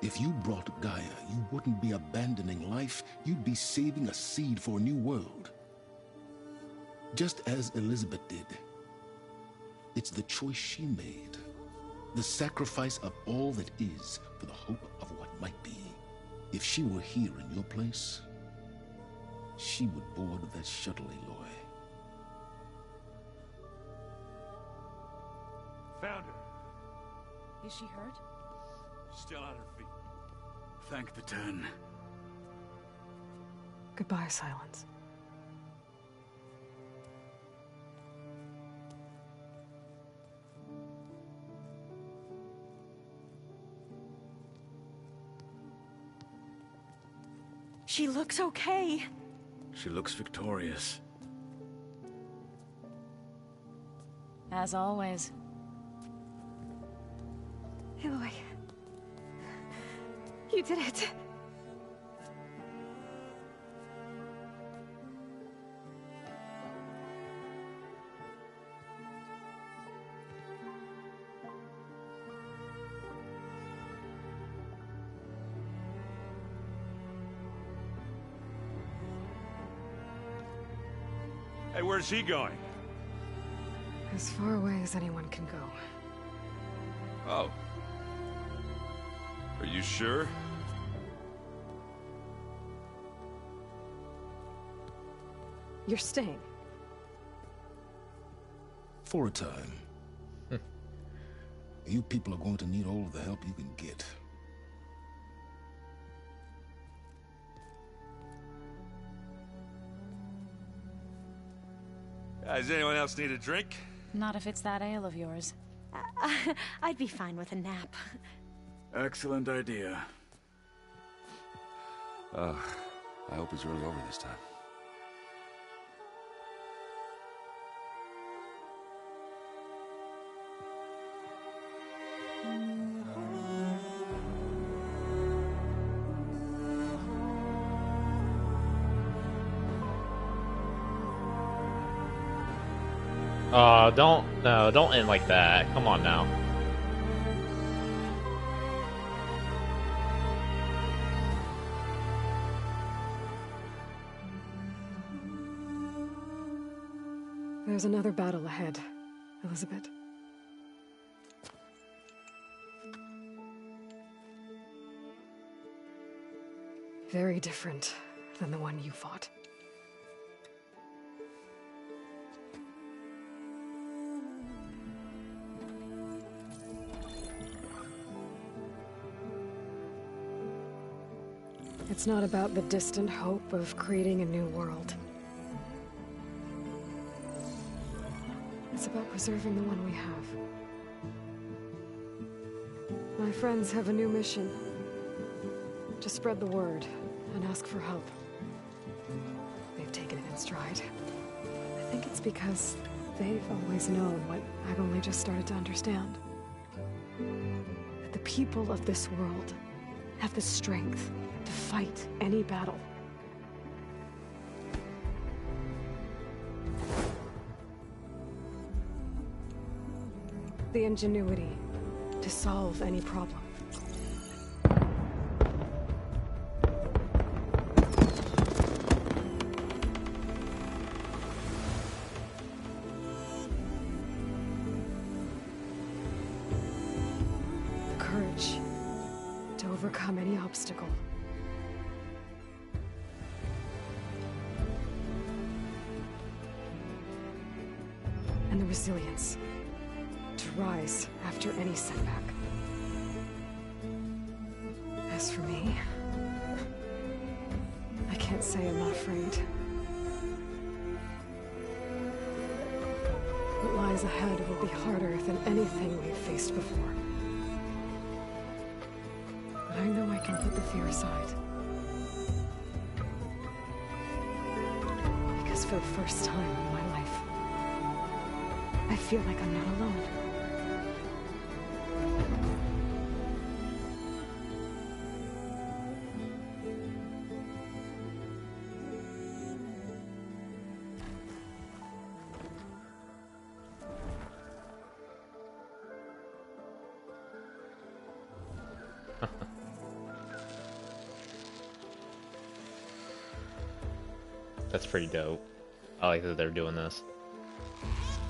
If you brought Gaia, you wouldn't be abandoning life, you'd be saving a seed for a new world. Just as Elizabeth did. It's the choice she made. The sacrifice of all that is for the hope of what might be. If she were here in your place, she would board that shuttle, Aloy. Found her. Is she hurt? Still on her feet. Thank the Ten. Goodbye, Silence. She looks okay. She looks victorious. As always. Aloy. You did it. where's he going? As far away as anyone can go. Oh. Are you sure? You're staying. For a time. You people are going to need all of the help you can get. Does anyone else need a drink? Not if it's that ale of yours. I'd be fine with a nap. Excellent idea. I hope it's really over this time. Don't end like that. Come on now. There's another battle ahead, Elizabeth. Very different than the one you fought. It's not about the distant hope of creating a new world. It's about preserving the one we have. My friends have a new mission. To spread the word and ask for help. They've taken it in stride. I think it's because they've always known what I've only just started to understand. That the people of this world have the strength to fight any battle. The ingenuity to solve any problem. The courage to overcome any obstacle. And the resilience to rise after any setback. As for me, I can't say I'm not afraid. What lies ahead will be harder than anything we've faced before. But I know I can put the fear aside. Because for the first time in my life, I feel like I'm not alone. That's pretty dope. I like that they're doing this.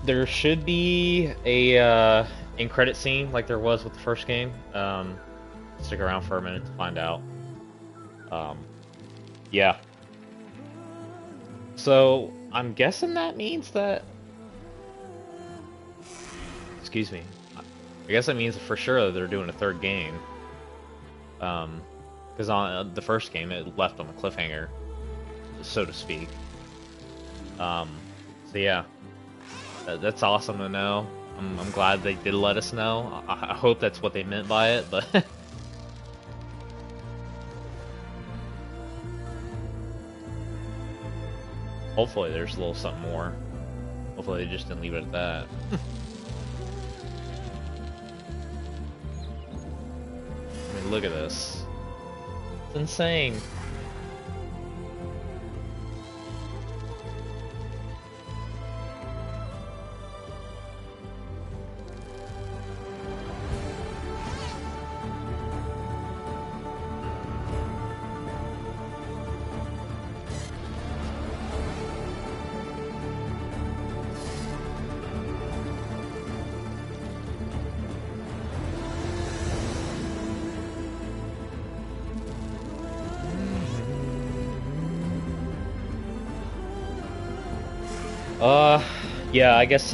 There should be a end credit scene like there was with the first game. Stick around for a minute to find out. Yeah. So I'm guessing that means that. Excuse me. I guess that means for sure that they're doing a third game. Because on the first game it left on a cliffhanger, so to speak. So yeah. That's awesome to know. I'm glad they did let us know. I hope that's what they meant by it, but hopefully there's a little something more. Hopefully they just didn't leave it at that. I mean, look at this. It's insane. Yeah, I guess,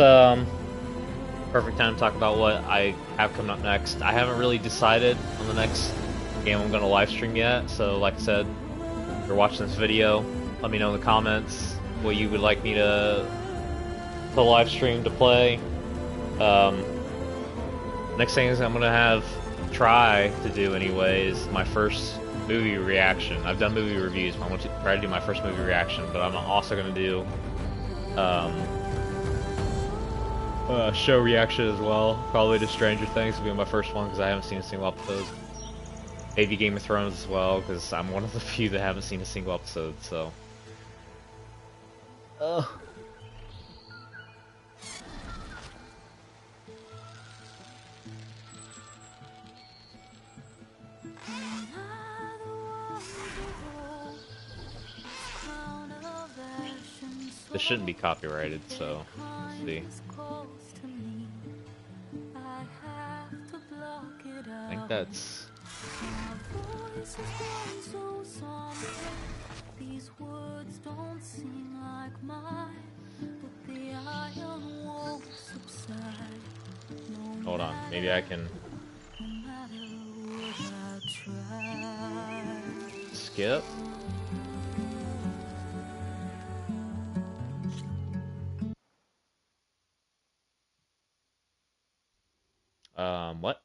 perfect time to talk about what I have coming up next. I haven't really decided on the next game I'm going to live stream yet, so like I said, if you're watching this video, let me know in the comments what you would like me to live stream to play. Next thing is I'm going to try to do anyways, my first movie reaction. I've done movie reviews, but I want to try to do my first movie reaction, but I'm also going to do show reaction as well. Probably to Stranger Things will be my first one because I haven't seen a single episode. Maybe Game of Thrones as well because I'm one of the few that haven't seen a single episode. So, this shouldn't be copyrighted. So, let's see. I think that's. Hold on, maybe I can skip. What?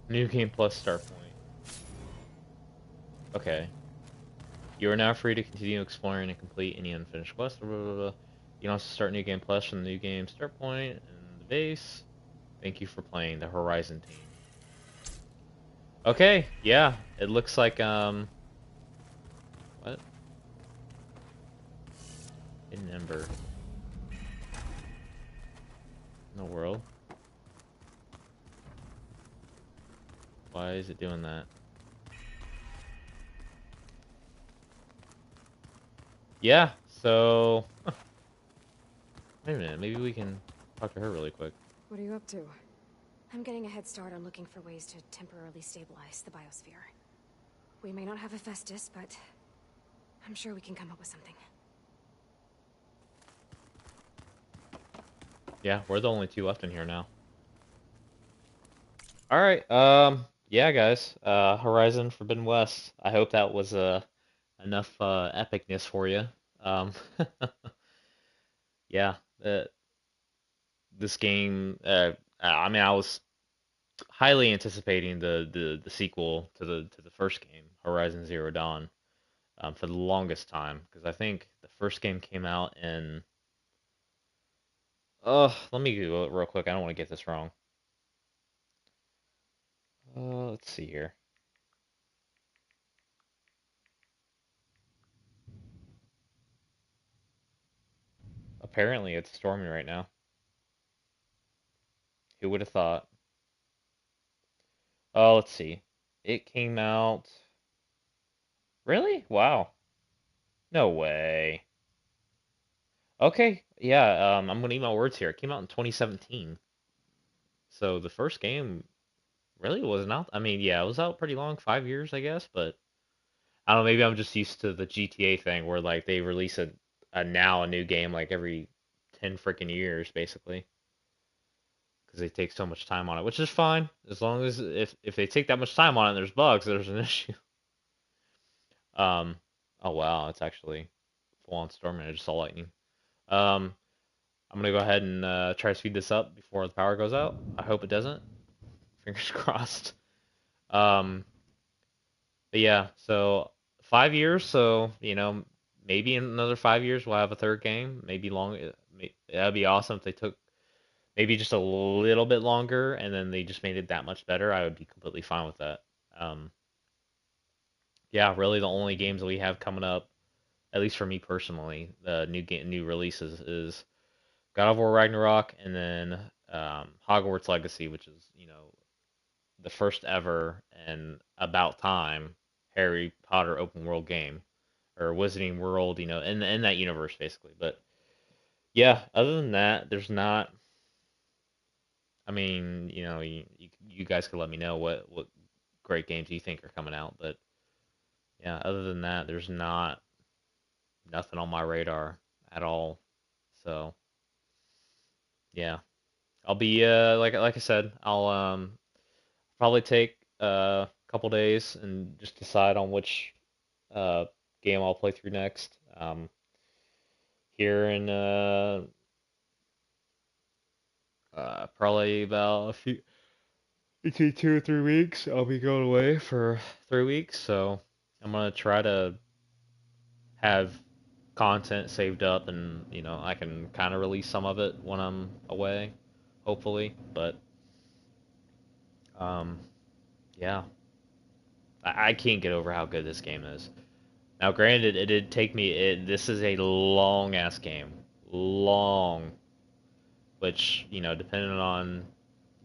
New Game Plus start point. Okay. You are now free to continue exploring and complete any unfinished quests. Blah, blah, blah, blah. You can also start New Game Plus from the New Game start point and the base. Thank you for playing the Horizon team. Okay, yeah. It looks like, what? Hidden Ember. In the world. Why is it doing that? Yeah, so... Wait a minute, maybe we can talk to her really quick. What are you up to? I'm getting a head start on looking for ways to temporarily stabilize the biosphere. We may not have Hephaestus, but I'm sure we can come up with something. Yeah, we're the only two left in here now. Alright, yeah guys, Horizon Forbidden West. I hope that was enough epicness for you. Yeah, this game, I mean, I was highly anticipating the sequel to the first game, Horizon Zero Dawn, for the longest time, because I think the first game came out in... let me Google it real quick. I don't want to get this wrong. Let's see here. Apparently it's storming right now. Who would have thought? Oh, let's see. It came out... Really? Wow. No way. Okay, yeah, I'm gonna eat my words here. It came out in 2017. So the first game really wasn't out. I mean, yeah, it was out pretty long, 5 years, I guess, but I don't know, maybe I'm just used to the GTA thing where like they release a new game like every 10 freaking years, basically. Because they take so much time on it, which is fine. As long as if they take that much time on it and there's bugs, there's an issue. Oh wow, it's actually full on storming. I just saw lightning. I'm gonna go ahead and try to speed this up before the power goes out. I hope it doesn't. Fingers crossed. But yeah, so 5 years. So maybe in another 5 years we'll have a third game. Maybe long. That'd be awesome if they took maybe just a little bit longer and then they just made it that much better. I would be completely fine with that. Yeah, really the only games that we have coming up, at least for me personally, the new releases is God of War Ragnarok and then Hogwarts Legacy, which is the first ever and about time Harry Potter open world game or Wizarding World, in that universe basically. But yeah, other than that, there's not. I mean, you guys could let me know what great games you think are coming out, but yeah, other than that, there's nothing on my radar at all. So yeah, I'll be like I said, I'll probably take a couple days and just decide on which uh game I'll play through next. Here in probably about a few between 2 or 3 weeks, I'll be going away for 3 weeks, so I'm gonna try to have content saved up, and I can kind of release some of it when I'm away, hopefully. But um, yeah, I can't get over how good this game is. Now, granted, it did take me. This is a long ass game, long, which depending on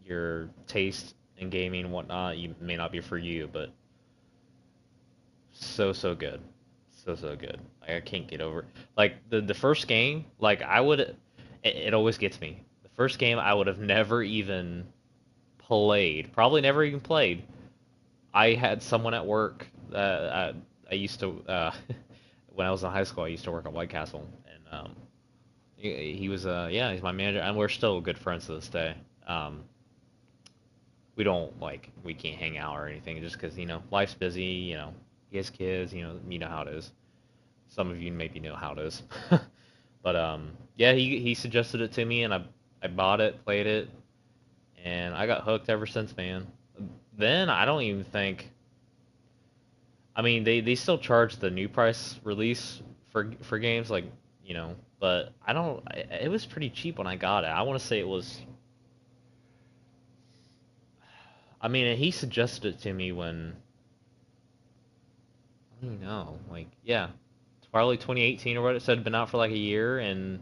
your taste in gaming and whatnot, you may not be for you, but so good, so good. Like, I can't get over. Like the first game, like I would, it always gets me. The first game I would have never even played, probably never even played. I had someone at work that I used to when I was in high school. I used to work at White Castle, and he was yeah, he's my manager, and we're still good friends to this day. We don't we can't hang out or anything just because life's busy. He has kids. You know how it is. Some of you maybe know how it is. But yeah, he suggested it to me, and I bought it, played it, and I got hooked ever since, man. Then I don't even think. I mean, they still charge the new price release for games, but I don't. It was pretty cheap when I got it. I want to say it was. I mean, he suggested it to me when. I don't even know. Yeah, it's probably 2018 or what. It said it'd been out for like a year, and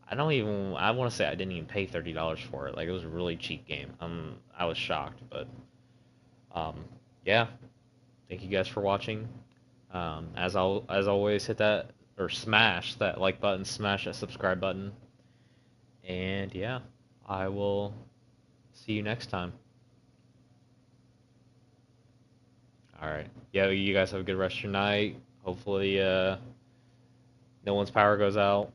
I don't even. I want to say I didn't even pay $30 for it. Like, it was a really cheap game. I was shocked, but yeah. Thank you guys for watching. As always, hit that or smash that like button, smash that subscribe button, and yeah, I will see you next time. All right. Yeah, you guys have a good rest of your night. Hopefully, no one's power goes out.